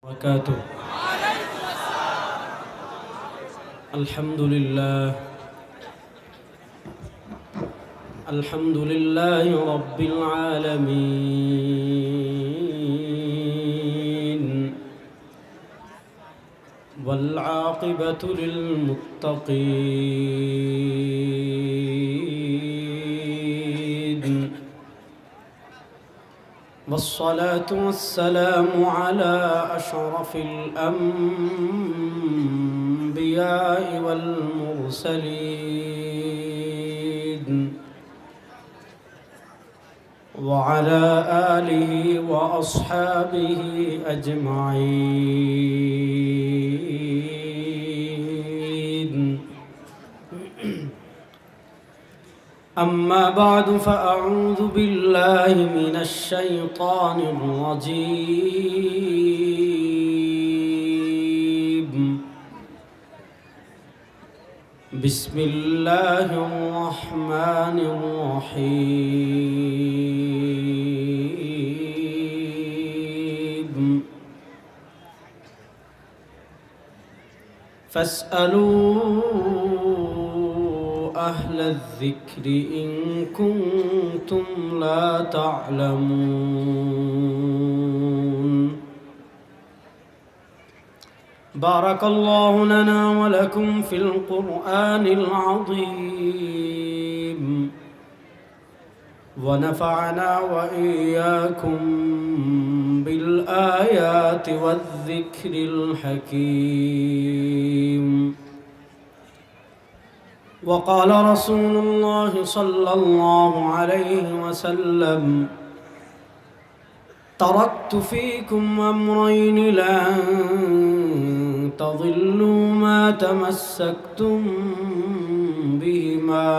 وبركاته. الحمد لله رب العالمين والعاقبة للمتقين والصلاة والسلام على أشرف الأنبياء والمرسلين وعلى آله وأصحابه أجمعين. أما بعد فأعوذ بالله من الشيطان الرجيم. بسم الله الرحمن الرحيم. فاسألوا أهل الذكر إن كنتم لا تعلمون. بارك الله لنا ولكم في القرآن العظيم ونفعنا وإياكم بالآيات والذكر الحكيم. وقال رسول الله صلى الله عليه وسلم: تركت فيكم أمرين لن تضلوا ما تمسكتم بهما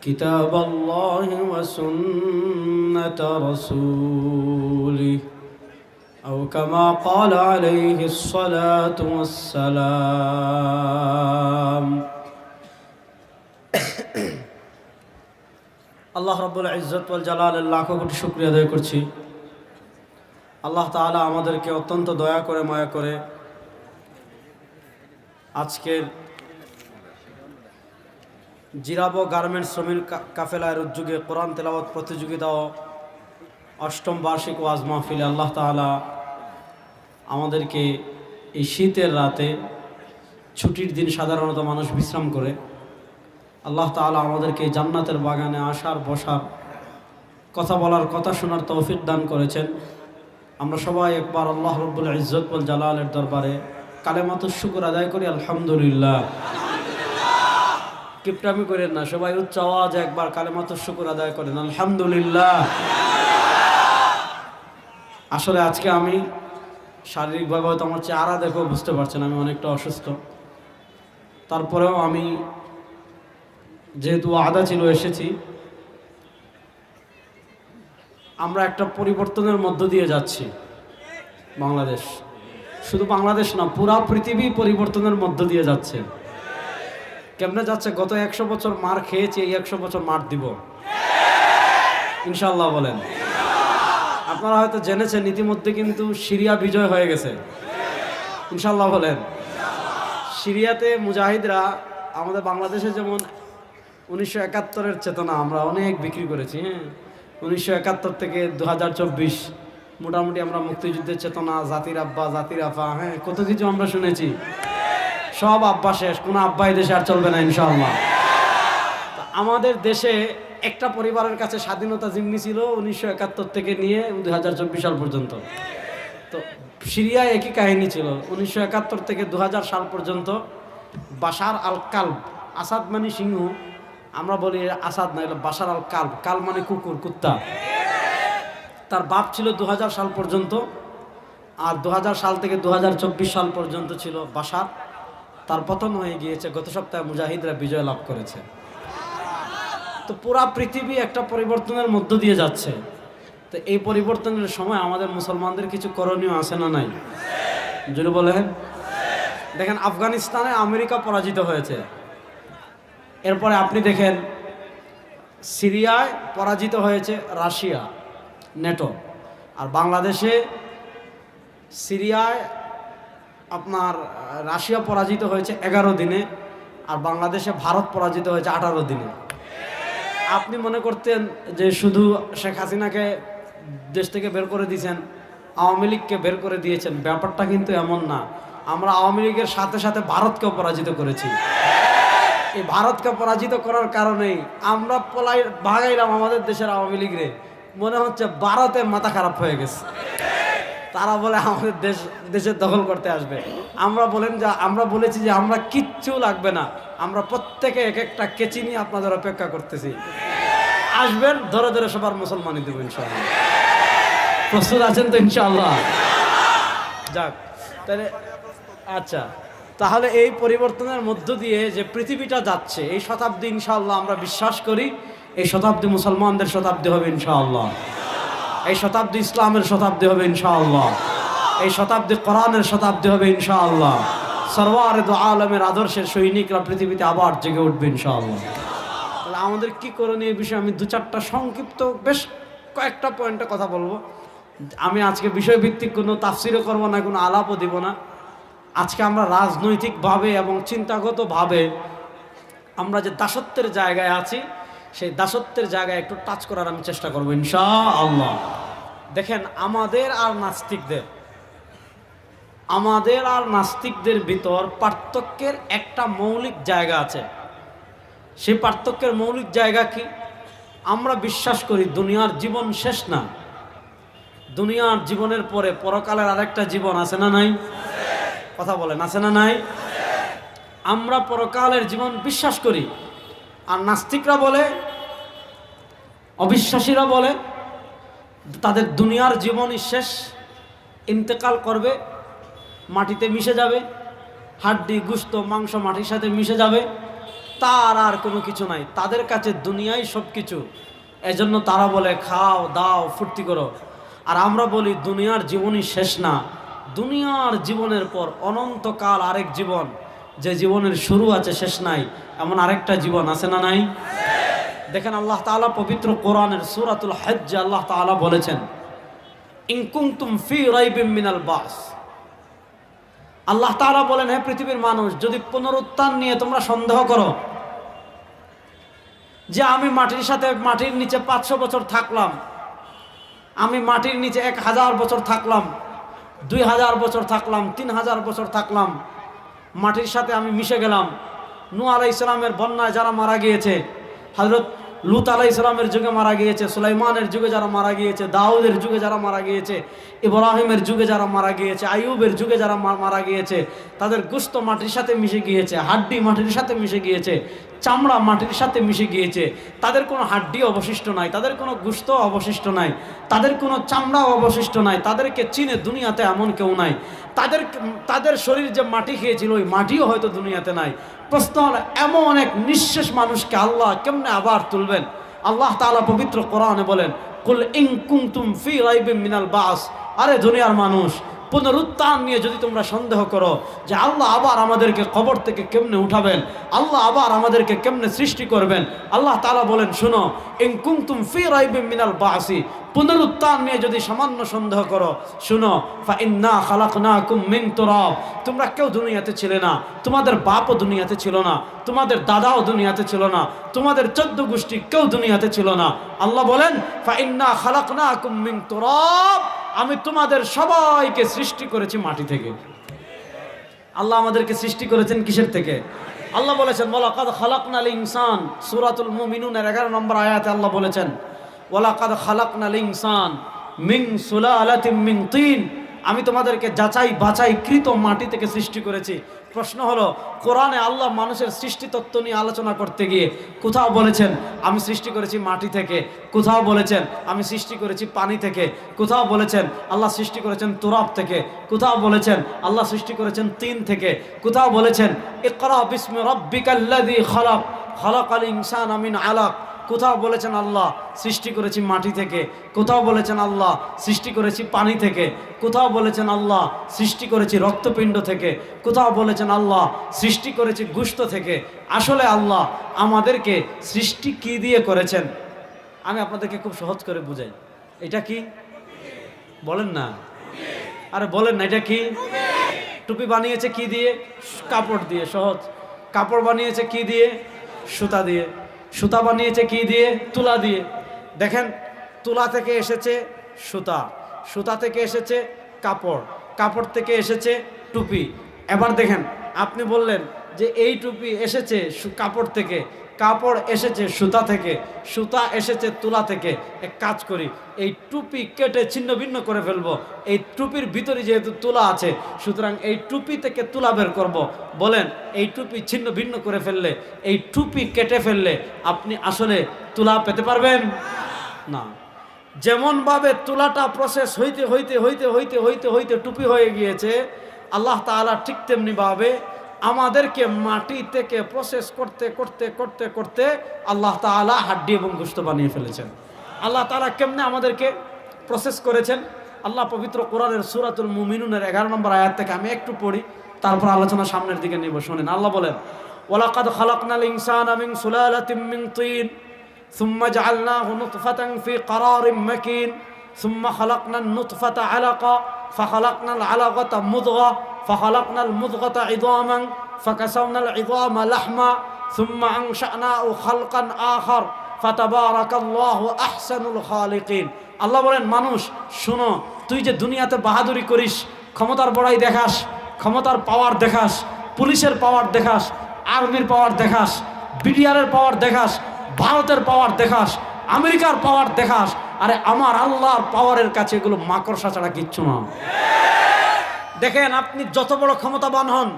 كتاب الله وسنة رسوله أو كما قال عليه الصلاة والسلام. আল্লাহ রাব্বুল ইজ্জত ওয়াল জালালের লাখো কোটি শুকরিয়া আদায় করছি। আল্লাহ তাআলা আমাদেরকে অত্যন্ত দয়া করে মায়া করে আজকের জিরাবো গার্মেন্টস শ্রমিক কাফেলার উদ্যোগে কোরআন তেলাওয়াত প্রতিযোগিতা ও অষ্টম বার্ষিক ওয়াজ মাহফিলে আল্লাহ তাআলা আমাদেরকে এই শীতের রাতে, ছুটির দিন সাধারণত মানুষ বিশ্রাম করে, আল্লাহ তাআলা আমাদেরকে জান্নাতের বাগানে আসার, বসার, কথা বলার, কথা শোনার তৌফিক দান করেছেন। আমরা সবাই একবার আল্লাহ রাব্বুল ইজ্জত ওয়াল জালালের দরবারে কালেমাতুশ শুকর আদায় করি আলহামদুলিল্লাহ। কিপটামি করেন না, সবাই উচ্চ আওয়াজে একবার কালেমাতুশ শুকর আদায় করেন আলহামদুলিল্লাহ। আসলে আজকে আমি শারীরিকভাবে হয়তো আমার চেহারা দেখেও বুঝতে পারছেন আমি অনেকটা অসুস্থ। তারপরেও আমি যেহেতু আদা ছিল এসেছি। আমরা একটা পরিবর্তনের মধ্য দিয়ে যাচ্ছি। বাংলাদেশ, শুধু বাংলাদেশ না, পুরা পৃথিবী পরিবর্তনের মধ্য দিয়ে যাচ্ছে। কেমনে যাচ্ছে? গত 100 বছর মার খেয়েছি, এই 100 বছর মার দিব ইনশাআল্লাহ। বলেন, আপনারা হয়তো জেনেছেন ইতিমধ্যে কিন্তু সিরিয়া বিজয় হয়ে গেছে ইনশাআল্লাহ। বলেন, সিরিয়াতে মুজাহিদরা আমাদের বাংলাদেশে যেমন 1971-এর চেতনা আমরা অনেক বিক্রি করেছি। 1971 থেকে 2024 মোটামুটি আমরা মুক্তিযুদ্ধের চেতনা, জাতির আব্বা, জাতির আফা, কত কিছু আমরা শুনেছি। সব আব্বা শেষ, কোনো আব্বাই দেশে আর চলবে না ইনশাআল্লাহ। আমাদের দেশে একটা পরিবারের কাছে স্বাধীনতা জিম্মি ছিল 1971 থেকে নিয়ে 2024 সাল পর্যন্ত। তো সিরিয়ায় একই কাহিনী ছিল। 1971 থেকে 2000 সাল পর্যন্ত বাশার আল কালব, আসাদ মানে সিংহ, আমরা বলি আসাদ না, এটা বাশার আল কালব, কাল মানে কুকুর, কুত্তা। তার বাপ ছিল 2000 সাল পর্যন্ত, আর 2000 সাল থেকে 2024 সাল পর্যন্ত ছিল বাশার। তার পতন হয়ে গিয়েছে। গত সপ্তাহে মুজাহিদরা বিজয় লাভ করেছে। তো পুরা পৃথিবী একটা পরিবর্তনের মধ্য দিয়ে যাচ্ছে। তো এই পরিবর্তনের সময় আমাদের মুসলমানদের কিছু করণীয় আছে না নাই? জোরে বলেন। দেখেন, আফগানিস্তানে আমেরিকা পরাজিত হয়েছে, এরপরে আপনি দেখেন সিরিয়ায় পরাজিত হয়েছে রাশিয়া, নেটো। আর বাংলাদেশে সিরিয়ায় আপনার রাশিয়া পরাজিত হয়েছে 11 দিনে, আর বাংলাদেশে ভারত পরাজিত হয়েছে 18 দিনে। আপনি মনে করতেন যে শুধু শেখ হাসিনাকে দেশ থেকে বের করে দিয়েছেন, আওয়ামী লীগকে বের করে দিয়েছেন। ব্যাপারটা কিন্তু এমন না। আমরা আওয়ামী লীগের সাথে সাথে ভারতকেও পরাজিত করেছি। এই ভারতকে পরাজিত করার কারণেই আমরা ভাগাইলাম আমাদের দেশের আওয়ামী লীগরে। মনে হচ্ছে ভারতের মাথা খারাপ হয়ে গেছে, তারা বলে আমাদের দেশের দখল করতে আসবে। আমরা বলেছি যে আমরা কিচ্ছু লাগবে না, আমরা প্রত্যেকে এক একটা কেচি নিয়ে আপনাদের অপেক্ষা করতেছি, আসবেন, ধরে ধরে সবার মুসলমানি দেবো ইনশাআল্লাহ। প্রস্তুত আছেন তো ইনশাআল্লাহ? যাক তাহলে আচ্ছা, তাহলে এই পরিবর্তনের মধ্য দিয়ে যে পৃথিবীটা যাচ্ছে, এই শতাব্দী ইনশাআল্লাহ আমরা বিশ্বাস করি এই শতাব্দী মুসলমানদের শতাব্দী হবে ইনশাআল্লাহ। এই শতাব্দী ইসলামের শতাব্দী হবে ইনশাআল্লাহ। এই শতাব্দী কোরআনের শতাব্দী হবে ইনশাআল্লাহ। সরওয়ারে দু আলমের আদর্শের সৈনিকরা পৃথিবীতে আবার জেগে উঠবে ইনশাআল্লাহ। তাহলে আমাদের কি করণীয় এই বিষয়ে আমি 2-4টা সংক্ষিপ্ত বেশ কয়েকটা পয়েন্টে কথা বলবো। আমি আজকে বিষয়ভিত্তিক কোনো তাফসিরও করবো না, কোনো আলাপও দিব না। আজকে আমরা রাজনৈতিকভাবে এবং চিন্তাগতভাবে আমরা যে দাসত্বের জায়গায় আছি, সেই দাসত্বের জায়গায় একটু টাচ করার আমি চেষ্টা করবো ইনশাআল্লাহ। দেখেন, আমাদের আর নাস্তিকদের ভিতর পার্থক্যের একটা মৌলিক জায়গা আছে। সেই পার্থক্যের মৌলিক জায়গা কি? আমরা বিশ্বাস করি দুনিয়ার জীবন শেষ না, দুনিয়ার জীবনের পরে পরকালের আরেকটা জীবন আছে না নাই? কথা বলেন, আছে না নাই? আমরা পরকালের জীবন বিশ্বাস করি। আর নাস্তিকরা বলে, অবিশ্বাসীরা বলে তাদের দুনিয়ার জীবনই শেষ, ইন্তেকাল করবে, মাটিতে মিশে যাবে, হাড্ডি গোশত মাংস মাটির সাথে মিশে যাবে, তার আর কোনো কিছু নাই, তাদের কাছে দুনিয়াই সব কিছু। এজন্য তারা বলে খাও দাও ফুর্তি করো। আর আমরা বলি দুনিয়ার জীবনই শেষ না, দুনিয়ার জীবনের পর অনন্তকাল আরেক জীবন, যে জীবনের শুরু আছে শেষ নাই, এমন আরেকটা জীবন আছে না নাই? দেখেন, আল্লাহ তাআলা পবিত্র কোরআনের সূরাতুল হজ্জে আল্লাহ তাআলা বলেছেন, ইন কুনতুম ফি রাইবিম মিনাল বাস। আল্লাহ তাআলা বলেন, হে পৃথিবীর মানুষ, যদি পুনরুত্থান নিয়ে তোমরা সন্দেহ করো যে আমি মাটির নিচে 500 বছর থাকলাম, আমি মাটির নিচে 1000 বছর থাকলাম, 2000 বছর থাকলাম, 3000 বছর থাকলাম, মাটির সাথে আমি মিশে গেলাম। নূহ আলাইহিস সালামের বন্যায় যারা মারা গিয়েছে, হযরত লূত আলাইহিস সালামের যুগে মারা গিয়েছে, সুলাইমানের যুগে যারা মারা গিয়েছে, দাউদের যুগে যারা মারা গিয়েছে, ইব্রাহিমের যুগে যারা মারা গিয়েছে, আইয়ুবের যুগে যারা মারা গিয়েছে, তাদের গোশত মাটির সাথে মিশে গিয়েছে, হাড্ডি মাটির সাথে মিশে গিয়েছে, চামড়া মাটির সাথে মিশে গিয়েছে। তাদের কোনো হাড্ডি অবশিষ্ট নাই, তাদের কোনো গোশত অবশিষ্ট নাই, তাদের কোনো চামড়াও অবশিষ্ট নাই, তাদেরকে চিনে দুনিয়াতে এমন কেউ নাই। তাদের শরীর যে মাটি খেয়েছিল, ওই মাটিও হয়তো দুনিয়াতে নাই। প্রশ্ন হলো, এমন এক নিঃশেষ মানুষকে আল্লাহ কেমনে আবার তুলবেন? আল্লাহ তাআলা পবিত্র কোরআনে বলেন, কুল ইন কুনতুম ফি রাইবিম মিনাল বাস। আরে দুনিয়ার মানুষ, পুনরুত্থান নিয়ে যদি তোমরা সন্দেহ করো যে আল্লাহ আবার আমাদেরকে কবর থেকে কেমনে উঠাবেন, আল্লাহ আবার আমাদেরকে কেমনে সৃষ্টি করবেন, আল্লাহ তাআলা বলেন, শুনো, ইন কুনতুম ফি রাইবিম মিনাল বাসি, পুনরুত্থান নিয়ে যদি সামান্য সন্দেহ করো, শুনো, ফা ইন্না খালাকনাকুম মিন তুরাব, তোমরা কেউ দুনিয়াতে ছিলে না, তোমাদের বাপও দুনিয়াতে ছিল না, তোমাদের দাদাও দুনিয়াতে ছিল না, তোমাদের 14 গোষ্ঠী কেউ দুনিয়াতে ছিল না। আল্লাহ বলেন, ফা ইন্না খালাকনাকুম মিন তুরাব, আমি তোমাদের সবাইকে সৃষ্টি করেছি মাটি থেকে। আল্লাহ আমাদেরকে সৃষ্টি করেছেন কিসের থেকে? আল্লাহ বলেছেন, ওয়ালাকাদ খালাকনাল ইনসান, সূরাতুল মুমিনুনের 11 নম্বর আয়াতে আল্লাহ বলেছেন, ওয়ালাকাদ খালাকনাল ইনসান মিন সুলালাতিন মিন তিন, আমি তোমাদেরকে যাচাই বাছাই কৃত মাটি থেকে সৃষ্টি করেছি। প্রশ্ন হলো, কোরআনে আল্লাহ মানুষের সৃষ্টি তত্ত্ব নিয়ে আলোচনা করতে গিয়ে কোথাও বলেছেন আমি সৃষ্টি করেছি মাটি থেকে, কোথাও বলেছেন আমি সৃষ্টি করেছি পানি থেকে, কোথাও বলেছেন আল্লাহ সৃষ্টি করেছেন তুরাব থেকে, কোথাও বলেছেন আল্লাহ সৃষ্টি করেছেন তিন থেকে, কোথাও বলেছেন ইকরা বিসমি রাব্বিকাল্লাযী খালাক খালাকাল ইনসানা মিন আলাক, কোথাও বলেছেন আল্লাহ সৃষ্টি করেছি মাটি থেকে, কোথাও বলেছেন আল্লাহ সৃষ্টি করেছি পানি থেকে, কোথাও বলেছেন আল্লাহ সৃষ্টি করেছি রক্তপিণ্ড থেকে, কোথাও বলেছেন আল্লাহ সৃষ্টি করেছি গোশত থেকে। আসলে আল্লাহ আমাদেরকে সৃষ্টি কি দিয়ে করেছেন? আমি আপনাদেরকে খুব সহজ করে বুঝাই। এটা কি বলেন না? আরে বলেন না, এটা কি? টুপি বানিয়েছে কি দিয়ে? কাপড় দিয়ে। সহজ। কাপড় বানিয়েছে কি দিয়ে? সুতা দিয়ে। সুতা বানিয়েছে কি দিয়ে? তুলা দিয়ে। দেখেন, তুলা থেকে এসেছে সুতা, সুতা থেকে এসেছে কাপড়, কাপড় থেকে এসেছে টুপি। এবার দেখেন, আপনি বললেন যে এই টুপি এসেছে কাপড় থেকে, কাপড় এসেছে সুতা থেকে, সুতা এসেছে তুলা থেকে। এক কাজ করি, এই টুপি কেটে ছিন্ন ভিন্ন করে ফেলবো। এই টুপির ভিতরে যেহেতু তুলা আছে, সুতরাং এই টুপি থেকে তুলা বের করব। বলেন, এই টুপি ছিন্ন ভিন্ন করে ফেললে, এই টুপি কেটে ফেললে আপনি আসলে তুলা পেতে পারবেন না। যেমনভাবে তুলাটা প্রসেস হইতে হইতে হইতে হইতে হইতে হইতে টুপি হয়ে গিয়েছে, আল্লাহ তাআলা ঠিক তেমনিভাবে আমাদেরকে মাটি থেকে প্রসেস করতে করতে করতে করতে আল্লাহ তাআলা হাড্ডি এবং গোশত বানিয়ে ফেলেছেন। আল্লাহ তাআলা কেমনে আমাদেরকে প্রসেস করেছেন? আল্লাহ পবিত্র কোরআনের সূরাতুল মুমিনুনের 11 নম্বর আয়াত থেকে আমি একটু পড়ি, তারপর আলোচনা সামনের দিকে নেব। শুনেন, আল্লাহ বলেন, ওয়ালাকাদ খালাকনাল ইনসানা মিন সুলালাতিন মিন তিন সুম্মা জাআলনাহু নুতফাতান ফি ক্বারারিন মাকিন সুম্মা খালাকনান নুতফাতা আলাকা ফাখালাকনাল আলাকাতা মুদগা ফাখালাকনাল মুদগাতা ইযামান ফাকাসাওনাল ইযামা লাহমা সুম্মা আনশানাহু খালকান আখার ফাতাবারাকাল্লাহু আহসানুল খালিকিন। আল্লাহ বলেন, মানুষ শোনো, তুই যে দুনিয়াতে বাহাদুরি করিস, ক্ষমতার বড়াই দেখাস, ক্ষমতার পাওয়ার দেখাস, পুলিশের পাওয়ার দেখাস, আর্মির পাওয়ার দেখাস, বিডিআরের পাওয়ার দেখাস, ভারতের পাওয়ার দেখাস, আমেরিকার পাওয়ার দেখাস, আরে আমার আল্লাহর পাওয়ারের কাছে এগুলো মাকড়সা ছাড়া কিচ্ছু না। দেখেন, আপনি যত বড় ক্ষমতাবান হন,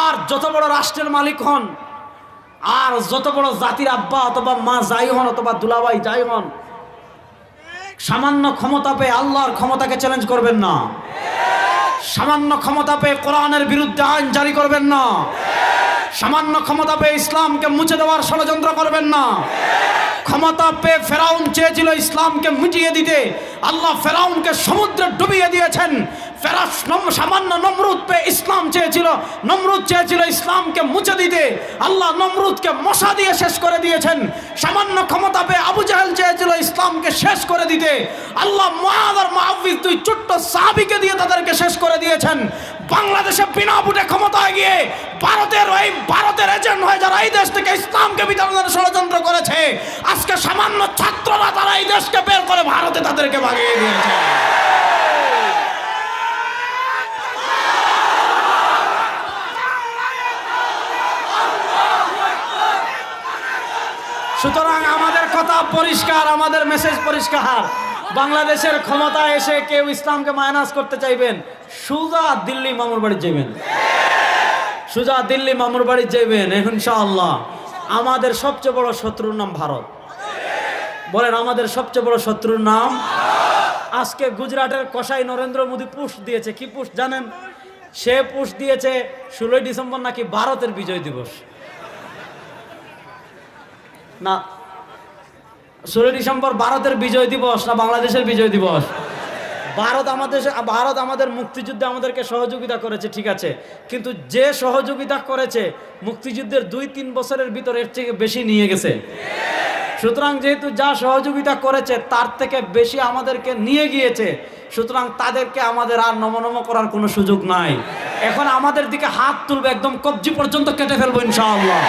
আর যত বড় রাষ্ট্রের মালিক হন, আর যত বড় জাতির আব্বা অথবা মা যাই হন অথবা দুলাভাই যাই হন, সামান্য ক্ষমতা পেয়ে আল্লাহর ক্ষমতাকে চ্যালেঞ্জ করবেন না। সামান্য ক্ষমতা পেয়ে কোরআনের বিরুদ্ধে আইন জারি করবেন না। সামান্য ক্ষমতা পেয়ে ইসলামকে মুছে দেওয়ার ষড়যন্ত্র করবেন না। ক্ষমতা পেয়ে ফেরাউন চেয়েছিল ইসলামকে মিটিয়ে দিতে, আল্লাহ ফেরাউনকে সমুদ্রে ডুবিয়ে দিয়েছেন। সামান্য নমরুদ পেয়ে ইসলাম চেয়েছিল, নমরুদ চেয়েছিল ইসলামকে মুছে দিতে, আল্লাহ নমরুদকে মশা দিয়ে শেষ করে দিয়েছেন। সামান্য ক্ষমতা পেয়ে আবু জাহেল চেয়েছিল ইসলামকে শেষ করে দিতে, আল্লাহ মুআয আর মুআউযিজ দুই ছোট্ট সাহাবীকে দিয়ে তাদেরকে শেষ করে দিয়েছেন। বাংলাদেশে বিনা ভোটে ক্ষমতায় গিয়ে ভারতের এজেন্ট হয়ে যারা এই দেশ থেকে ইসলামকে বিতাড়নের ষড়যন্ত্র করেছে, আজকে সামান্য ছাত্ররা তারা এই দেশকে বের করে ভারতে তাদেরকে ভাগিয়ে দিয়েছে। সুতরাং আমাদের কথা পরিষ্কার, আমাদের মেসেজ পরিষ্কার। বাংলাদেশের ক্ষমতায় এসে কেউ ইসলামকে মাইনাস করতে চাইবেন, সোজা দিল্লি মামুর বাড়ি যাবেন, সোজা দিল্লি মামুর বাড়ি যাবেন ইনশাআল্লাহ। আমাদের সবচেয়ে বড় শত্রুর নাম ভারত। বলেন, আমাদের সবচেয়ে বড় শত্রুর নাম। আজকে গুজরাটের কসাই নরেন্দ্র মোদী পোস্ট দিয়েছে, কি পোস্ট জানেন? সে পোস্ট দিয়েছে 16 ডিসেম্বর নাকি ভারতের বিজয় দিবস। না, 16 ডিসেম্বর ভারতের বিজয় দিবস না বাংলাদেশের বিজয় দিবস? ভারত আমাদের মুক্তিযুদ্ধে আমাদেরকে সহযোগিতা করেছে, ঠিক আছে, কিন্তু যে সহযোগিতা করেছে মুক্তিযুদ্ধের 2-3 বছরের ভিতরে এর থেকে বেশি নিয়ে গেছে। সুতরাং যেহেতু যা সহযোগিতা করেছে তার থেকে বেশি আমাদেরকে নিয়ে গিয়েছে, সুতরাং তাদেরকে আমাদের আর নমনম করার কোনো সুযোগ নাই। এখন আমাদের দিকে হাত তুলবে, একদম কবজি পর্যন্ত কেটে ফেলবো ইনশাআল্লাহ।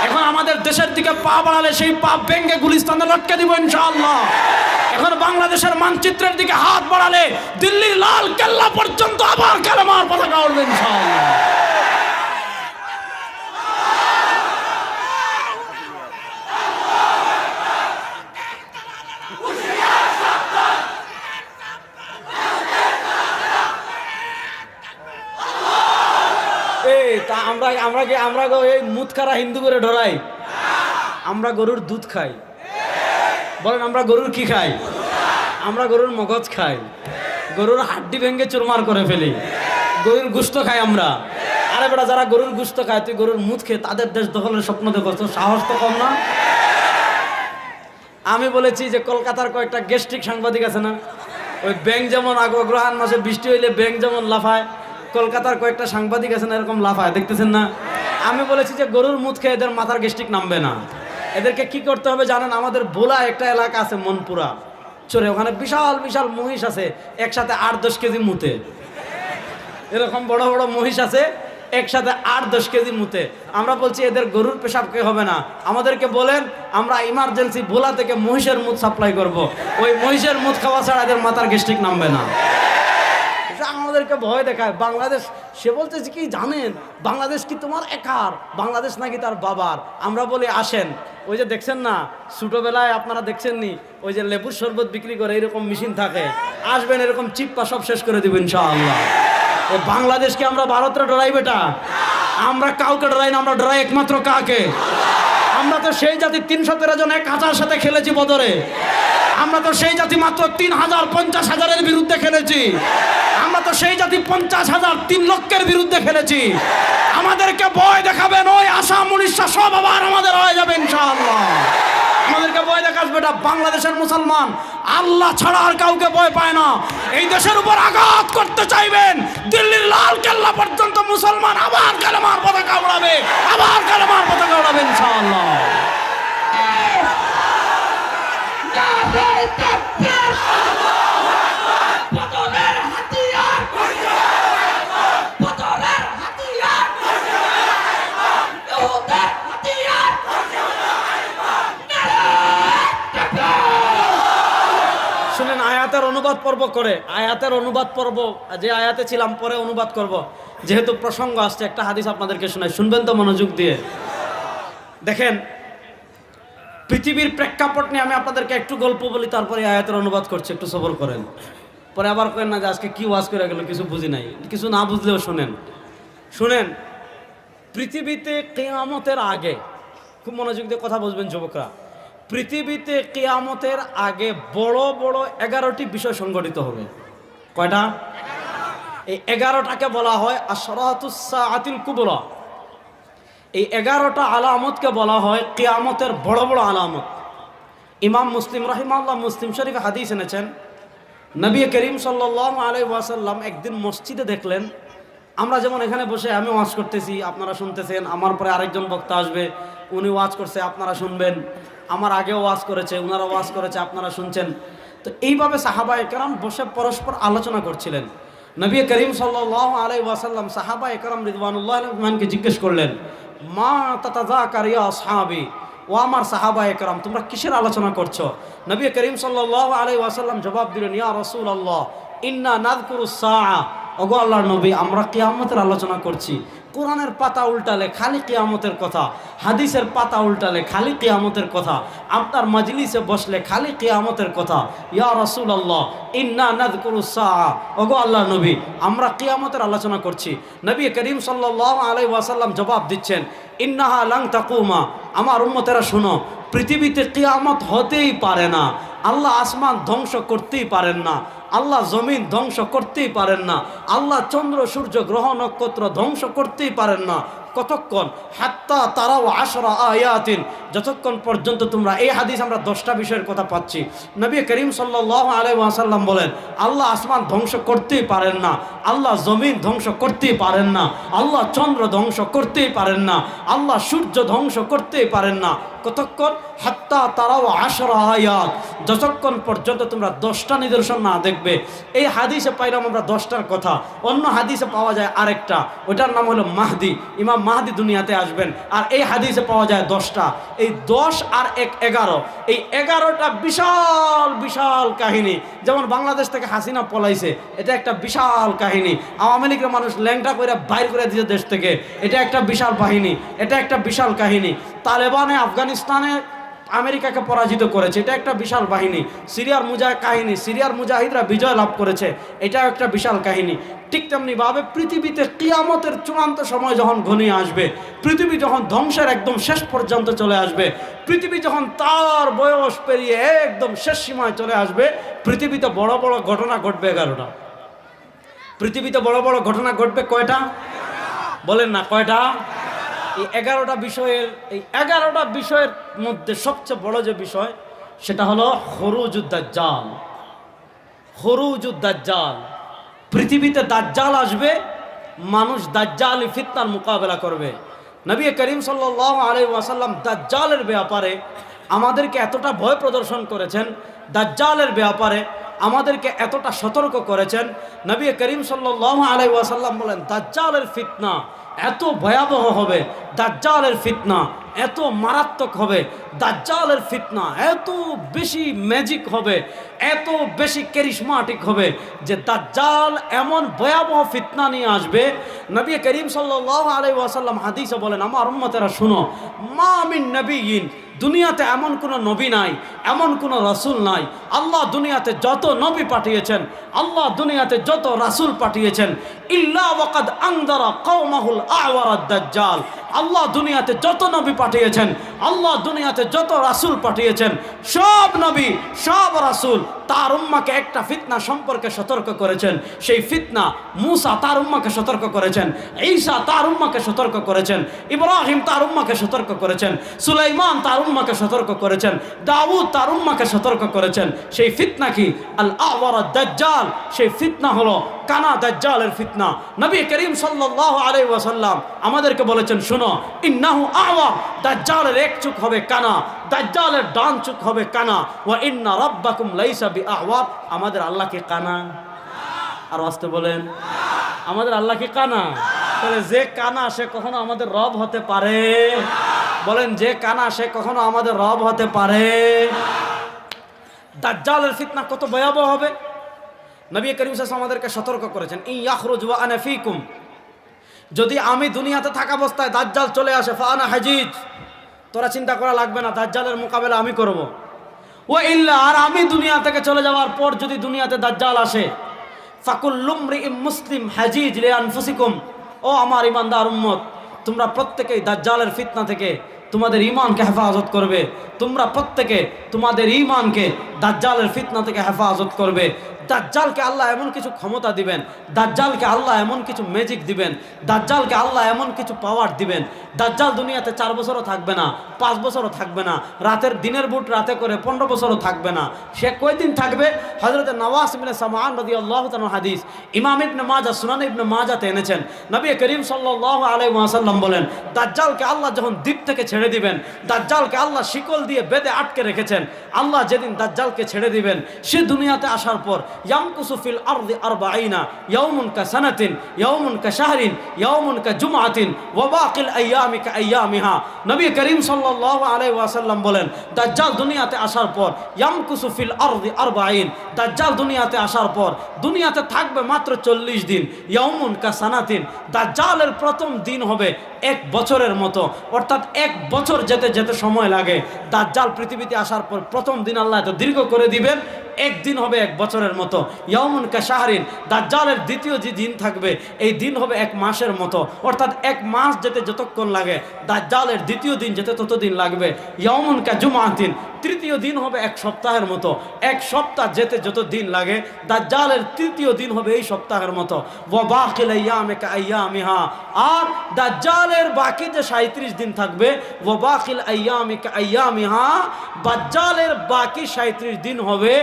এখন আমাদের দেশের দিকে পা বাড়ালে সেই পা ভেঙে গুলিস্তানে লটকে দিব ইনশাআল্লাহ। এখন বাংলাদেশের মানচিত্রের দিকে হাত বাড়ালে দিল্লির লাল কেল্লা পর্যন্ত আবার কালেমার পতাকা উড়বে ইনশাআল্লাহ। আমরা এই মুদ খারা হিন্দু করে ডরাই, আমরা গরুর দুধ খাই। বলেন, আমরা গরুর কি খাই? আমরা গরুর মগজ খাই, গরুর হাড্ডি ভেঙে চুরমার করে ফেলি, গরুর গোশত খাই আমরা। আরে বেটা, যারা গরুর গোশত খায় তুই গরুর মুদ খেয়ে তাদের দেশ দখলের স্বপ্ন দেখো, তোর সাহস তো কম না। আমি বলেছি যে কলকাতার কয়েকটা গেস্ট্রিক সাংবাদিক আছে না, ওই ব্যাংক যেমন অগ্রহায়ণ মাসে বৃষ্টি হইলে ব্যাংক যেমন লাফায়, কলকাতার কয়েকটা সাংবাদিক আছে না এরকম লাফায়, দেখতেছেন না? আমি বলেছি যে গরুর মুদ খেয়ে এদের মাথার গেস্ট্রিক নামবে না। এদেরকে কি করতে হবে জানেন? আমাদের ভোলা একটা এলাকা আছে মনপুরা, চড়ে, ওখানে বিশাল বিশাল মহিষ আছে, একসাথে 8-10 কেজি মুতে। এরকম বড় বড় মহিষ আছে, একসাথে 8-10 কেজি মুতে। আমরা বলছি এদের গরুর পেশাব কে হবে না, আমাদেরকে বলেন, আমরা ইমার্জেন্সি ভোলা থেকে মহিষের মুত সাপ্লাই করব। ওই মহিষের মুত খাওয়া ছাড়া এদের মাথার গ্যাস্ট্রিক নামবে না। আমাদেরকে ভয় দেখায় বাংলাদেশ। সে বলতেছে কি জানেন, বাংলাদেশ কি তোমার একার, বাংলাদেশ নাকি তার বাবার। আমরা বলি আসেন, ওই যে দেখছেন না ছোটবেলায় আপনারা দেখছেননি, ওই যে লেবুর শরবত বিক্রি করে এরকম মেশিন থাকে, আসবেন এরকম চিপ্পা সব শেষ করে দিব ইনশাআল্লাহ। ও বাংলাদেশকে আমরা ভারতের ডরাই বেটা, আমরা কাউকে ডরাই না, আমরা ডরাই একমাত্র কাকে? আমরা তো সেই জাতি 313 জন এক হাজার সাথে খেলেছি বদরে। আমরা তো সেই জাতি মাত্র 3000-50,000-এর বিরুদ্ধে খেলেছি। আমরা তো সেই জাতি 50,000 3 লক্ষের বিরুদ্ধে খেলেছি। আমাদেরকে ভয় দেখাবেন, ওই আসাম উড়িষ্যা সব আবার আমাদের হয়ে যাবে ইনশাআল্লাহ। আমাদেরকে ভয় দেখাস বেটা। বাংলাদেশের মুসলমান আল্লাহ ছাড়া আর কাউকে ভয় পায় না। এই দেশের উপর আঘাত করতে চাইবেন, দিল্লির লাল কেল্লা পর্যন্ত মুসলমান আবার কালেমার পতাকা উড়াবে, আবার কালেমার পতাকা উড়াবে ইনশাআল্লাহ। শুনেন, আয়াতের অনুবাদ পর্ব করে, আয়াতের অনুবাদ পর্ব, যে আয়াতে ছিলাম পরে অনুবাদ করব। যেহেতু প্রসঙ্গ আসছে, একটা হাদিস আপনাদেরকে শোনাই, শুনবেন তো মনোযোগ দিয়ে। দেখেন, পৃথিবীর প্রেক্ষাপট নিয়ে আমি আপনাদেরকে একটু গল্প বলি, তারপরে আয়াতের অনুবাদ করছি, একটু সবর করেন। পরে আবার কেন না যে আজকে কি ওয়াজ করে গেল, কিছু বুঝি নাই। কিছু না বুঝলেও শুনেন। শুনেন, পৃথিবীতে কিয়ামতের আগে, খুব মনোযোগ দিয়ে কথা বুঝবেন যুবকরা, পৃথিবীতে কিয়ামতের আগে বড় বড় 11টি বিষয় সংঘটিত হবে। কয়টা? এই 11টাকে বলা হয় আশরাতুস সাআতিল কুবরা। এই 11টা আলামতকে বলা হয় কিয়ামতের বড় বড় আলামত। ইমাম মুসলিম রাহিমাহুল্লাহ মুসলিম শরীফে হাদিস এনেছেন, নবী করিম সাল্লাল্লাহু আলাইহি ওয়াসাল্লাম একদিন মসজিদে দেখলেন, আমরা যেমন এখানে বসে আমি ওয়াজ করতেছি, আপনারা শুনতেছেন, আমার পরে আরেকজন বক্তা আসবে, উনি ওয়াজ করছে, আপনারা শুনবেন, আমার আগেও ওয়াজ করেছে, উনারা ওয়াজ করেছে, আপনারা শুনছেন। তো এইভাবে সাহাবায়ে কেরাম বসে পরস্পর আলোচনা করছিলেন। নবী করিম সাল্লাল্লাহু আলাইহি ওয়াসাল্লাম সাহাবায়ে কেরাম রিদওয়ানুল্লাহি আলাইহিমকে জিজ্ঞেস করলেন, মা তাতাযাকার ইয়া আসহাবি, ও আমার সাহাবায়ে কেরাম, তোমরা কিসের আলোচনা করছো? নবী করিম সাল্লাল্লাহু আলাইহি ওয়াসাল্লাম জবাব দিলেন, ইয়া রাসূলুল্লাহ ইন্না নাযকুরুস সাআ, ওগো আল্লাহর নবী, আমরা কিয়ামতের আলোচনা করছি। কোরআনের পাতা উল্টালে খালি কিয়ামতের কথা, হাদিসের পাতা উল্টালে খালি কিয়ামতের কথা, আপনার মাজলিসে বসলে খালি কিয়ামতের কথা। ইয়া রাসূলুল্লাহ ইন্না নাযকুরুস সাআ, ওগো আল্লাহর নবী, আমরা কিয়ামতের আলোচনা করছি। নবী করিম সাল্লাল্লাহু আলাইহি ওয়াসাল্লাম জবাব দিচ্ছেন, ইন্নাহা লান তাকুমা, আমার উম্মতেরা শোনো, পৃথিবীতে কিয়ামত হতেই পারে না। আল্লাহ আসমান ধ্বংস করতেই পারেন না, আল্লাহ জমিন ধ্বংস করতেই পারেন না, আল্লাহ চন্দ্র সূর্য গ্রহ নক্ষত্র ধ্বংস করতেই পারেন না। কতক্ষণ? হাত্তা তারাও আশরা আয়াতিন, যতক্ষণ পর্যন্ত তোমরা, এই হাদিস আমরা 10টা বিষয়ের কথা পাচ্ছি। নবী করিম সাল্লাল্লাহু আলাইহি ওয়াসাল্লাম বলেন, আল্লাহ আসমান ধ্বংস করতেই পারেন না, আল্লাহ জমিন ধ্বংস করতেই পারেন না, আল্লাহ চন্দ্র ধ্বংস করতেই পারেন না, আল্লাহ সূর্য ধ্বংস করতেই পারেন না। কতক্ষণ? হাত্তা তারাও আশরা আয়াত, যতক্ষণ পর্যন্ত তোমরা 10টা নিদর্শন না দেখবে। এই হাদিসে পাইলাম আমরা 10টার কথা, অন্য হাদিসে পাওয়া যায় আরেকটা, ওটার নাম হলো মাহদি। ইমাম মাহদি দুনিয়াতে আসবেন, আর এই হাদিসে পাওয়া যায় 10টা। এই 10 আর 1 11, এই 11টা বিশাল বিশাল কাহিনী। যেমন বাংলাদেশ থেকে হাসিনা পলাইছে, এটা একটা বিশাল কাহিনী। আওয়ামী লীগের মানুষ ল্যাংটা করে বাইর করে দিয়েছে দেশ থেকে, এটা একটা বিশাল বাহিনী, এটা একটা বিশাল কাহিনী। তালেবানে আফগানিস্তানে আমেরিকাকে পরাজিত করেছে, এটা একটা বিশাল বাহিনী। সিরিয়ার মুজাহিদরা বিজয় লাভ করেছে, এটাও একটা বিশাল কাহিনী। ঠিক তেমনিভাবে পৃথিবীতে কিয়ামতের চূড়ান্ত সময় যখন ঘনিয়ে আসবে, পৃথিবী যখন ধ্বংসের একদম শেষ পর্যন্ত চলে আসবে, পৃথিবী যখন তার বয়স পেরিয়ে একদম শেষ সীমায় চলে আসবে, পৃথিবীতে বড় বড় ঘটনা ঘটবে 11টা। পৃথিবীতে বড় বড় ঘটনা ঘটবে কয়টা? বলেন না কয়টা? এই 11টা বিষয়ের মধ্যে সবচেয়ে বড় যে বিষয়, সেটা হলো খুরুজুদ দাজ্জাল। খুরুজুদ দাজ্জাল, পৃথিবীতে দাজ্জাল আসবে, মানুষ দাজ্জালি ফিতনার মোকাবেলা করবে। নবী করিম সাল্লাল্লাহু আলাইহি ওয়াসাল্লাম দাজ্জালের ব্যাপারে আমাদেরকে এতটা ভয় প্রদর্শন করেছেন দাজ্জালের ব্যাপারে আমাদেরকে এতটা সতর্ক করেছেন। নবী করিম সাল্লাল্লাহু আলাইহি ওয়াসাল্লাম বলেন, দাজ্জালের ফিতনা এত ভয়াবহ হবে, দাজ্জালের ফিতনা এত মারাত্মক হবে, দাজ্জালের ফিতনা এত বেশি ম্যাজিক হবে, এত বেশি ক্যারিশমাটিক হবে যে দাজ্জাল এমন ভয়াবহ ফিতনা নিয়ে আসবে। নবী করিম সাল্লাল্লাহু আলাইহি ওয়াসাল্লাম হাদিসে বলেন, আমার উম্মতেরা শুনো, মা মিন নবিয়িন, দুনিয়াতে এমন কোনো নবী নাই, এমন কোনো রাসূল নাই। আল্লাহ দুনিয়াতে যত নবী পাঠিয়েছেন, আল্লাহ দুনিয়াতে যত রাসূল পাঠিয়েছেন, ইল্লা ওয়াকাদ আনযারা কওমাহুল আওয়ারাদ দাজ্জাল, আল্লাহ দুনিয়াতে যত নবী পাঠিয়েছেন, আল্লাহ দুনিয়াতে যত রাসূল পাঠিয়েছেন, সব নবী সব রাসূল তার উম্মাকে একটা ফিতনা সম্পর্কে সতর্ক করেছেন। সেই ফিতনা মূসা তার উম্মাকে সতর্ক করেছেন, ঈসা তার উম্মাকে সতর্ক করেছেন, ইব্রাহিম তার উম্মাকে সতর্ক করেছেন, সুলাইমান তার উম্মাকে সতর্ক করেছেন, দাউদ তার উম্মাকে সতর্ক করেছেন। সেই ফিতনা কি? আল আওয়ারাদ দাজ্জাল। সেই ফিতনা হলো কানা দাজ্জালের ফিতনা। নবী করিম সাল্লাল্লাহু আলাইহি ওয়াসাল্লাম আমাদেরকে বলেছেন, শুনো, ইন্নাহু আওয়া, দাজ্জালের এক চোখ হবে কানা, দাজ্জালের ডান চোখ হবে কানা, ওয়া ইন্না রাব্বাকুম লাইসা বিআওয়া, আমাদের আল্লাহ কি কানা? আর আসতে বলেন, আমাদের আল্লাহ কি কানা? তাহলে যে কানা সে কখনো আমাদের রব হতে পারে? বলেন, যে কানা সে কখনো আমাদের রব হতে পারে? দাজ্জালের ফিতনা কত ভয়াবহ হবে। নবী করিম সাল্লাল্লাহু আলাইহি ওয়াসাল্লাম আমাদেরকে সতর্ক করেছেন, ইন ইয়াখরুজ ওয়া আনা ফীকুম, যদি আমি দুনিয়াতে থাকা অবস্থায় দাজ্জাল চলে আসে, ফা আনা হাজিজ, তোরা চিন্তা করা লাগবে না, দাজ্জালের মোকাবেলা আমি করব। ও ইল্লা, আর আমি দুনিয়া থেকে চলে যাওয়ার পর যদি দুনিয়াতে দাজ্জাল আসে, ফাকুল্লু মরিইম মুসলিম হাজিজ লিআনফুসিকুম, ও আমার ইমানদার উম্মত, তোমরা প্রত্যেকেই দাজ্জালের ফিতনা থেকে তোমাদের ঈমানকে হেফাজত করবে। তোমরা প্রত্যেকে তোমাদের ঈমানকে দাজ্জালের ফিতনা থেকে হেফাজত করবে। দাজ্জালকে আল্লাহ এমন কিছু ক্ষমতা দিবেন, দাজ্জালকে আল্লাহ এমন কিছু ম্যাজিক দিবেন, দাজ্জালকে আল্লাহ এমন কিছু পাওয়ার দিবেন। দাজ্জাল দুনিয়াতে 4 বছরও থাকবে না, 5 বছরও থাকবে না, রাতের দিনের বুট রাতে করে 15 বছরও থাকবে না। সে কয়দিন থাকবে? হযরত নওয়াস ইবনে সামআন রাদিয়াল্লাহু তাআলা হাদিস ইমাম ইবনে মাজাহ সুনান ইবনে মাজাহতে এনেছেন। নবী করিম সাল্লাল্লাহু আলাইহি ওয়াসাল্লাম বলেন, দাজ্জালকে আল্লাহ যখন দ্বীপ থেকে ছেড়ে দিবেন, দাজ্জালকে আল্লাহ শিকল দিয়ে বেঁধে আটকে রেখেছেন, আল্লাহ যেদিন দাজ্জালকে ছেড়ে দিবেন, সে দুনিয়াতে আসার পর ইয়ামকুসু ফিল আরদি 40 ইয়াওমুন কাসানাতিন ইয়াওমুন কাশাহরিন ইয়াওমুন কাজুমআতিন ওয়া বাকিল আইয়ামি কাআইয়ামিহা। নবী করিম সাল্লাল্লাহু আলাইহি ওয়াসাল্লাম বলেন, দাজ্জাল দুনিয়াতে আসার পর ইয়ামকুসু ফিল আরদি 40, দাজ্জাল দুনিয়াতে আসার পর দুনিয়াতে থাকবে মাত্র 40 দিন। ইয়াওমুন কাসানাতিন, দাজ্জালের প্রথম দিন হবে 1 বছরের মতো, অর্থাৎ 1 বছর যেতে যেতে সময় লাগে। দাজ্জাল পৃথিবীতে আসার পর প্রথম দিন আল্লাহ এত দীর্ঘ করে দিবেন, 1 দিন হবে 1 বছরের মতো। ইয়াউমুন কাশাহরিন, দাজ্জালের দ্বিতীয় যে দিন থাকবে এই দিন হবে 1 মাসের মতো, অর্থাৎ 1 মাস যেতে যতক্ষণ লাগে দাজ্জালের দ্বিতীয় দিন যেতে ততদিন লাগবে। ইয়াউমুন কাজুমআতিন, তৃতীয় দিন হবে 1 সপ্তাহের মতো, 1 সপ্তাহ যেতে যত দিন লাগে দাজ্জালের তৃতীয় দিন হবে এই সপ্তাহের মতো। ওয়া বাকিল আইয়ামি কাআইয়ামিহা, আর দাজ্জালের বাকি যে 37 দিন থাকবে, ওয়া বাকিল আইয়ামি কাআইয়ামিহা, দাজ্জালের বাকি 37 দিন হবে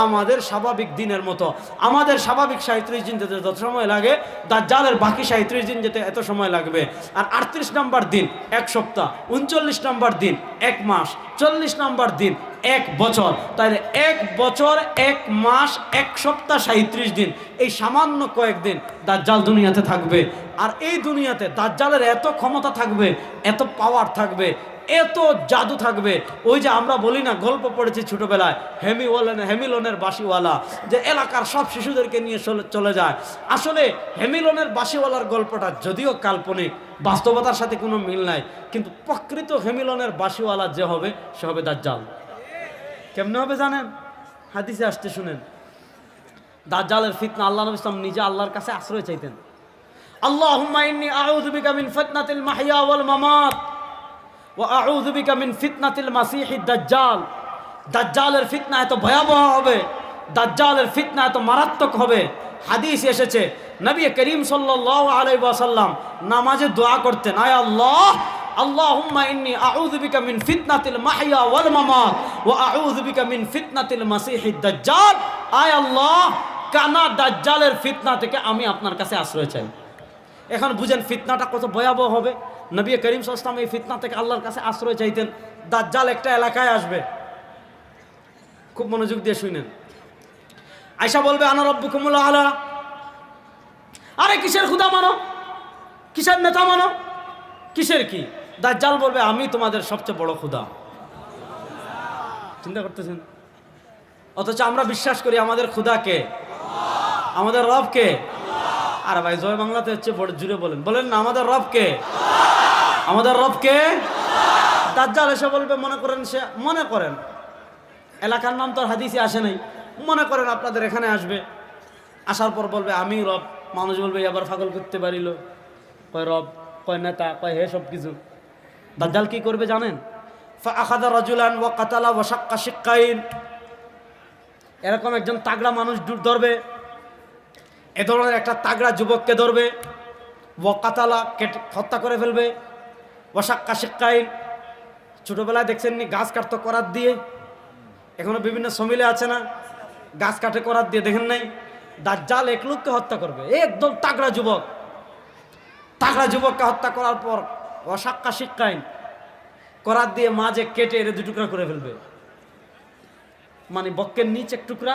আমাদের স্বাভাবিক দিনের মতো। আমাদের স্বাভাবিক 37 দিন যেতে যত সময় লাগে দাজ্জালের বাকি 37 দিন যেতে এত সময় লাগবে। আর 38 নম্বর দিন 1 সপ্তাহ, 39 নম্বর দিন 1 মাস, 40 নম্বর দিন 1 বছর। তাহলে 1 বছর 1 মাস 1 সপ্তাহ 37 দিন, এই সামান্য কয়েকদিন দাজ্জাল দুনিয়াতে থাকবে। আর এই দুনিয়াতে দাজ্জালের এত ক্ষমতা থাকবে, এত পাওয়ার থাকবে, এত জাদু থাকবে। ওই যে আমরা বলি না, গল্প পড়েছি ছোটবেলায়, হেমিলনের বাঁশিওয়ালা, যে এলাকার সব শিশুদেরকে নিয়ে চলে যায়। আসলে হেমিলনের বাঁশিওয়ালার গল্পটা যদিও কাল্পনিক, বাস্তবতার সাথে কোনো মিল নাই, কিন্তু প্রকৃত হেমিলনের বাঁশিওয়ালা যে হবে সে হবে দাজ্জাল। কেমনে হবে জানেন? হাদিসে আসতে শুনেন। দাজ্জালের ফিতনা আল্লাহ নবী সাল্লাল্লাহু আলাইহি ওয়াসাল্লাম নিজে আল্লাহর কাছে আশ্রয় চাইতেন। আল্লাহুম্মা ইন্নী আউযু বিকা মিন ফিতনাতিল মাহইয়া ওয়াল মামাত ওয়া আউযু বিকা মিন ফিতনাতিল মাসিহিদ দাজ্জাল। দাজ্জালের ফিতনা এত ভয়াবহ হবে, দাজ্জালের ফিতনা এত মারাত্মক হবে। হাদিস এসেছে নবী করিম সাল্লাল্লাহু আলাইহি ওয়াসাল্লাম নামাজে দোয়া করতেন, আয় আল্লাহ, আল্লাহুম্মা ইন্নী আউযু বিকা মিন ফিতনাতিল মাহইয়া ওয়াল মামাত ওয়া আউযু বিকা মিন ফিতনাতিল মাসিহিদ দাজ্জাল। আয় আল্লাহ, কানা দাজ্জালের ফিতনা থেকে আমি আপনার কাছে আশ্রয় চাই। এখন বুঝেন ফিতনাটা কত ভয়াবহ হবে। নবী করিম সাল্লাল্লাহু আলাইহি ওয়াসাল্লাম এই ফিতনা থেকে আল্লাহর কাছে আশ্রয় চাইতেন। দাজ্জাল একটা এলাকায় আসবে, খুব মনোযোগ দিয়ে শুনেন। আয়েশা বলবে আনা রাব্বুকুমুল আলা। আরে কিসের খোদা মানো, কিসের নেতা মানো, কিসের কি? দাজ্জাল বলবে আমি তোমাদের সবচেয়ে বড় খোদা। চিন্তা করতেছেন? অথচ আমরা বিশ্বাস করি আমাদের খোদাকে, আমাদের রবকে। আর ভাই জয় বাংলাতে হচ্ছে বড় জুড়ে বলেন, বলেন না আমাদের রবকে, আমাদের রবকে। দাজ্জাল এসে বলবে মনে করেন এলাকার নাম তো আর হাদিসে আসে নাই, মনে করেন আপনাদের এখানে আসবে, আসার পর বলবে আমি রব। মানুষ বলবে এবার পাগল করতে পারিল, কয় রব, কয় নেতা, কয় হে সব কিছু। দাজ্জাল কি করবে জানেন? ফাআখাযা রাজুলান ওয়া কাতালা ওয়া শাক্কা শিক্কাইন। এরকম একজন তাগড়া মানুষ ধরবে, এ ধরনের একটা তাগড়া যুবককে ধরবে, ওয়া কাতালা হত্যা করে ফেলবে, ওয়া শাক্কা শিক্কাইন। ছোটবেলায় দেখছেন নি গাছ কাটতো করাত দিয়ে, এখনো বিভিন্ন সমিলে আছে না, গাছ কাটে করাত দিয়ে, দেখেন নাই? দাজ্জাল এক লোককে হত্যা করবে, একদম তাগড়া যুবক, তাগড়া যুবককে হত্যা করার পর ওয়া শাক্কা শিক্কাইন, করাত দিয়ে মাঝে কেটে এর দুই টুকরা করে ফেলবে। মানে বক্কের নিচ এক টুকরা,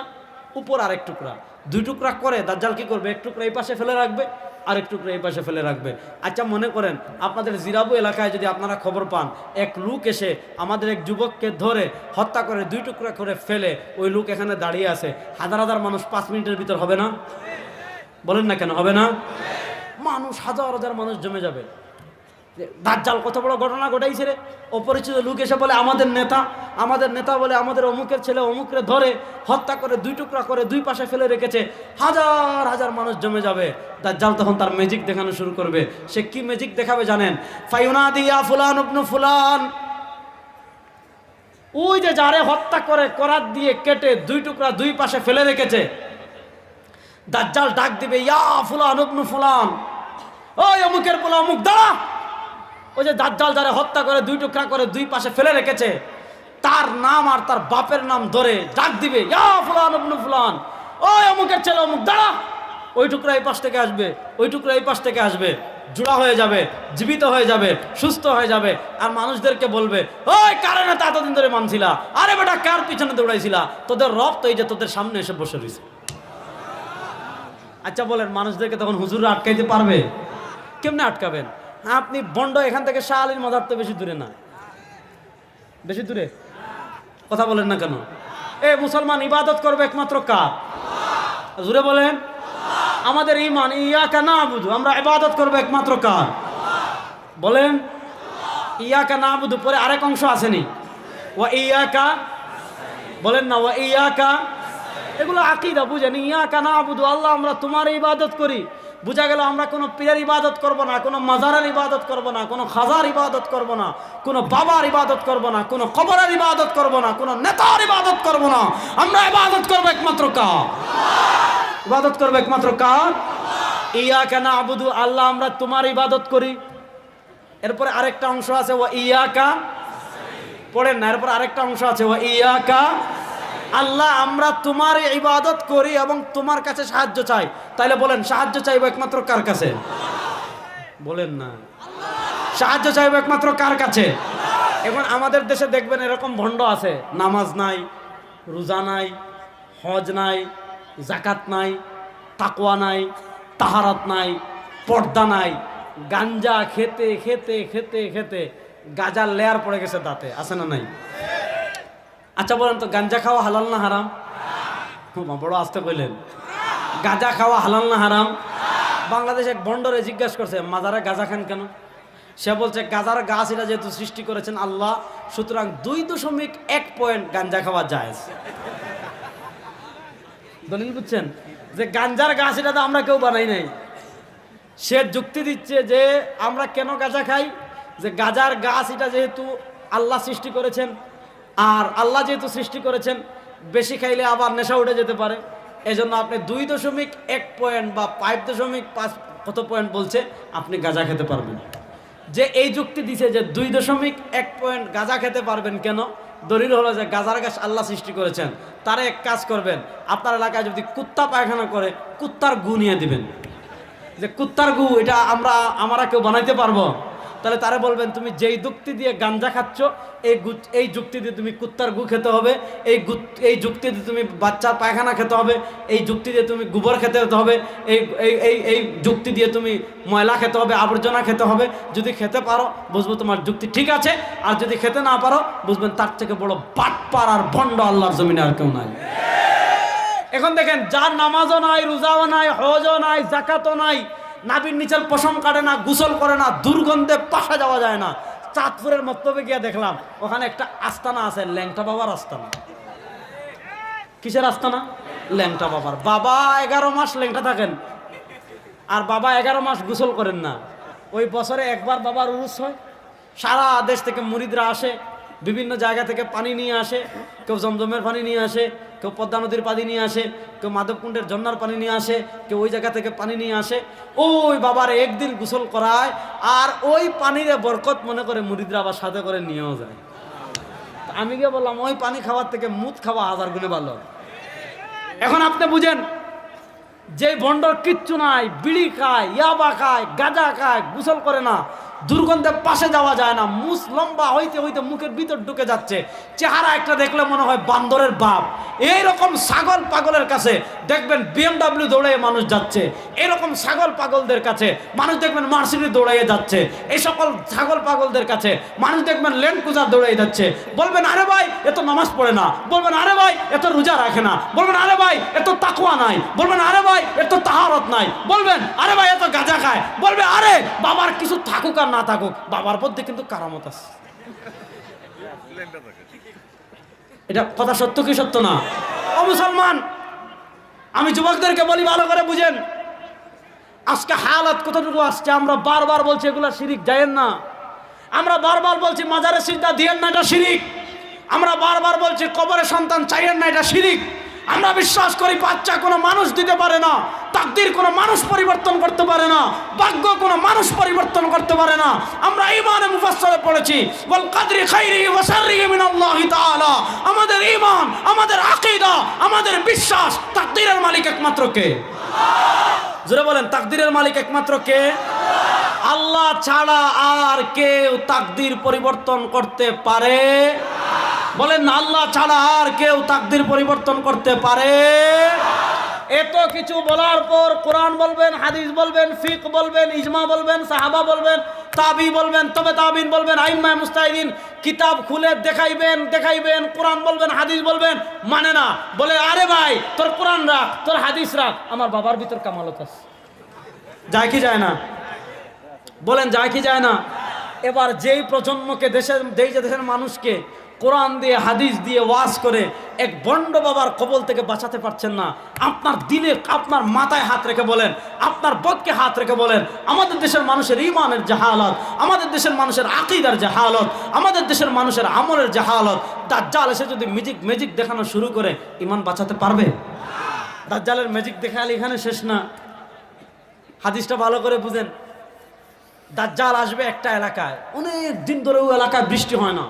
উপর আরেক টুকরা, দুই টুকরা করে দাজ্জাল কি করবে? এক টুকরা এই পাশে ফেলে রাখবে, আরেক টুকরা এই পাশে ফেলে রাখবে। আচ্ছা মনে করেন আপনাদের জিরাবু এলাকায় যদি আপনারা খবর পান এক লোক এসে আমাদের এক যুবককে ধরে হত্যা করে দুই টুকরা করে ফেলে, ওই লোক এখানে দাঁড়িয়ে আছে, হাজার হাজার মানুষ 5 মিনিটের ভিতর হবে না? বলেন না কেন হবে না? মানুষ হাজার হাজার মানুষ জমে যাবে। দাজ্জাল কত বড় ঘটনা ঘটাইছে রে। অপরিচিত লোক এসে বলে আমাদের নেতা বলে আমাদের অমুকের ছেলে অমুকরে ধরে হত্যা করে দুই টুকরা করে দুই পাশে ফেলে রেখেছে, হাজার হাজার মানুষ জমে যাবে। দাজ্জাল তখন তার ম্যাজিক দেখানো শুরু করবে। সে কি ম্যাজিক দেখাবে জানেন? ফায়ুনাদি ইয়া ফুলান ইবনু ফুলান। ওই যে যারে হত্যা করে করাত দিয়ে কেটে দুই টুকরা দুই পাশে ফেলে রেখেছে, দাজ্জাল ডাক দিবে ইয়া ফুলান ইবনু ফুলান, ওই অমুকের পোলা অমুক দাঁড়া। ওই যে দাজ্জাল যারা হত্যা করে দুই টুকরা করে দুই পাশে ফেলে রেখেছে, তার নাম আর তার বাপের নাম ধরে ডাক দিবে ইয়া ফুলান ইবনু ফুলান, ওই অমুকের ছেলে অমুক দাঁড়া। ওই টুকরা এই পাশ থেকে আসবে, ওই টুকরা এই পাশ থেকে আসবে, জোড়া হয়ে যাবে, জীবিত হয়ে যাবে, সুস্থ হয়ে যাবে। আর মানুষদেরকে বলবে ওই কারণে তা এতদিন ধরে মানছিলা, আরে বেটা কার পিছনে দৌড়াইছিলা, তোদের রব তো এই যে তোদের সামনে এসে বসে রয়েছে। আচ্ছা বলেন মানুষদেরকে তখন হুজুররা আটকাইতে পারবে? কেমনে আটকাবেন? আপনি বন্ড এখান থেকে শাহ আলীর মাজার তো বেশি দূরে না, বেশি দূরে? কথা বলেন না কেন? এ মুসলমান ইবাদত করবে একমাত্র কার? জুড়ে বলেন। আমাদের ঈমান ইয়াকা নাবুদু, আমরা ইবাদত করব একমাত্র কার? বলেন। ইয়াকা নাবুদু পরে আরেক অংশ আসেনি, ওয়া ইয়াকা, বলেন না ওয়া ইয়াকা। এগুলো আকীদা বুঝেন। ইয়াকা নাবুদু, আল্লাহ আমরা তোমার ইবাদত করি। বুঝা গেল আমরা কোনো পীরের ইবাদত করব না, কোনো মাজারের ইবাদত করব না, কোনো খাজার ইবাদত করব না, কোনো বাবার ইবাদত করব না, কোনো কবরের ইবাদত করব না, কোনো নেতার ইবাদত করব না। আমরা ইবাদত করব একমাত্র কার? ইবাদত করব একমাত্র কার? ইয়াকা নাবুদু, আল্লাহ আমরা তোমার ইবাদত করি। এরপরে আরেকটা অংশ আছে ওয়া ইয়াকা, পড়েন না, এরপর আরেকটা অংশ আছে ওয়া ইয়াকা, আল্লাহ আমরা তোমার ইবাদত করি এবং তোমার কাছে সাহায্য চাই। তাইলে বলেন সাহায্য চাইবো একমাত্র কার কাছে? বলেন না। সাহায্য চাইবো একমাত্র কার কাছে? এখন আমাদের দেশে দেখবেন এরকম ভণ্ড আছে, নামাজ নাই, রোজা নাই, হজ নাই, জাকাত নাই, তাকওয়া নাই, তাহারাত নাই, পর্দা নাই, গাঞ্জা খেতে খেতে খেতে খেতে গাজার লেয়ার পড়ে গেছে দাঁতে, আছে না নাই? আচ্ছা বলেন তো গাঞ্জা খাওয়া হালাল না হারাম? বড় আস্তে কইলেন। গাঁজা খাওয়া হালাল না হারাম? বাংলাদেশ এক বন্ডরে জিজ্ঞাসা করছে মাজারে গাঁজা খান কেন? সে বলছে গাঁজার গাছ এটা যেহেতু সৃষ্টি করেছেন আল্লাহ, সুতরাং 2.1 পয়েন্ট গাঞ্জা খাওয়া জায়েজ। দলিল বুঝছেন? যে গাঞ্জার গাছ এটা তো আমরা কেউ বানাই নাই। সে যুক্তি দিচ্ছে যে আমরা কেন গাঁজা খাই, যে গাঁজার গাছ এটা যেহেতু আল্লাহ সৃষ্টি করেছেন, আর আল্লাহ যেহেতু সৃষ্টি করেছেন বেশি খাইলে আবার নেশা উঠে যেতে পারে, এজন্য আপনি 2.1 পয়েন্ট বা 5.5 কত পয়েন্ট বলছে আপনি গাঁজা খেতে পারবেন। যে এই যুক্তি দিছে যে 2.1 পয়েন্ট গাঁজা খেতে পারবেন কেন, দলিল হলো যে গাঁজার গাছ আল্লাহ সৃষ্টি করেছেন। তারা এক কাজ করবেন, আপনার এলাকায় যদি কুত্তা পায়খানা করে কুত্তার গু নিয়ে দিবেন, যে কুত্তার গু এটা আমরা কেউ বানাইতে পারবো। তাহলে তারা বলবেন তুমি যেই যুক্তি দিয়ে গাঞ্জা খাচ্ছ এই যুক্তি দিয়ে তুমি কুত্তার গু খেতে হবে, এই যুক্তি দিয়ে তুমি বাচ্চার পায়খানা খেতে হবে, এই যুক্তি দিয়ে তুমি গোবর খেতে হবে, এই এই এই যুক্তি দিয়ে তুমি ময়লা খেতে হবে, আবর্জনা খেতে হবে। যদি খেতে পারো বুঝবো তোমার যুক্তি ঠিক আছে, আর যদি খেতে না পারো বুঝবেন তার থেকে বড় বাটপার আর ভণ্ড আল্লাহর জমিনে আর কেউ নাই। এখন দেখেন, যার নামাজও নাই, রোজাও নাই, হজও নাই, যাকাতও নাই, নাবির নিচের পশম কাটে না, গোসল করে না, দুর্গন্ধে পাশা যাওয়া যায় না, চাঁদপুরের মক্তবে গিয়ে দেখলাম ওখানে একটা আস্তানা আছে, ল্যাংটা বাবার আস্তানা। কিসের আস্তানা? ল্যাংটা বাবার। বাবা 11 মাস ল্যাংটা থাকেন, আর বাবা 11 মাস গোসল করেন না। ওই বছরে একবার বাবার উরুস হয়, সারা দেশ থেকে মুরিদরা আসে, বিভিন্ন জায়গা থেকে পানি নিয়ে আসে, কেউ জমজমের পানি নিয়ে আসে, কেউ পদ্মা নদীর পানি নিয়ে আসে, কেউ মাধবকুণ্ডের ঝর্ণার পানি নিয়ে আসে, কেউ ওই জায়গা থেকে পানি নিয়ে আসে। ওই বাবার একদিন গোসল করায়, আর ওই পানিরে বরকত মনে করে মুরিদরা আবার সাথে করে নিয়েও যায়। আমি গিয়ে বললাম ওই পানি খাওয়ার থেকে মুদ খাওয়া 1000 গুণে ভালো। এখন আপনি বুঝেন, যে ভণ্ডর কিচ্ছু নাই, বিড়ি খায়, ইয়াবা খায়, গাঁজা খায়, গোসল করে না, দুর্গন্ধে পাশে যাওয়া যায় না, মুস লম্বা হইতে হইতে মুখের ভিতর ঢুকে যাচ্ছে, চেহারা একটা দেখলে মনে হয় বান্দরের বাপ। এইরকম ছাগল পাগলের কাছে দেখবেন BMW দৌড়াইয়ে মানুষ যাচ্ছে, এরকম ছাগল পাগলদের কাছে মানুষ দেখবেন মার্সিডিজ দৌড়াইয়ে যাচ্ছে, এই সকল ছাগল পাগলদের কাছে মানুষ দেখবেন ল্যান্ড ক্রুজার দৌড়াইয়ে যাচ্ছে। বলবেন আরে ভাই এত নামাজ পড়ে না, বলবেন আরে ভাই এত রোজা রাখে না, বলবেন আরে ভাই এত তাকওয়া নাই, বলবেন আরে ভাই এত তাহারত নাই, বলবেন আরে ভাই এত গাঁজা খায়, বলবে আরে বাবার কিছু থাকুক আর না থাকুক, বাবার মধ্যে কিন্তু কারামত আছে। এটা কথা সত্য কি সত্য না? ও মুসলমান, আমি যুবকদেরকে বলি ভালো করে বুঝেন, আজকে হালাত কতটুকু আসছে। আমরা বারবার বলছি এগুলা শিরিক, যায়েন না। আমরা বারবার বলছি মাজারে সিজদা দিয়েন না, এটা শিরিক। আমরা বারবার বলছি কবরে সন্তান চাইয়েন না, এটা শিরিক। আমরা বিশ্বাস করি বাচ্চা কোনো মানুষ দিতে পারে না, তাকদীর কোনো মানুষ পরিবর্তন করতে পারে না, ভাগ্য কোনো মানুষ পরিবর্তন করতে পারে না। আমরা ঈমানে মুফাসসালে পড়েছি ওয়াল কদরি খাইরিহি ওয়া শাররিহি মিনাল্লাহি তাআলা। আমাদের ঈমান, আমাদের আকীদা, আমাদের বিশ্বাস তাকদীরের মালিক একমাত্র কে? আল্লাহ। জোরে বলেন, তাকদীরের মালিক একমাত্র কে? আল্লাহ ছাড়া আর কেউ তাকদীর পরিবর্তন করতে পারে? বলেন না, আল্লাহ ছাড়া আর কেউ তাকদীর পরিবর্তন করতে পারে? এত কিছু বলার পর কোরআন বলবেন, হাদিস বলবেন, ফিক বলবেন, ইজমা বলবেন, সাহাবা বলবেন, তাবি বলবেন, তবে তাবিন বলবেন, আইম্মা মুস্তাহিদিন কিতাব খুলে দেখাইবেন, কোরআন বলবেন, হাদিস বলবেন, মানে না। বলে আরে ভাই তোর কোরআন রাখ, তোর হাদিস রাখ, আমার বাবার ভিতর কামালত আছে। যায় কি যায় না? বলেন যায় কি যায় না? এবার যেই প্রজন্মকে দেশের মানুষকে কোরআন দিয়ে হাদিস দিয়ে ওয়াজ করে এক ভণ্ড বাবার কবল থেকে বাঁচাতে পারছেন না, আপনার দিলে আপনার মাথায় হাত রেখে বলেন, আপনার বদকে হাত রেখে বলেন, আমাদের দেশের মানুষের ঈমানের যে হালত, আমাদের দেশের মানুষের আকীদার যে হালত, আমাদের দেশের মানুষের আমলের যে হালত, দাজ্জাল এসে যদি ম্যাজিক দেখানো শুরু করে ঈমান বাঁচাতে পারবে? দাজ্জালের ম্যাজিক দেখালে এখানে শেষ না। হাদিসটা ভালো করে বুঝেন। দাজ্জাল আসবে একটা এলাকায়, অনেক দিন ধরে ওই এলাকায় বৃষ্টি হয় না,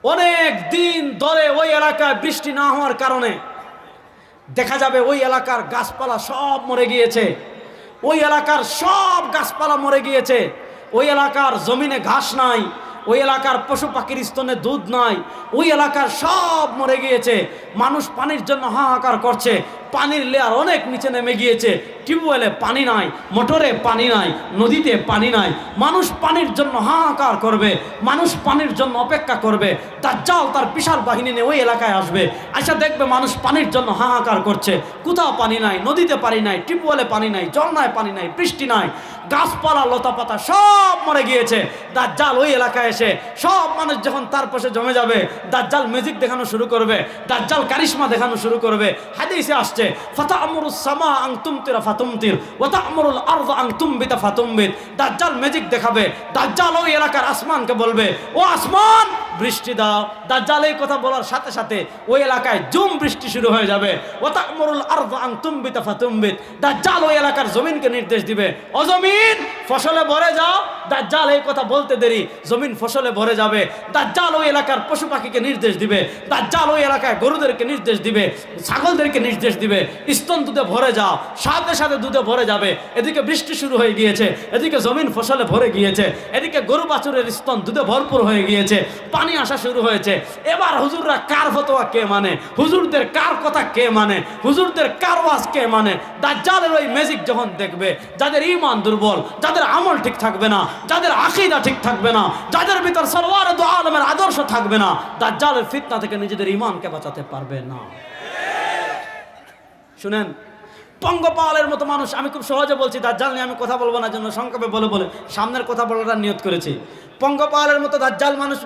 অনেক দিন ধরে ওই এলাকায় বৃষ্টি না হওয়ার কারণে দেখা যাবে ওই এলাকার গাছপালা সব মরে গিয়েছে, ওই এলাকার সব গাছপালা মরে গিয়েছে, ওই এলাকার জমিনে ঘাস নাই, ওই এলাকার পশু পাখির স্তনে দুধ নাই, ওই এলাকার সব মরে গিয়েছে। মানুষ পানির জন্য হাহাকার করছে, পানির লেয়ার অনেক নিচে নেমে গিয়েছে, টিউবওয়েলে পানি নাই, মোটরে পানি নাই, নদীতে পানি নাই। মানুষ পানির জন্য হাহাকার করবে, মানুষ পানির জন্য অপেক্ষা করবে। দাজ্জাল তার বিশাল বাহিনী নিয়ে ওই এলাকায় আসবে, আচ্ছা দেখবে মানুষ পানির জন্য হাহাকার করছে, কোথাও পানি নাই, নদীতে পানি নাই, টিউবওয়েলে পানি নাই, ঝর্ণায় পানি নাই, বৃষ্টি নাই, গাছপালা লতাপাতা সব মরে গিয়েছে। দাজ্জাল ওই এলাকায় এসে সব মানুষ যখন তার পাশে জমে যাবে, দাজ্জাল ম্যাজিক দেখানো শুরু করবে, দাজ্জাল কারিশমা দেখানো শুরু করবে। হাদিসে আসছে ফাতা'মুরুস সামা আন তুমতিরা ফাতুমতির ওয়া তা'মুরুল আরযা আন তুমবিতা ফাতুমবিত। দাজ্জাল ম্যাজিক দেখাবে, দাজ্জাল ওই এলাকার আসমানকে বলবে, ও আসমান বৃষ্টি দাও। দাজ্জাল এই কথা বলার সাথে সাথে ওই এলাকায় জুম বৃষ্টি শুরু হয়ে যাবে। ওয়া তা'মুরুল আরদু আন তুমবিতা ফাতুমবিত, দাজ্জাল ওই এলাকার জমিনকে নির্দেশ দিবে, ও জমিন ফসলে ভরে যাও। দাজ্জাল এই কথা বলতে দেরি জমিন ফসলে ভরে যাবে। দাজ্জাল ওই এলাকার পশু পাখিকে নির্দেশ দিবে, দাজ্জাল ওই এলাকায় গরুদেরকে নির্দেশ দিবে, ছাগলদেরকে নির্দেশ দিবে, স্তন দুধে ভরে যাও। সাথে সাথে দুধে ভরে যাবে। এদিকে বৃষ্টি শুরু হয়ে গিয়েছে, এদিকে জমিন ফসলে ভরে গিয়েছে, এদিকে গরু বাছুরের স্তন দুধে ভরপুর হয়ে গিয়েছে, পানি আসা শুরু হয়েছে। এবার হুজুররা কার ফতোয়া কে মানে, হুজুরদের কার কথা কে মানে, হুজুরদের কার ওয়াজ কে মানে? দাজ্জালের ওই ম্যাজিক যখন দেখবে, যাদের ঈমান দুর্বল, যাদের আমল ঠিক থাকবে না, যাদের আকীদা ঠিক থাকবে না, যাদের ভিতর সরওয়ারে দু আলমের আদর্শ থাকবে না, দাজ্জালের ফিতনা থেকে নিজেদের ঈমানকে বাঁচাতে পারবে না। শুনেন, পঙ্গপালের মতো মানুষ, আমি খুব সহজে বলছি, দাজ্জাল নিয়ে আমি কথা বলবো না, জন্য সংক্ষেপে বলে বলে সামনের কথা বলাটা নিয়ত করেছি। পঙ্গপালের মতো দাজ্জাল মানুষ,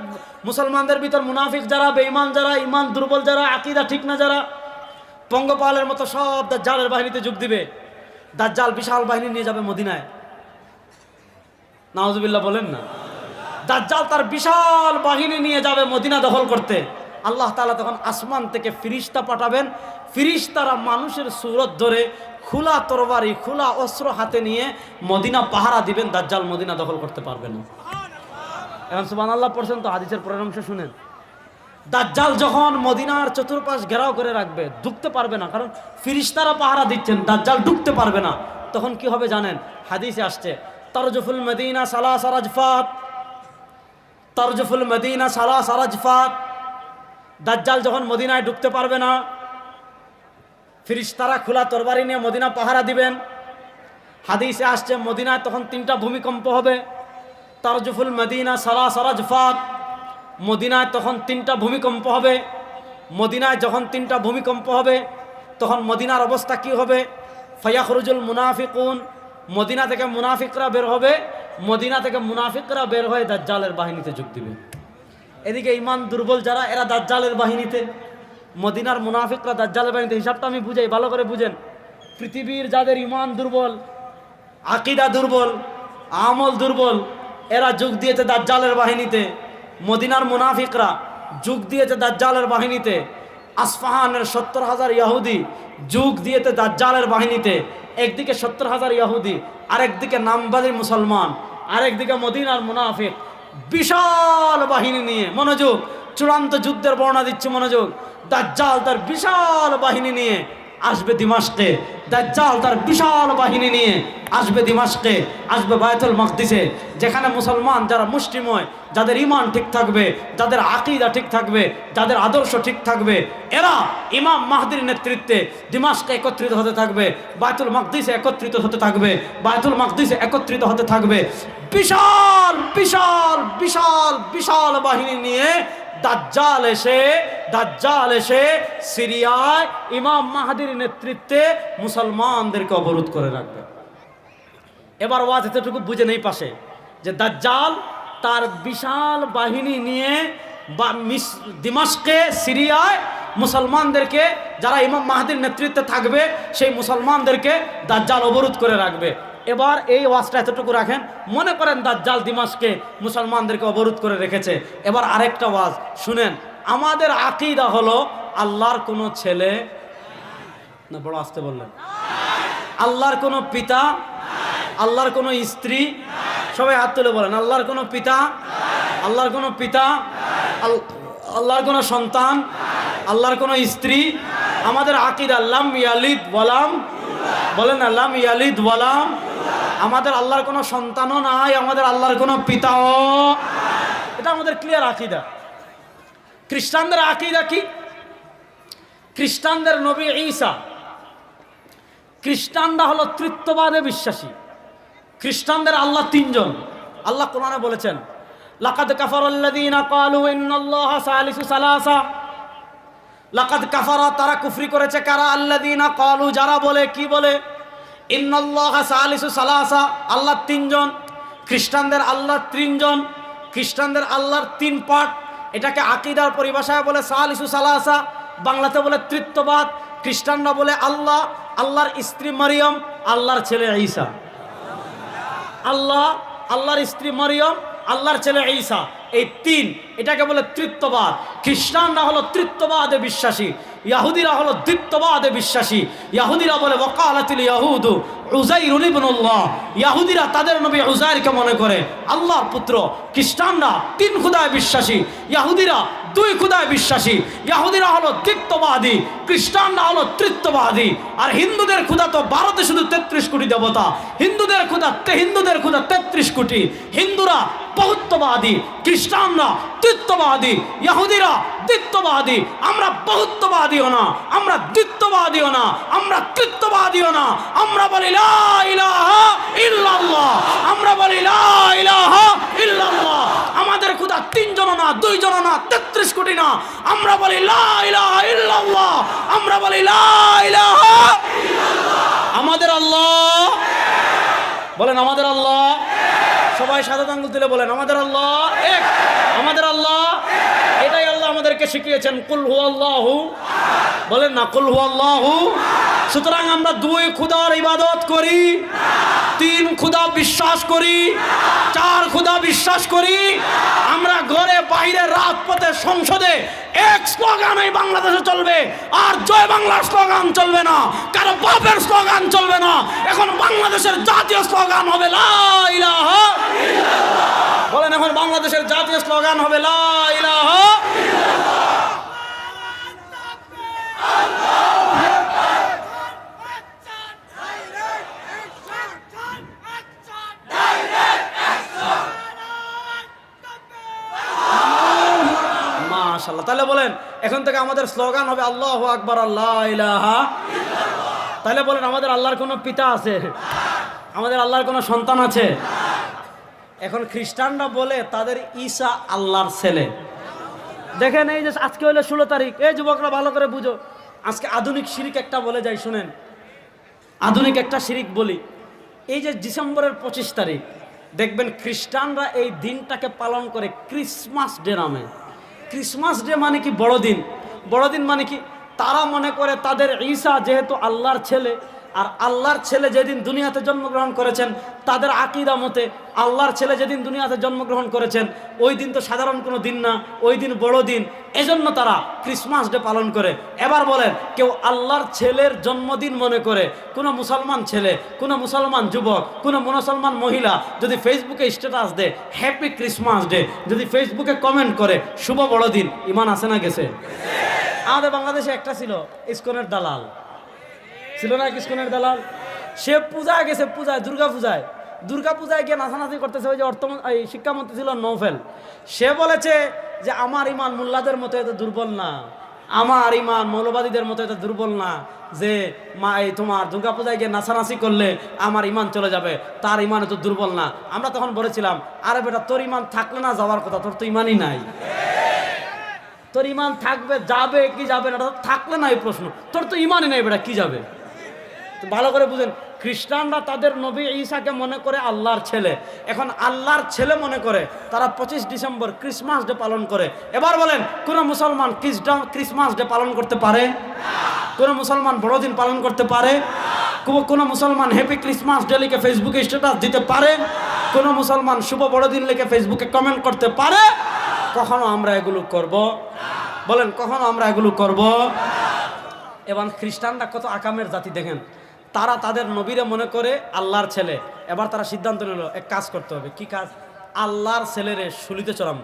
মুসলমানদের ভিতর মুনাফিক যারা, বেঈমান যারা, ঈমান দুর্বল যারা, আকীদা ঠিক না যারা, পঙ্গপালের মতো সব দাজ্জালের বাহিনীতে যোগ দিবে। দাজ্জাল বিশাল বাহিনী নিয়ে যাবে মদিনায়। নাউজুবিল্লাহ বলেন না। দাজ্জাল তার বিশাল বাহিনী নিয়ে যাবে মদিনা দখল করতে। আল্লাহ তাআলা তখন আসমান থেকে ফিরিস্তা পাঠাবেন। ফিরিস্তারা মানুষের সুরত ধরে খোলা তরবারি, খোলা অস্ত্র হাতে নিয়ে মদিনা পাহারা দিবেন। দাজ্জাল মদিনা দখল করতে পারবে না। এখন সুবহানাল্লাহ পড়ছেন তো, হাদিসের পরের অংশ শুনেন। দাজ্জাল যখন মদিনার চতুর্পাশ ঘেরাও করে রাখবে, ঢুকতে পারবে না, কারণ ফিরিস্তারা পাহারা দিচ্ছেন, দাজ্জাল ঢুকতে পারবে না। তখন কি হবে জানেন? হাদিসে আসছে, তারজুফুল মদিনা সালাসা রাজফাত, তারজুফুল মদিনা সালাসা রাজফাত। দাজ্জাল যখন মদিনায় ঢুকতে পারবে না, ফিরিস্তারা খোলা তরবারি নিয়ে মদিনা পাহারা দিবেন। হাদিসে আসছে মদিনায় তখন 3টা ভূমিকম্প হবে। তারজুফুল মদিনা সালাসা রাজফাত, মদিনায় তখন 3টা ভূমিকম্প হবে। মদিনায় যখন 3টা ভূমিকম্প হবে, তখন মদিনার অবস্থা কি হবে? ফায়াখরুজুল মুনাফিকুন, মদিনা থেকে মুনাফিকরা বের হবে। মদিনা থেকে মুনাফিকরা বের হয়ে দাজ্জালের বাহিনীতে যোগ দিবে। এদিকে ঈমান দুর্বল যারা, এরা দাজ্জালের বাহিনীতে, মদিনার মুনাফিকরা দাজ্জালের বাহিনীতে। হিসাবটা আমি বুঝাই, ভালো করে বুঝেন। পৃথিবীর যাদের ঈমান দুর্বল, আকীদা দুর্বল, আমল দুর্বল, এরা যোগ দিয়েছে দাজ্জালের বাহিনীতে। মদিনার মুনাফিকরা যোগ দিয়েছে দাজ্জালের বাহিনীতে। আসফাহানের 70,000 ইহুদি যোগ দিয়েছে দাজ্জালের বাহিনীতে। একদিকে 70,000 ইহুদি, আরেকদিকে নামবাজি মুসলমান, আরেকদিকে মদিনার মুনাফিক, বিশাল বাহিনী নিয়ে। মনোযোগ, চূড়ান্ত যুদ্ধের বর্ণনা দিচ্ছে, মনোযোগ। দাজ্জাল তার বিশাল বাহিনী নিয়ে আসবে দিমাশকে। দাজ্জাল তার বিশাল বাহিনী নিয়ে আসবে দিমাশকে, আসবে বায়তুল মাকদিসে, যেখানে মুসলমান যারা মুসলিময়, যাদের ঈমান ঠিক থাকবে, যাদের আকীদা ঠিক থাকবে, যাদের আদর্শ ঠিক থাকবে, এরা ইমাম মাহদির নেতৃত্বে দিমাশকে একত্রিত হতে থাকবে, বায়তুল মাকদিসে একত্রিত হতে থাকবে, বায়তুল মাকদিসে একত্রিত হতে থাকবে। বিশাল বিশাল বিশাল বিশাল বাহিনী নিয়ে দাজ্জাল এসে সিরিয়ায় ইমাম মাহদির নেতৃত্বে মুসলমানদেরকে অবরোধ করে রাখবে। এবার ওয়াজ এতটুকু বুঝে নেই পাশে, যে দাজ্জাল তার বিশাল বাহিনী নিয়ে দিমাশকে, সিরিয়ায় মুসলমানদেরকে, যারা ইমাম মাহদির নেতৃত্বে থাকবে, সেই মুসলমানদেরকে দাজ্জাল অবরোধ করে রাখবে। এবার এই ওয়াজটা এতটুকু রাখেন, মনে করেন দাজ্জাল দিমাশকে মুসলমানদেরকে অবরোধ করে রেখেছে। এবার আরেকটা ওয়াজ শুনেন। আমাদের আকীদা হলো আল্লাহর কোনো ছেলে না, বড় আসতে বললেন, আল্লাহর কোনো পিতা, আল্লাহর কোনো স্ত্রী, সবাই হাত তুলে বলেন, আল্লাহর কোনো পিতা, আল্লাহর কোনো পিতা, আল্লাহর কোনো সন্তান, আল্লাহর কোনো স্ত্রী। আমাদের আকীদা লাম ইয়ালিদ ওয়ালাম, বলেন না, লাম ইয়ালিদ ওয়ালাম। আমাদের আল্লাহর কোনো সন্তানও নাই, আমাদের আল্লাহর কোনো পিতাও, এটা আমাদের ক্লিয়ার আকীদা। খ্রিস্টানদের আকীদা কি? খ্রিস্টানদের নবী ঈসা, খ্রিস্টানরা হলো তৃত্ববাদে বিশ্বাসী। খ্রিস্টানদের আল্লাহ 3 জন। আল্লাহ কোরআনে বলেছেন, লাকাদ কাফারাল্লাযীনা ক্বালু ইন্নাল্লাহা সালিসু সালাসা। লাকাদ কাফারা, তারা কুফরি করেছে, কারা? আল্লাযীনা ক্বালু, যারা বলে, কি বলে? ইন্নাল্লাহা সালিসু সালাসা, আল্লাহ 3 জন। খ্রিস্টানদের আল্লাহ 3 জন। খ্রিস্টানদের আল্লাহর 3 পার্ট। এটাকে আকীদার পরিভাষায় বলে সালিসু সালাসা, বাংলাতে বলে তৃত্ববাদ। খ্রিস্টানরা বলে আল্লাহ, আল্লাহর স্ত্রী মারিয়াম, আল্লাহর ছেলে ঈসা। আল্লাহ, আল্লাহর স্ত্রী মারিয়াম, আল্লাহর ছেলে ঈসা। এই তিন, এটাকে বলে তৃত্ববাদ। খ্রিস্টানরা হলো তৃত্ববাদে বিশ্বাসী, ইহুদিরা হলো দ্বিত্ববাদে বিশ্বাসী। ইহুদিরা বলে ওয়াকালাতিল ইয়াহুদু উযাইরুন ইবনুল্লাহ, ইহুদিরা তাদের নবী উযাইরকে মনে করে আল্লাহর পুত্র। খ্রিস্টানরা তিন খোদায় বিশ্বাসী, ইহুদিরা দুই খোদায় বিশ্বাসী। ইহুদিরা হলো দ্বিত্ববাদী, খ্রিস্টানরা হলো তৃত্ববাদী। আর হিন্দুদের খোদা তো ভারতে শুধু 33 কোটি দেবতা, হিন্দুদের খোদা 33 কোটি। হিন্দুরা বহুত্ববাদী, খ্রিস্টানরা দ্বিত্ববাদী, ইহুদিরা দ্বিত্ববাদী। আমরা বহুত্ববাদীও না, আমরা দ্বিত্ববাদীও না, আমরা তৃত্ববাদীও না। আমরা বলি লা ইলাহা ইল্লাল্লাহ, আমরা বলি লা ইলাহা ইল্লাল্লাহ। আমাদের খোদা 3 জন না, 2 জন না, 33 কোটি না। আমরা বলি লা ইলাহা ইল্লাল্লাহ, আমরা বলি লা ইলাহা ইল্লাল্লাহ। আমাদের আল্লাহ বলেন, আমাদের আল্লাহ। সবাই সাদা আঙ্গুল তুলে বলেন আমাদের আল্লাহ এক, আমাদের আল্লাহ। এটাই আল্লাহ আমাদেরকে শিখিয়েছেন, কুল হুয়াল্লাহু, বলেন না কুল হুয়াল্লাহু। সুতরাং আমরা 2 খোদার ইবাদত করি, 3 খোদা বিশ্বাস করি, 4 খোদা বিশ্বাস করি। আমরা ঘরে বাইরে রাজপথে সংসদে এক স্লোগান এই বাংলাদেশে চলবে, আর জয় বাংলার স্লোগান চলবে না, কারো বাপের স্লোগান চলবে না। এখন বাংলাদেশের জাতীয় স্লোগান হবে লা ইলাহা ইল্লাল্লাহ। বলেন, এখন বাংলাদেশের জাতীয় স্লোগান হবে লা ইলাহা ইল্লাল্লাহ। মাশাআল্লাহ। তাহলে বলেন, এখন থেকে আমাদের স্লোগান হবে আল্লাহু আকবার, লা ইলাহা ইল্লাল্লাহ। তাহলে বলেন, আমাদের আল্লাহর কোনো পিতা আছে? আমাদের আল্লাহর কোনো সন্তান আছে? এখন খ্রিস্টানরা বলে তাদের ঈসা আল্লাহর ছেলে। দেখেন, এই যে আজকে হলো 16 তারিখ, এই যুবকরা ভালো করে বুঝো, আজকে আধুনিক শিরিক একটা বলে যাই, শুনেন, আধুনিক একটা শিরিক বলি। এই যে ডিসেম্বরের 25 তারিখ, দেখবেন খ্রিস্টানরা এই দিনটাকে পালন করে ক্রিসমাস ডে নামে। ক্রিসমাস ডে মানে কি? বড়দিন। বড়দিন মানে কি? তারা মনে করে তাদের ঈসা যেহেতু আল্লাহর ছেলে, আর আল্লাহর ছেলে যেদিন দুনিয়াতে জন্মগ্রহণ করেছেন, তাদের আকীদা মতে আল্লাহর ছেলে যেদিন দুনিয়াতে জন্মগ্রহণ করেছেন, ওই দিন তো সাধারণ কোনো দিন না, ওই দিন বড় দিন। এজন্য তারা ক্রিসমাস ডে পালন করে। এবার বলেন, কেউ আল্লাহর ছেলের জন্মদিন মনে করে কোনো মুসলমান ছেলে, কোনো মুসলমান যুবক, কোনো মুসলমান মহিলা যদি ফেসবুকে স্ট্যাটাস দেয় হ্যাপি ক্রিসমাস ডে, যদি ফেসবুকে কমেন্ট করে শুভ বড়দিন, ইমান আছে না গেছে? আমাদের বাংলাদেশে একটা ছিল ইসকনের দালাল, ছিল না ইসকনের দালাল? সে পূজায় গেছে, পূজায়, দুর্গা পূজায় গিয়ে নাচানাচি করতেছে। ওই যে শিক্ষামন্ত্রী ছিল নৌফেল, সে বলেছে যে আমার ইমান মোল্লাদের মতো এত দুর্বল না, আমার ইমান মৌলবাদীদের মতো এত দুর্বল না যে তোমার দুর্গা পূজায় গিয়ে নাচানাচি করলে আমার ইমান চলে যাবে, তার ইমান এত দুর্বল না। আমরা তখন বলেছিলাম, আরে বেটা, তোর ইমান থাকলে না যাওয়ার কথা, তোর তো ইমানই নাই। তোর ইমান থাকবে, যাবে কি যাবে না থাকলে না এই প্রশ্ন, তোর তো ইমানই নাই বেটা, কি যাবে? ভালো করে বুঝেন, খ্রিস্টানরা তাদের নবী ঈসাকে মনে করে আল্লাহর ছেলে। এখন আল্লাহর ছেলে মনে করে তারা 25 ডিসেম্বর ক্রিসমাস ডে পালন করে। এবার বলেন, কোন মুসলমান ক্রিসমাস ডে পালন করতে পারে? কোন মুসলমান বড়দিন পালন করতে পারে? কোন মুসলমান হ্যাপি ক্রিসমাস ডে লিখে ফেসবুকে স্ট্যাটাস দিতে পারে? কোন মুসলমান শুভ বড়দিন লিখে ফেসবুকে কমেন্ট করতে পারে? কখনো আমরা এগুলো করব? বলেন, কখনো আমরা এগুলো করব? এবার খ্রিস্টানরা কত আকামের জাতি দেখেন, তারা তাদের নবীরে মনে করে আল্লাহর ছেলে। এবার তারা সিদ্ধান্ত নিল এক কাজ করতে হবে। কি কাজ? আল্লাহর ছেলেরে শুলিতে চড়ামু।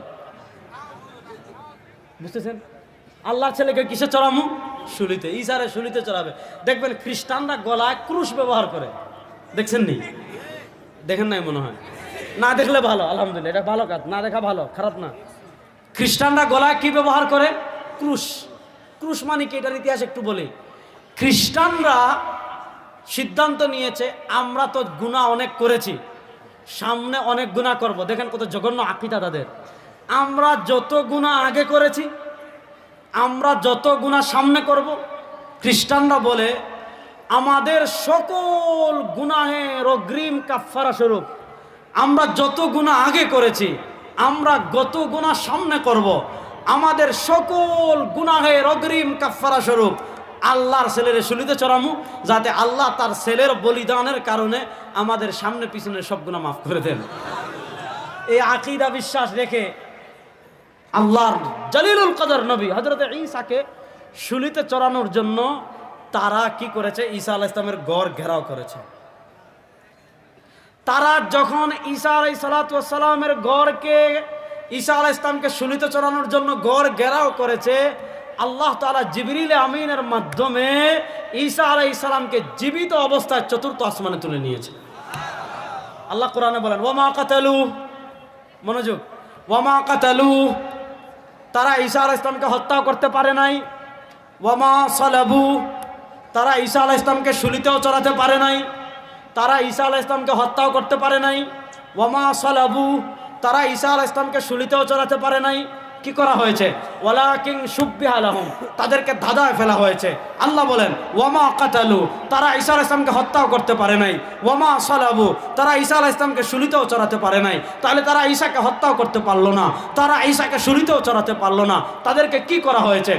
বুঝতেছেন? আল্লাহর ছেলেকে কিসে চড়ামু? শুলিতে। ঈসারে শুলিতে চড়াবে। দেখবেন খ্রিস্টানরা গলায় ক্রুশ ব্যবহার করে, দেখছেন নি? দেখেন নাই মনে হয়? না দেখলে ভালো, আলহামদুলিল্লাহ, এটা ভালো কাজ, না দেখা ভালো, খারাপ না। খ্রিস্টানরা গলায় কি ব্যবহার করে? ক্রুশ। ক্রুশ মানে কি? এটার ইতিহাস একটু বলি। খ্রিস্টানরা সিদ্ধান্ত নিয়েছে, আমরা তো গুনাহ অনেক করেছি, সামনে অনেক গুনাহ করব। দেখেন কত জঘন্য আকীদা তাদের। আমরা যত গুনাহ আগে করেছি, আমরা যত গুনাহ সামনে করব। খ্রিস্টানরা বলে আমাদের সকল গুনাহের অগ্রিম কাফারা স্বরূপ আমরা যত গুনাহ আগে করেছি, আমরা গত গুনাহ সামনে করব। আমাদের সকল গুনাহের অগ্রিম কাফারা স্বরূপ আল্লাহর ছেলের শুলিতে চড়ামু, যাতে আল্লাহ তার ছেলের বলিদানের কারণে আমাদের সামনে পিছনে সব গুনাহ মাফ করে দেন। এই আকীদা বিশ্বাস রেখে আল্লাহর জলিলুল কদর নবী হযরত ঈসাকে শুলিতে চড়ানোর জন্য তারা কি করেছে? ঈসা আলাইহিস সালামের গড় ঘেরাও করেছে। তারা যখন ঈসা আলাইহিস সালামের গড়কে ঈসা আলাইহিস সালামকে শুলিতে চড়ানোর জন্য গড় ঘেরাও করেছে, আল্লাহ তাআলা জিবরিল আমিনের মাধ্যমে ঈসা আলাইহিস সালামকে জীবিত অবস্থায় চতুর্থ আসমানে তুলে নিয়েছে। আল্লাহ কোরআনে বলেন ওয়ামা কাতালু, মনোযোগ, ওয়ামা কাতালু, তারা ঈসা আলাইহিস সালামকে হত্যা করতে পারে নাই। ওয়ামা সালাবু, তারা ঈসা আলাইহিস সালামকে শুলিতেও চড়াতে পারে নাই, তারা ঈসা আলাইহিস সালামকে হত্যাও করতে পারে নাই। ওয়ামা সালাবু, তারা ঈসা আলাইহিস সালামকে শুলিতেও চড়াতে পারে নাই। কি করা হয়েছে? ওয়ালাকিন শুব্বিহা লাহুম, তাদেরকে ধাঁধায় ফেলা হয়েছে। আল্লাহ বলেন ওয়ামা কাতালু, তারা ঈসা আলাইহিস সালামকে হত্যাও করতে পারে নাই। ওয়ামা সালাবু, তারা ঈসা আলাইহিস সালামকে শুলিতেও চড়াতে পারে নাই। তাহলে তারা ঈসাকে হত্যাও করতে পারলো না, তারা ঈসাকে শুলিতেও চড়াতে পারলো না। তাদেরকে কি করা হয়েছে?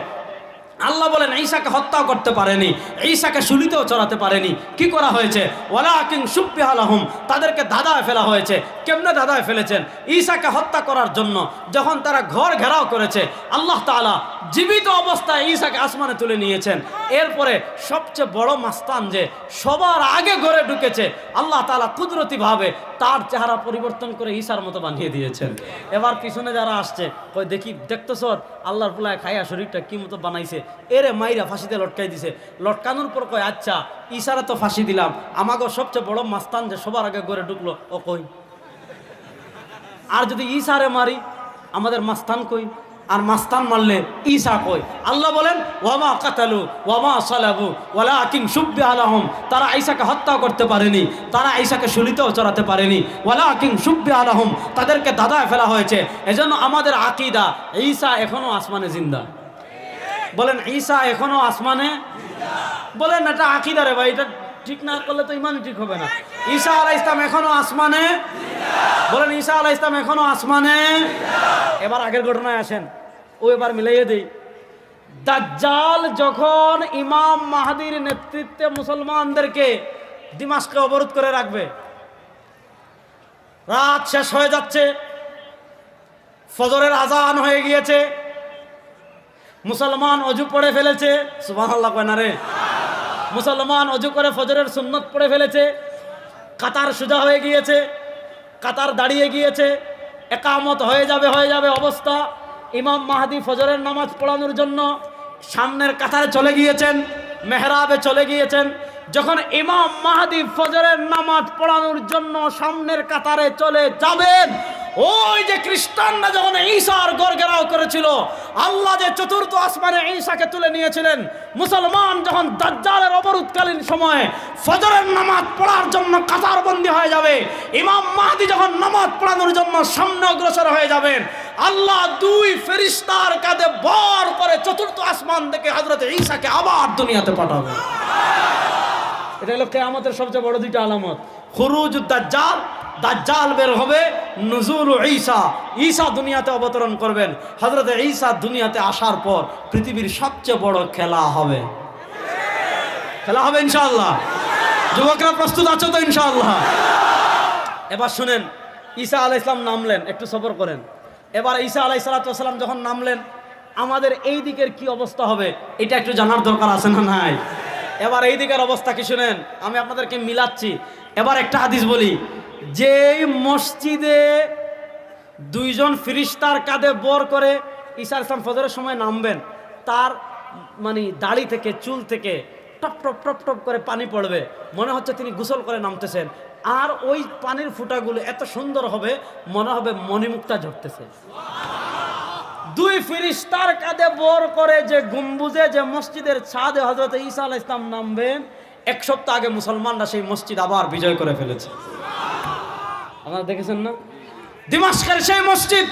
আল্লাহ বলেন ঈসাকে হত্যাও করতে পারেনি, ঈসাকে শুলিতেও চড়াতে পারেনি। কি করা হয়েছে? ওয়ালাকিন শুব্বিহা লাহুম, তাদেরকে ধাঁধায় ফেলা হয়েছে। কেমনে ধাঁধায় ফেলেছেন? ঈসাকে হত্যা করার জন্য যখন তারা ঘর ঘেরাও করেছে, আল্লাহ তাআলা জীবিত অবস্থায় ঈসাকে আসমানে তুলে নিয়েছেন। এরপরে সবচেয়ে বড় মাস্তান যে সবার আগে ঘরে ঢুকেছে, আল্লাহ তাআলা কুদরতিভাবে তার চেহারা পরিবর্তন করে ঈসার মতো বানিয়ে দিয়েছেন। এবার পিছনে যারা আসছে কই দেখি, দেখতেছ আল্লাহর পোলায় খাইয়া শরীরটা কি মতো বানাইছে, এরে মাইরা ফাঁসিতে লটকাই দিছে। লটকানোর পর কয় আচ্ছা ঈসারা তো ফাঁসি দিলাম, আমাকে সবচেয়ে বড় মাস্তান যে সবার আগে ঘরে ঢুকলো ও কই? আর যদি ঈসারে মারি আমাদের মাস্তান কই? আর মাস্তান মারলে ঈসা কই? আল্লাহ বলেন ওয়ামা কাতালু ওয়ামা সালাবু ওয়ালাকিন শুব্বিহা লাহুম, তারা ঈসাকে হত্যা করতে পারেনি, তারা ঈসাকে শুলিতেও চড়াতে পারেনি। ওয়ালাকিন শুব্বিহা লাহুম, তাদেরকে ধাঁধায় ফেলা হয়েছে। এজন্য আমাদের আকীদা ঈসা এখনো আসমানে জিন্দা। বলেন ঈসা এখনো আসমানে। বলেন এটা আকীদা রে ভাই, এটা ঠিক না করলে তো ইমান ঠিক হবে না। ঈসা আলাইহিস সালাম এখনো আসমানে। বলেন ঈসা আলাইহিস সালাম এখনো আসমানে। এবার আগের ঘটনায় আসেন, ও এবার মিলাইয়ে দেই। দাজ্জাল যখন ইমাম মাহদির নেতৃত্বে মুসলমানদেরকে দিমাশকে অবরোধ করে রাখবে, রাত শেষ হয়ে যাচ্ছে, ফজরের আজান হয়ে গিয়েছে, মুসলমান অজু পড়ে ফেলেছে, সুবহানাল্লাহ কয় না রে, মুসলমান অজু করে ফজরের সুন্নত পড়ে ফেলেছে, কাতার সোজা হয়ে গিয়েছে, কাতার দাঁড়িয়ে গিয়েছে, একামত হয়ে যাবে অবস্থা। ইমাম মাহদি ফজরের নামাজ পড়ানোর জন্য সামনের কাতারে চলে গিয়েছেন, মেহরাবে চলে গিয়েছেন। যখন ইমাম মাহদি ফজরের নামাজ পড়ানোর জন্য সামনের কাতারে চলে যাবেন, ওই যে খ্রিস্টানরা যখন ঈসার ঘর ঘেরাও করেছিল, আল্লাহ যে চতুর্থ আসমানে ঈসাকে তুলে নিয়েছিলেন, মুসলমান যখন দাজ্জালের অবরোধকালীন সময়ে ফজরের নামাজ পড়ার জন্য কাতারবন্দি হয়ে যাবে, ইমাম মাহদি যখন নামাজ পড়ানোর জন্য সামনে অগ্রসর হয়ে যাবেন, আল্লাহ দুই ফেরেশতার কাঁধে ভর করে চতুর্থ আসমান থেকে হযরত ঈসাকে আবার দুনিয়াতে পাঠাবে। এটা হলো কিয়ামতের সবচেয়ে বড় দুইটা আলামত। খুরুজুদ দাজ্জাল, দাজ্জাল বের হবে, নুজুল ঈসা, ঈসা দুনিয়াতে অবতরণ করবেন। হযরত ঈসা দুনিয়াতে আসার পর পৃথিবীর সবচেয়ে বড় খেলা হবে। খেলা হবে ইনশাআল্লাহ। যুবকরা প্রস্তুত আছো তো ইনশাআল্লাহ? এবার শুনেন, ঈসা আলাইহিস সালাম নামলেন, একটু সবর করেন। এবার ঈসা আলাইহিস সালাম যখন নামলেন, আমাদের এই দিকের কি অবস্থা হবে এটা একটু জানার দরকার আছে না নাই? এবার এই দিকের অবস্থা কি শুনেন, আমি আপনাদেরকে মিলাচ্ছি। এবার একটা হাদিস বলি, যেই মসজিদে দুইজন ফেরেশতার কাঁধে বর করে ঈসা আলাইহিস সালাম ফজরের সময় নামবেন, তার মানে দাড়ি থেকে চুল থেকে টপ টপ টপ টপ করে পানি পড়বে, মনে হচ্ছে তিনি গোসল করে নামতেছেন। আর ওই পানির ফুটাগুলো এত সুন্দর হবে, মনে হবে মণিমুক্তা ঝরতেছে। দুই ফেরেশতার কাঁধে বর করে যে গম্বুজে, যে মসজিদের ছাদে হযরত ঈসা আলাইহিস সালাম নামবেন, এক সপ্তাহ আগে মুসলমানরা সেই মসজিদ আবার বিজয় করে ফেলেছে। আপনারা দেখেছেন না? দিমাশকের সেই মসজিদ,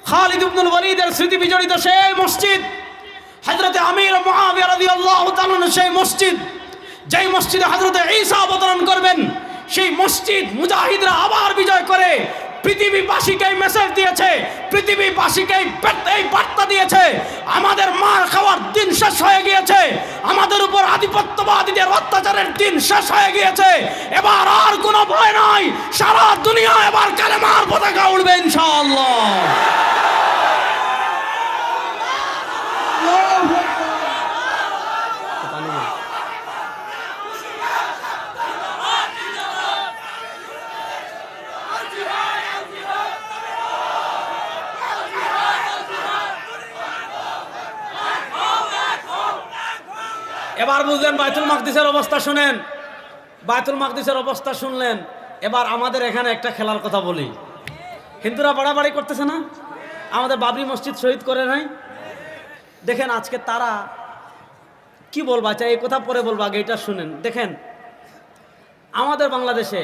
খালিদ ইবনুল ওয়ালিদের স্মৃতি বিজড়িত সেই মসজিদ, হযরত আমির মুআবিয়া রাদিয়াল্লাহু তাআলা সেই মসজিদ, যেই মসজিদে হযরত ঈসা অবতরণ করবেন, সেই মসজিদ মুজাহিদরা আবার বিজয় করে পৃথিবীবাসীকে মেসেজ দিয়েছে, পৃথিবীবাসীকে এই বার্তা দিয়েছে, আমাদের মার খাওয়ার দিন শেষ হয়ে গিয়েছে, আমাদের উপর আধিপত্যবাদীদের অত্যাচারের দিন শেষ হয়ে গিয়েছে, এবার আর কোনো ভয় নাই, সারা দুনিয়া এবার কালেমার পতাকা উড়বে ইনশাআল্লাহ। এবার বুঝলেন বায়তুল মাকদিসের অবস্থা শুনেন, বায়তুল মাকদিসের অবস্থা শুনলেন। এবার আমাদের এখানে একটা খেলার কথা বলি। হিন্দুরা বাড়াবাড়ি করতেছে না, আমাদের বাবরি মসজিদ শহীদ করে নাই। দেখেন আজকে তারা কি বলবা চাই, এই কথা পরে বলবো, আগে এটা শুনেন। দেখেন আমাদের বাংলাদেশে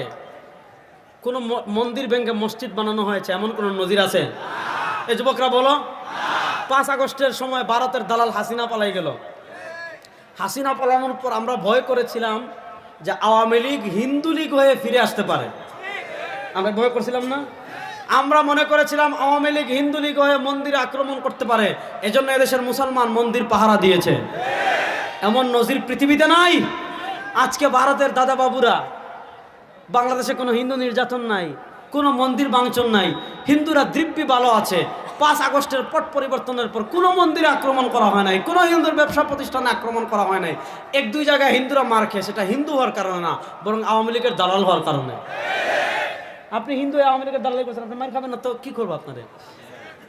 কোনো মন্দির ভেঙে মসজিদ বানানো হয়েছে এমন কোনো নজির আছে? এই যুবকরা বলো। 5 আগস্টের সময় ভারতের দালাল হাসিনা পালাই গেল। হাসিনা পালানোর পর আমরা ভয় করেছিলাম যে আওয়ামী লীগ হিন্দু লীগ হয়ে ফিরে আসতে পারে। আমরা ভয় করছিলাম না? আমরা মনে করেছিলাম আওয়ামী লীগ হিন্দু লীগ হয়ে মন্দিরে আক্রমণ করতে পারে, এজন্য এদেশের মুসলমান মন্দির পাহারা দিয়েছে। এমন নজির পৃথিবীতে নাই। আজকে ভারতের দাদা বাবুরা, বাংলাদেশে কোনো হিন্দু নির্যাতন নাই, কোনো মন্দির ভাঙচুর নাই, হিন্দুরা দিব্যি ভালো আছে। 5 আগস্টের পট পরিবর্তনের পর কোনো মন্দিরে আক্রমণ করা হয় নাই, কোনো হিন্দুর ব্যবসা প্রতিষ্ঠানে আক্রমণ করা হয় নাই। 1-2 জায়গায় হিন্দুরা মার খেয়ে, সেটা হিন্দু হওয়ার কারণে না, বরং আওয়ামী লীগের দালাল হওয়ার কারণে। আপনি হিন্দু আওয়ামী লীগের দালালি করছেন, আপনি মার খাবেন না তো কি করবো আপনাদের?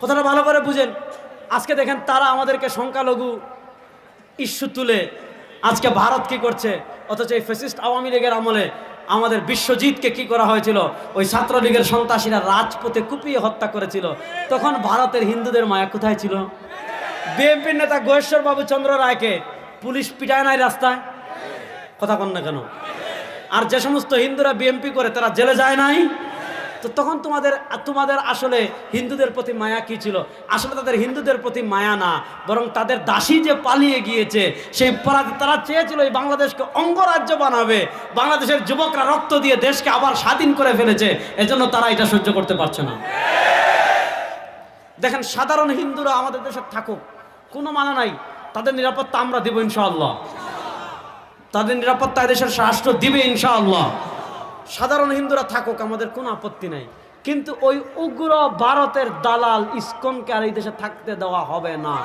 কথাটা ভালো করে বুঝেন। আজকে দেখেন তারা আমাদেরকে সংখ্যালঘু ইস্যু তুলে আজকে ভারত কি করছে, অথচ এই ফ্যাসিস্ট আওয়ামী লীগের আমলে আমাদের বিশ্বজিৎকে কি করা হয়েছিল? ওই ছাত্রলীগের সন্ত্রাসীরা রাজপথে কুপিয়ে হত্যা করেছিল। তখন ভারতের হিন্দুদের মায়া কোথায় ছিল? বিএনপির নেতা গয়েশ্বর বাবু চন্দ্র রায়কে পুলিশ পিটায় নাই রাস্তায়? কথা কন না কেন? আর যে সমস্ত হিন্দুরা বিএনপি করে তারা জেলে যায় নাই? তো তখন তোমাদের আসলে হিন্দুদের প্রতি মায়া কি ছিল? আসলে তাদের হিন্দুদের প্রতি মায়া না, বরং তাদের দাসী যে পালিয়ে গিয়েছে সেই তারা চেয়েছিল এই বাংলাদেশকে অঙ্গরাজ্য বানাবে। বাংলাদেশের যুবকরা রক্ত দিয়ে দেশকে আবার স্বাধীন করে ফেলেছে, এজন্য তারা এটা সহ্য করতে পারছে না। দেখেন সাধারণ হিন্দুরা আমাদের দেশে থাকুক, কোনো মানা নাই, তাদের নিরাপত্তা আমরা দিব ইনশাআল্লাহ। তাদের নিরাপত্তা দেশের রাষ্ট্র দিবে ইনশাআল্লাহ। সাধারণ হিন্দুরা থাকুক, আমাদের কোনো আপত্তি নাই। কিন্তু ওই উগ্র ভারতের দালাল ইসকনকে আর এই দেশে থাকতে দেওয়া হবে না।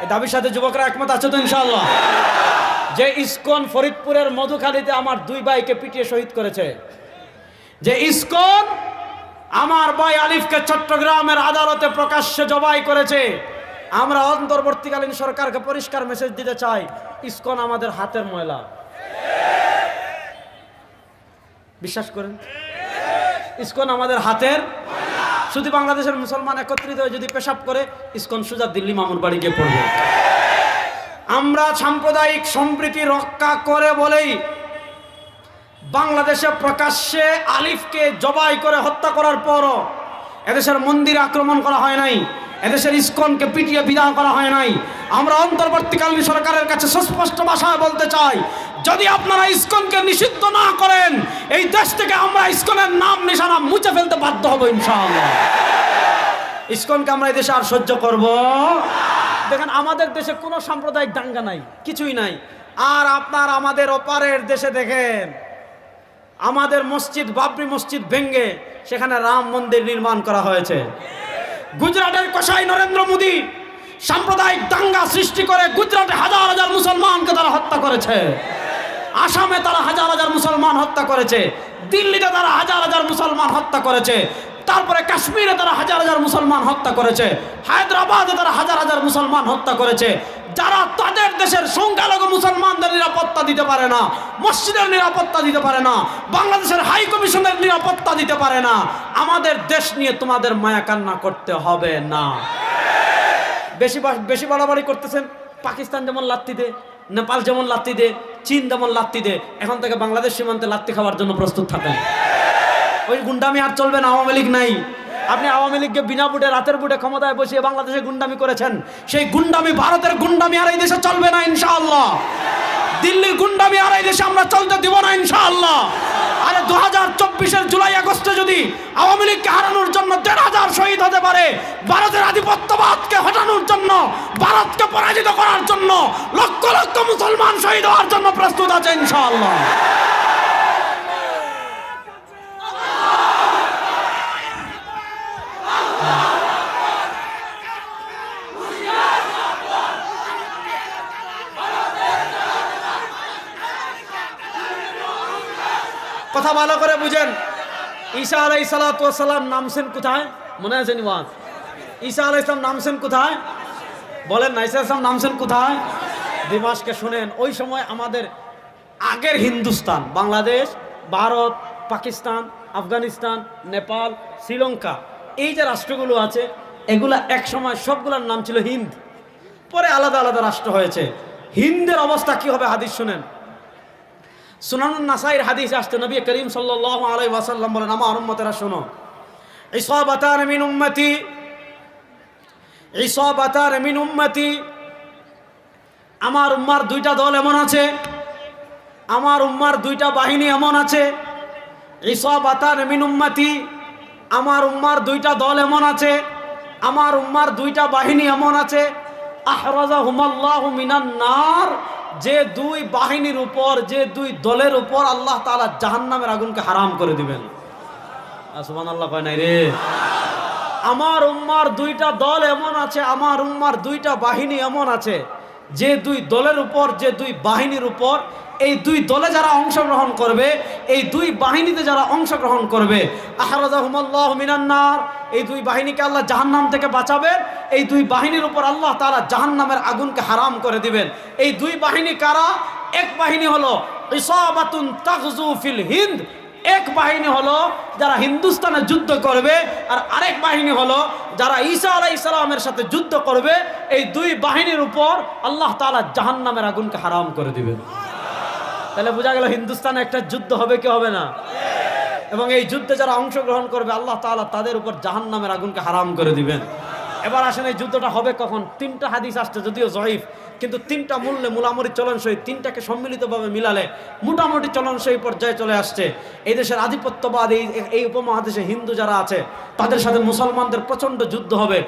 এই দাবির সাথে যুবকরা একমত আছে তো ইনশাআল্লাহ? যে ইসকন ফরিদপুরের মধুখালীতে আমার 2 ভাইকে পিটিয়ে শহীদ করেছে, যে ইসকন আমার ভাই আলিফকে চট্টগ্রামের আদালতে প্রকাশ্যে জবাই করেছে, আমরা অন্তর্বর্তীকালীন সরকারকে পরিষ্কার মেসেজ দিতে চাই, ইসকন আমাদের হাতের ময়লা। বিশ্বাস করেন, ইসকন আমাদের হাতের। শুধু বাংলাদেশের মুসলমান একত্রিত হয়ে যদি পেশাব করে, ইসকন সোজা দিল্লি মামুর বাড়ি গিয়ে পড়বে। আমরা সাম্প্রদায়িক সম্প্রীতি রক্ষা করে বলেই বাংলাদেশে প্রকাশ্যে আলিফকে জবাই করে হত্যা করার পরও এদেশের মন্দিরে আক্রমণ করা হয় নাই, এদেশের ইসকনকে পিটিয়ে বিদায় করা হয় নাই। আমরা অন্তর্বর্তীকালীন সরকারের কাছে সুস্পষ্ট ভাষায় বলতে চাই, যদি আপনারা ইসকনকে নিষিদ্ধ না করেন, এই দেশ থেকে আমরা ইসকনের নাম নিশানা মুছে ফেলতে বাধ্য হব ইনশাআল্লাহ। ইসকনকে আমরা এই দেশে আর সহ্য করব। দেখেন আমাদের দেশে কোনো সাম্প্রদায়িক দাঙ্গা নাই, কিছুই নাই। আর আপনার আমাদের ওপারের দেশে দেখেন, আমাদের মসজিদ বাবরি মসজিদ ভেঙে সেখানে রাম মন্দির নির্মাণ করা হয়েছে। গুজরাটের কসাই নরেন্দ্র মোদী সাম্প্রদায়িক দাঙ্গা সৃষ্টি করে গুজরাটে হাজার হাজার মুসলমানকে তারা হত্যা করেছে, আসামে তারা হাজার হাজার মুসলমান হত্যা করেছে, দিল্লিতে তারা হাজার হাজার মুসলমান হত্যা করেছে, তারপরে কাশ্মীরে তারা হাজার হাজার মুসলমান হত্যা করেছে, হায়দ্রাবাদে তারা হাজার হাজার মুসলমান হত্যা করেছে। যারা তাদের দেশের সংখ্যালঘু মুসলমানদের নিরাপত্তা দিতে পারে না, মসজিদের নিরাপত্তা দিতে পারে না, বাংলাদেশের হাই কমিশনের নিরাপত্তা দিতে পারে না, আমাদের দেশ নিয়ে তোমাদের মায়া কান্না করতে হবে না। বেশি বাড়াবাড়ি করতেছেন। পাকিস্তান যেমন লাত্তি দে, নেপাল যেমন লাত্তি দে, চীন যেমন লাত্তি দে, এখন থেকে বাংলাদেশ সীমান্তে লাত্তি খাওয়ার জন্য প্রস্তুত থাকেন। ওই গুন্ডামি আর চলবে না, আওয়ামী লীগ নাই। আপনি আওয়ামী লীগকে বিনা বুটে রাতের বুটে ক্ষমতায় বসিয়ে বাংলাদেশে গুন্ডামি করেছেন, সেই গুন্ডামি ভারতের গুন্ডামি আর এই দেশে চলবে না ইনশাআল্লাহ। দিল্লির গুন্ডামি আর এই দেশে আমরা চলতে দিব না ইনশাআল্লাহ। আরে 2024-এর জুলাই আগস্টে যদি আওয়ামী লীগকে হারানোর জন্য 1,500 শহীদ হতে পারে, ভারতের আধিপত্যবাদকে হটানোর জন্য, ভারতকে পরাজিত করার জন্য লক্ষ লক্ষ মুসলমান শহীদ হওয়ার জন্য প্রস্তুত আছে ইনশাআল্লাহ। কথা ভালো করে বুঝেন। ঈসা আলাইহিস সালাতু ওয়াস সালাম নামছেন কোথায়? মনে আছে নিওয়াজ? ঈসা আলাইহিস সালাম নামছেন কোথায়? বলেন না, ঈসা আলাইহিস সালাম নামছেন কোথায়? দিমাশকে শুনেন, ওই সময় আমাদের আগের হিন্দুস্তান, বাংলাদেশ, ভারত, পাকিস্তান, আফগানিস্তান, নেপাল, শ্রীলঙ্কা, এই যে রাষ্ট্রগুলো আছে এগুলা এক সময় সবগুলোর নাম ছিল হিন্দ, পরে আলাদা আলাদা রাষ্ট্র হয়েছে। হিন্দের অবস্থা কি হবে হাদিস শুনেন। সুনানুন নাসাইর হাদিস আসছে, নবী করিম সাল্লাল্লাহু আলাইহি ওয়াসাল্লাম বলেন, আমার উম্মতেরা শোনো, ইসাবাতান মিন উম্মতি, ইসাবাতান মিন উম্মতি, আমার উম্মার দুইটা দল এমন আছে, আমার উম্মার দুইটা বাহিনী এমন আছে। ইসাবাতান মিন উম্মতি, আমার উম্মার দুইটা দল এমন আছে, আমার উম্মার দুইটা বাহিনী এমন আছে। আহরাজাহুমাল্লাহু মিনান নার, যে দুই বাহিনীর উপর, যে দুই দলের উপর আল্লাহ তাআলা জাহান্নামের আগুনকে হারাম করে দিবেন। সুবহানাল্লাহ কয় নাই রে। আমার উম্মার দুইটা দল এমন আছে, আমার উম্মার দুইটা বাহিনী এমন আছে, যে দুই দলের উপর, যে দুই বাহিনীর উপর, এই দুই দলে যারা অংশগ্রহণ করবে, এই দুই বাহিনীতে যারা অংশগ্রহণ করবে, আহরাজাহুমাল্লাহু মিনান নার, এই দুই বাহিনীকে আল্লাহ জাহান্নাম থেকে বাঁচাবেন। এই দুই বাহিনীর উপর আল্লাহ তাআলা জাহান্নামের আগুনকে হারাম করে দিবেন। এই দুই বাহিনী কারা? এক বাহিনী হলো ইসাবাতুন তাগজু ফিল হিন্দ, এক বাহিনী হলো যারা হিন্দুস্তানে যুদ্ধ করবে, আর আরেক বাহিনী হলো যারা ঈসা আলাইহিস সালামের সাথে যুদ্ধ করবে। এই দুই বাহিনীর উপর আল্লাহ তাআলা জাহান্নামের আগুনকে হারাম করে দিবেন। তাহলে বোঝা গেল হিন্দুস্তানে একটা যুদ্ধ হবে কি হবে না? এবং এই যুদ্ধে যারা অংশগ্রহণ করবে আল্লাহ তাআলা তাদের উপর জাহান্নামের আগুনকে হারাম করে দিবেন। এবার আসেন, এই যুদ্ধটা হবে কখন? তিনটা হাদিস আসছে, যদিও জয়ীফ, কিন্তু তিনটা মূল্যে মোটামুটি চলনসই, তিনটাকে সম্মিলিতভাবে মিলালে মোটামুটি চলনসই পর্যায়ে চলে আসছে। এই দেশের আধিপত্যবাদ, এই উপমহাদেশে হিন্দু যারা আছে তাদের সাথে মুসলমানদের প্রচণ্ড যুদ্ধ হবে।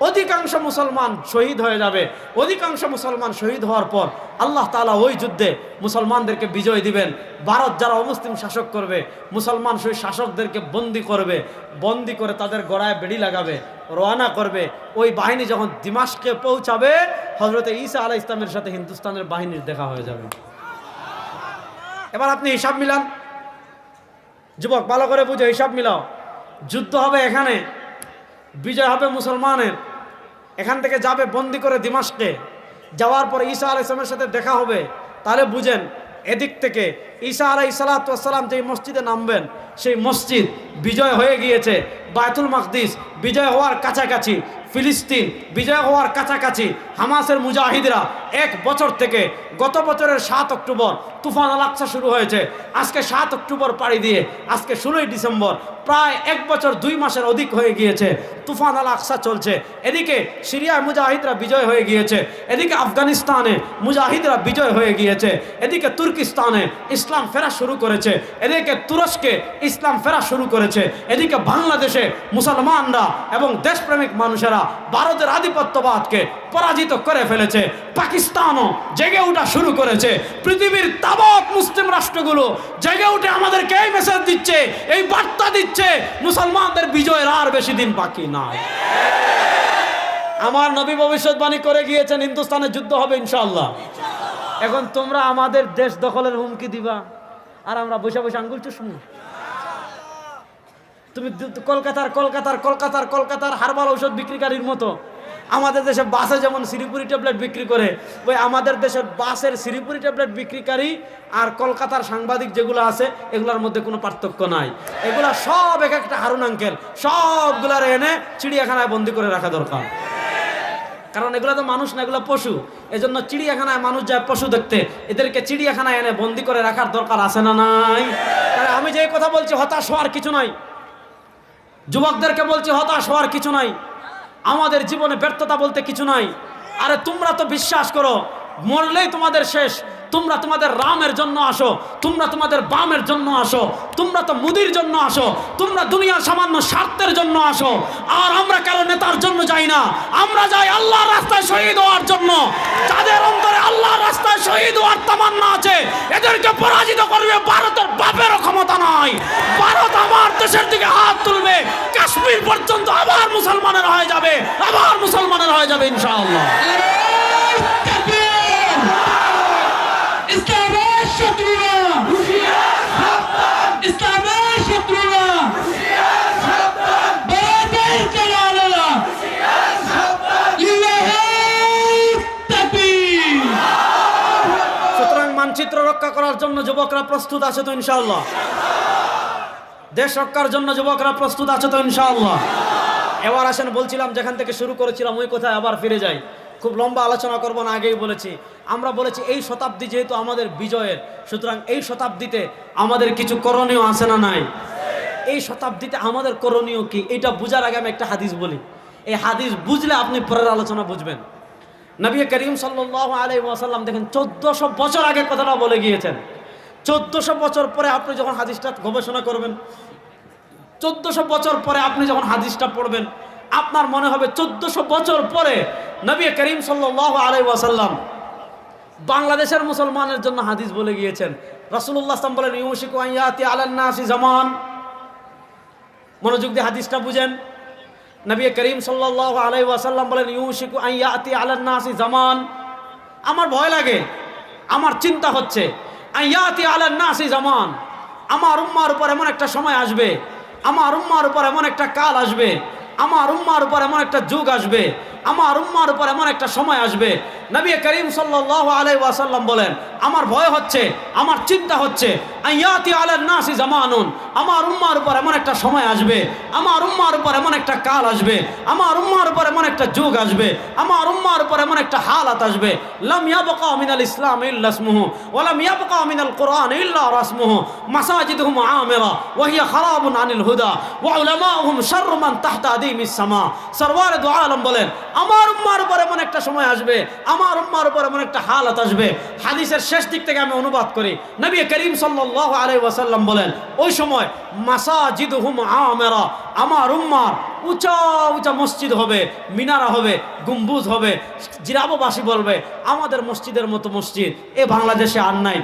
অধিকাংশ মুসলমান শহীদ হয়ে যাবে। অধিকাংশ মুসলমান শহীদ হওয়ার পর আল্লাহ তাআলা ওই যুদ্ধে মুসলমানদেরকে বিজয় দিবেন। ভারত যারা অমুসলিম শাসক করবে, মুসলমান সেই শাসকদেরকে বন্দি করবে, বন্দি করে তাদের গড়ায় বেড়ি লাগাবে, রওনা করবে। ওই বাহিনী যখন দিমাশকে পৌঁছাবে, হযরত ঈসা আলাইহিস সালামের সাথে হিন্দুস্তানের বাহিনীর দেখা হয়ে যাবে। এবার আপনি হিসাব মিলান, যুবক ভালো করে বুঝে হিসাব মিলাও। যুদ্ধ হবে এখানে, বিজয় হবে মুসলমানের, এখান থেকে যাবে বন্দি করে দিমাশকে, যাওয়ার পর ঈসা আলাইহিস সালামের সাথে দেখা হবে। তাহলে বুঝেন, এদিক থেকে ঈসা আলাইহিস সালাম যেই মসজিদে নামবেন, সেই মসজিদ বিজয় হয়ে গিয়েছে। বায়তুল মাকদিস বিজয় হওয়ার কাছাকাছি, ফিলিস্তিন বিজয় হওয়ার কাছাকাছি। হামাসের মুজাহিদরা এক বছর থেকে, গত বছরের 7 অক্টোবর তুফান আল আকসা শুরু হয়েছে, আজকে 7 অক্টোবর পাড়ি দিয়ে আজকে 16ই ডিসেম্বর, প্রায় 1 বছর 2 মাসের অধিক হয়ে গিয়েছে তুফান আল আকসা চলছে। এদিকে সিরিয়ায় মুজাহিদরা বিজয় হয়ে গিয়েছে, এদিকে আফগানিস্তানে মুজাহিদরা বিজয় হয়ে গিয়েছে, এদিকে তুর্কিস্তানে ইসলাম ফেরা শুরু করেছে, এদিকে তুরস্কে ইসলাম ফেরা শুরু করেছে, এদিকে বাংলাদেশে মুসলমানরা এবং দেশপ্রেমিক মানুষেরা ভারতের আধিপত্যবাদকে পরাজিত করে ফেলেছে। পাকিস্তানও জেগে ওঠা শুরু করেছে। পৃথিবীর তাবৎ মুসলিম রাষ্ট্রগুলো জেগে উঠে আমাদেরকে এই মেসেজ দিচ্ছে, এই বার্তা দিচ্ছে, মুসলমানদের বিজয়ের আর বেশি দিন বাকি নাই। আমার নবী ভবিষ্যৎবাণী করে গিয়েছেন, হিন্দুস্তানে যুদ্ধ হবে ইনশাআল্লাহ। এখন তোমরা আমাদের দেশ দখলের হুমকি দিবা, আর আমরা বসে বসে আঙ্গুল চুষবো। তুমি কলকাতার হার্বাল ঔষধ বিক্রিকারীর মতো আমাদের দেশে বাসে যেমন সিরিপুরি ট্যাবলেট বিক্রি করে, ওই আমাদের দেশের বাসের সিরিপুরি ট্যাবলেট বিক্রিকারী আর কলকাতার সাংবাদিক যেগুলো আছে, এগুলোর মধ্যে কোনো পার্থক্য নাই। এগুলা সব এক একটা হারুন আঙ্কেল, সবগুলার এনে চিড়িয়াখানায় বন্দি করে রাখা দরকার। কারণ এগুলো তো মানুষ না, এগুলো পশু। এজন্য চিড়িয়াখানায় মানুষ যায় পশু দেখতে, এদেরকে চিড়িয়াখানায় এনে বন্দি করে রাখার দরকার আছে না নাই? তাহলে আমি যে কথা বলছি, হতাশ হওয়ার কিছু নাই। যুবকদেরকে বলছি, হতাশ হওয়ার কিছু নাই। আমাদের জীবনে ব্যর্থতা বলতে কিছু নাই। আরে তোমরা তো বিশ্বাস করো মরলেই তোমাদের শেষ। তোমরা তোমাদের রামের জন্য আসো, তোমরা তোমাদের বামের জন্য আসো, তোমরা তো মুদির জন্য আসো, তোমরা দুনিয়ার সামান্য স্বার্থের জন্য আসো। আর আমরা কারো নেতার জন্য যাই না, আমরা যাই আল্লাহর রাস্তায় শহীদ হওয়ার জন্য। যাদের অন্তরে আল্লাহর রাস্তায় শহীদ হওয়ার তামান্না আছে, এদেরকে পরাজিত করবে ভারতের বাপেরও ক্ষমতা নাই। ভারত আমার দেশের দিকে হাত তুলবে, কাশ্মীর পর্যন্ত আবার মুসলমানের হয়ে যাবে, আবার মুসলমানের হয়ে যাবে ইনশাআল্লাহ। করার জন্য যুবকরা প্রস্তুত আছে তো ইনশাআল্লাহ? দেশ রক্ষার জন্য যুবকরা প্রস্তুত আছে তো ইনশাআল্লাহ? এবার আসেন, বলছিলাম যেখান থেকে শুরু করেছিলাম ওই কথায় আবার ফিরে যাই। খুব লম্বা আলোচনা করবো না, আগেই বলেছি। আমরা বলেছি এই শতাব্দী যেহেতু আমাদের বিজয়ের, সুতরাং এই শতাব্দীতে আমাদের কিছু করণীয় আছে না নাই? এই শতাব্দীতে আমাদের করণীয় কি, এটা বুঝার আগে আমি একটা হাদিস বলি। এই হাদিস বুঝলে আপনি পরের আলোচনা বুঝবেন। নবী করিম সাল্লাল্লাহু আলাইহি ওয়াসাল্লাম দেখেন 1400 বছর আগে কথাটা বলে গিয়েছেন। 1400 বছর পরে আপনি যখন হাদিসটা গবেষণা করবেন, 1400 বছর পরে আপনি যখন হাদিসটা পড়বেন, আপনার মনে হবে 1400 বছর পরে নবী করিম সাল্লাল্লাহু আলাইহি ওয়াসাল্লাম বাংলাদেশের মুসলমানের জন্য হাদিস বলে গিয়েছেন। রাসূলুল্লাহ সাল্লাল্লাহু আলাইহি ওয়াসাল্লাম বলেন, ইউশিকু আন ইয়াতি আলান নাসি জামান। মনোযোগ দিয়ে হাদিসটা বুঝেন। নবী করিম সাল্লাল্লাহু আলাইহি ওয়াসাল্লাম বলেন, ইউশিকু আন ইয়াতি আলান নাসি জামান। আমার ভয় লাগে, আমার চিন্তা হচ্ছে, আন ইয়াতি আলান নাসি জামান, আমার উম্মার উপর এমন একটা সময় আসবে, আমার উম্মার উপর এমন একটা কাল আসবে, আমার উম্মার উপর এমন একটা যুগ আসবে, আমার উম্মার উপর এমন একটা সময় আসবে। নবী করিম সাল্লাল্লাহু আলাইহি ওয়াসাল্লাম বলেন, আমার ভয় হচ্ছে, আমার চিন্তা হচ্ছে, আয়াতি আলান নাসি জামানুন, আমার উম্মার উপর এমন একটা সময় আসবে, আমার উম্মার উপর এমন একটা কাল আসবে, আমার উম্মার উপর এমন একটা যুগ আসবে, আমার উম্মার উপর এমন একটা হালাত আসবে, লাম ইয়াবকা মিনাল ইসলাম ইল্লা ইসমুহু ওয়া লাম ইয়াবকা মিনাল কুরআন ইল্লা রাসমুহু, মাসাজিদুহুম আমিরা ওয়া হিয়া খারাবুন আনিল হুদা ওয়া উলামাউহুম শাররু মান তাহতা আদিমিস সামা। সরওয়ারে দু আলম বলেন, আমার উম্মার উপর এমন একটা সময় আসবে, আমার উম্মার উপর এমন একটা হালাত আসবে। হাদিসের শেষ দিক থেকে আমি অনুবাদ করি। নবী করিম সাল্লাল্লাহু আলাইহি ওয়াসাল্লাম বলেন, ওই সময় মাসাজিদুহুম আমিরা, আমার উম্মার উঁচা উঁচা মসজিদ হবে, মিনারা হবে, গম্বুজ হবে। জিরাববাসী বলবে, আমাদের মসজিদের মতো মসজিদ এ বাংলাদেশে আর নাই।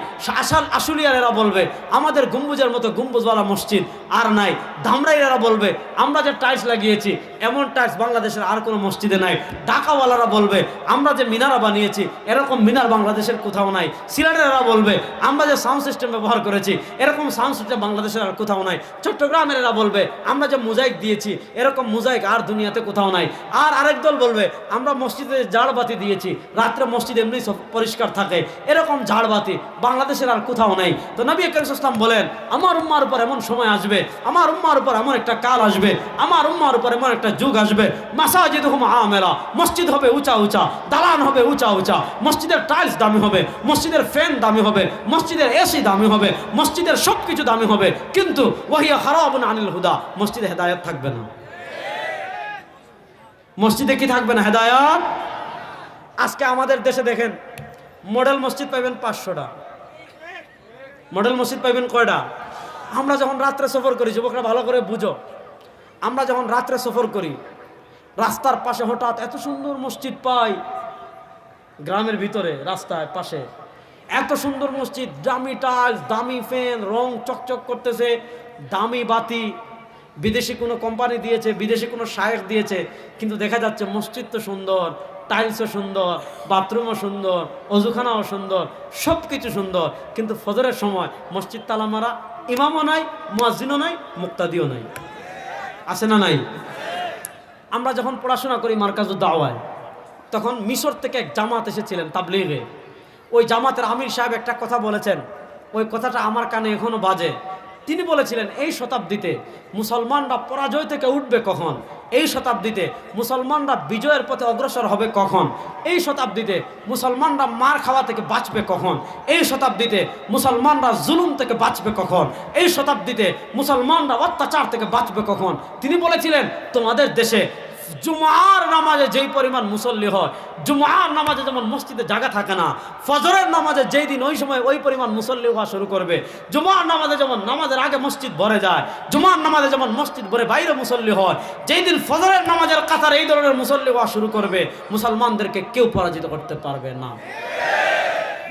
আশুলিয়ারেরা বলবে, আমাদের গম্বুজের মতো গম্বুজওয়ালা মসজিদ আর নাই। ধামরাইয়েরা বলবে, আমরা যে টাইলস লাগিয়েছি এমন টাইলস বাংলাদেশের আর কোনো মসজিদে নাই। ঢাকাওয়ালারা বলবে, আমরা যে মিনারা বানিয়েছি এরকম মিনার বাংলাদেশের কোথাও নাই। সিলেটেরা বলবে, আমরা যে সাউন্ড সিস্টেম ব্যবহার করেছি এরকম সাউন্ড সিস্টেম বাংলাদেশের আর কোথাও নাই। চট্টগ্রামেরা বলবে, আমরা যে মোজাইক দিয়েছি এরকম মোজাইক আর দুনিয়াতে কোথাও নাই। আর আরেক দল বলবে, আমরা মসজিদে ঝাড়বাতি দিয়েছি, রাত্রে মসজিদ এমনি সব পরিষ্কার থাকে, এরকম ঝাড়বাতি বাংলাদেশের আর কোথাও নাই। তো নবী করিম সাল্লাল্লাহু আলাইহি ওয়াসাল্লাম বলেন, আমার উম্মার উপর এমন সময় আসবে, আমার উম্মার উপর এমন একটা কাল আসবে, আমার উম্মার উপর এমন একটা যুগ আসবে, মাসাজিদুহুম আমিরা, মসজিদ হবে উঁচা উঁচা, দালান হবে উঁচা উঁচা, মসজিদের টাইলস দামি হবে, মসজিদের ফ্যান দামি হবে, মসজিদের এসি দামি হবে, মসজিদের সব কিছু দামি হবে, কিন্তু ওয়াহিয়া খারাবুন আনিল হুদা, মসজিদে হেদায়েত থাকবে না। মসজিদে কি থাকবে না? হেদায়েত। আজকে আমাদের দেশে দেখেন, মডেল মসজিদ পাইবেন 500টা, মডেল মসজিদ পাইবেন কয়টা? আমরা যখন রাত্রে সফর করি, যুবকরা ভালো করে বুঝো, আমরা যখন রাত্রে সফর করি রাস্তার পাশে হঠাৎ এত সুন্দর মসজিদ পাই, গ্রামের ভিতরে রাস্তায় পাশে এত সুন্দর মসজিদ, দামি টাইলস, দামি ফ্যান, রং চকচক করতেছে, দামি বাতি, বিদেশি কোনো কোম্পানি দিয়েছে, বিদেশি কোনো শায়েখ দিয়েছে, কিন্তু দেখা যাচ্ছে মসজিদ তো সুন্দর, টাইলসও সুন্দর, বাথরুমও সুন্দর, অজুখানাও সুন্দর, সব কিছু সুন্দর, কিন্তু ফজরের সময় মসজিদ তালা মারা, ইমামও নাই, মুয়াজ্জিনও নাই, মুক্তাদিও নাই। আছে না নাই? আমরা যখন পড়াশোনা করি মার্কাজুদ দাওয়ায়, তখন মিশর থেকে এক জামাত এসেছিলেন তাবলীগে। ওই জামাতের আমির সাহেব একটা কথা বলেছেন, ওই কথাটা আমার কানে এখনো বাজে। তিনি বলেছিলেন, এই শতাব্দীতে মুসলমানরা পরাজয় থেকে উঠবে কখন, এই শতাব্দীতে মুসলমানরা বিজয়ের পথে অগ্রসর হবে কখন, এই শতাব্দীতে মুসলমানরা মার খাওয়া থেকে বাঁচবে কখন, এই শতাব্দীতে মুসলমানরা জুলুম থেকে বাঁচবে কখন, এই শতাব্দীতে মুসলমানরা অত্যাচার থেকে বাঁচবে কখন। তিনি বলেছিলেন, তোমাদের দেশে জুমার নামাজে যেই পরিমাণ মুসল্লি হয়, জুমার নামাজে যেমন মসজিদে জায়গা থাকে না, ফজরের নামাজে যেই দিন ওই সময় ওই পরিমাণ মুসল্লি হওয়া শুরু করবে। জুমার নামাজে যেমন নামাজের আগে মসজিদ ভরে যায়, জুমার নামাজে যেমন মসজিদ ভরে বাইরে মুসল্লি হয়, যেই দিন ফজরের নামাজের কাতার এই ধরনের মুসল্লি হওয়া শুরু করবে, মুসলমানদেরকে কেউ পরাজিত করতে পারবে না।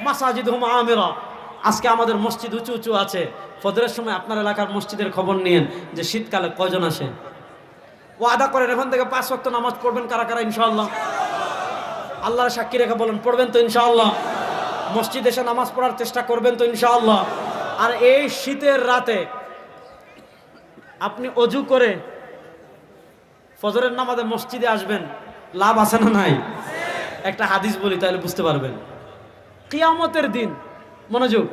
মাসাজিদুহুম আমিরা, আজকে আমাদের মসজিদ উঁচু উঁচু আছে। ফজরের সময় আপনার এলাকার মসজিদের খবর নিয়েন যে শীতকালে কয়জন আসে। ওয়াদা করেন এখন থেকে 5 ওয়াক্ত নামাজ পড়বেন কারা কারা ইনশাআল্লাহ? আল্লাহর সাক্ষী রেখে বলেন, পড়বেন তো ইনশাআল্লাহ? মসজিদে এসে নামাজ পড়ার চেষ্টা করবেন তো ইনশাআল্লাহ? আর এই শীতের রাতে আপনি অজু করে ফজরের নামাজে মসজিদে আসবেন, লাভ আছে না নাই? একটা হাদিস বলি তাহলে বুঝতে পারবেন। কিয়ামতের দিন, মনোযোগ,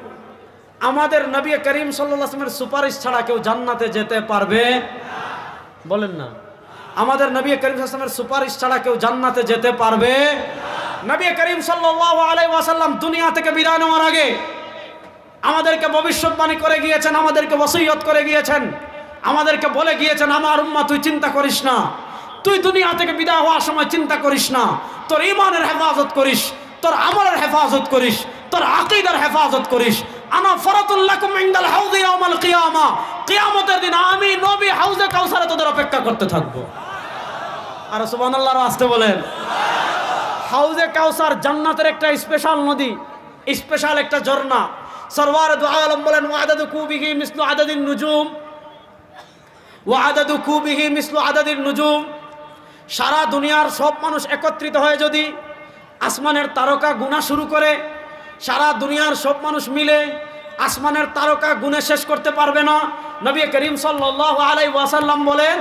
আমাদের নবী করিম সাল্লাল্লাহু আলাইহি ওয়াসাল্লামের সুপারিশ ছাড়া কেউ জান্নাতে যেতে পারবে বলেন না? আমাদের নবী করিম সাল্লাল্লাহু আলাইহি ওয়াসাল্লামের সুপারিশ ছাড়া কেউ জান্নাতে যেতে পারবে? নবী করিম সাল্লাল্লাহু আলাইহি ওয়াসাল্লাম দুনিয়া থেকে বিদায় নেওয়ার আগে আমাদেরকে ভবিষ্যৎবাণী করে গিয়েছেন, আমাদেরকে ওসিয়ত করে গিয়েছেন, আমাদেরকে বলে গিয়েছেন, আমার উম্মাহ তুই চিন্তা করিস না, তুই দুনিয়া থেকে বিদায় হওয়ার সময় চিন্তা করিস না, তোর ঈমানের হেফাজত করিস, তোর আমলের হেফাজত করিস, তোর আকীদার হেফাজত করিস। আনা ফারাতুল লাকুম ইনদাল হাউযি ইয়াউমাল কিয়ামা, কিয়ামতের দিন আমি নবী হাউজে কাউসারে তোদের অপেক্ষা করতে থাকব। আর সুবহানাল্লাহ আসতে বলেন। হাউজে কাউসার জান্নাতের একটা স্পেশাল নদী, স্পেশাল একটা ঝর্ণা। সরওয়ার দু আলম বলেন, ওয়াদাদু কুবিহি মিসলু আদাদিন নুজুম, ওয়াদাদু কুবিহি মিসলু আদাদিন নুজুম। সারা দুনিয়ার সব মানুষ একত্রিত হয়ে যদি আসমানের তারকা গুণা শুরু করে, সারা দুনিয়ার সব মানুষ মিলে আসমানের তারকা গুণে শেষ করতে পারবে না। নবী করিম সাল্লাল্লাহু আলাইহি ওয়াসাল্লাম বলেন,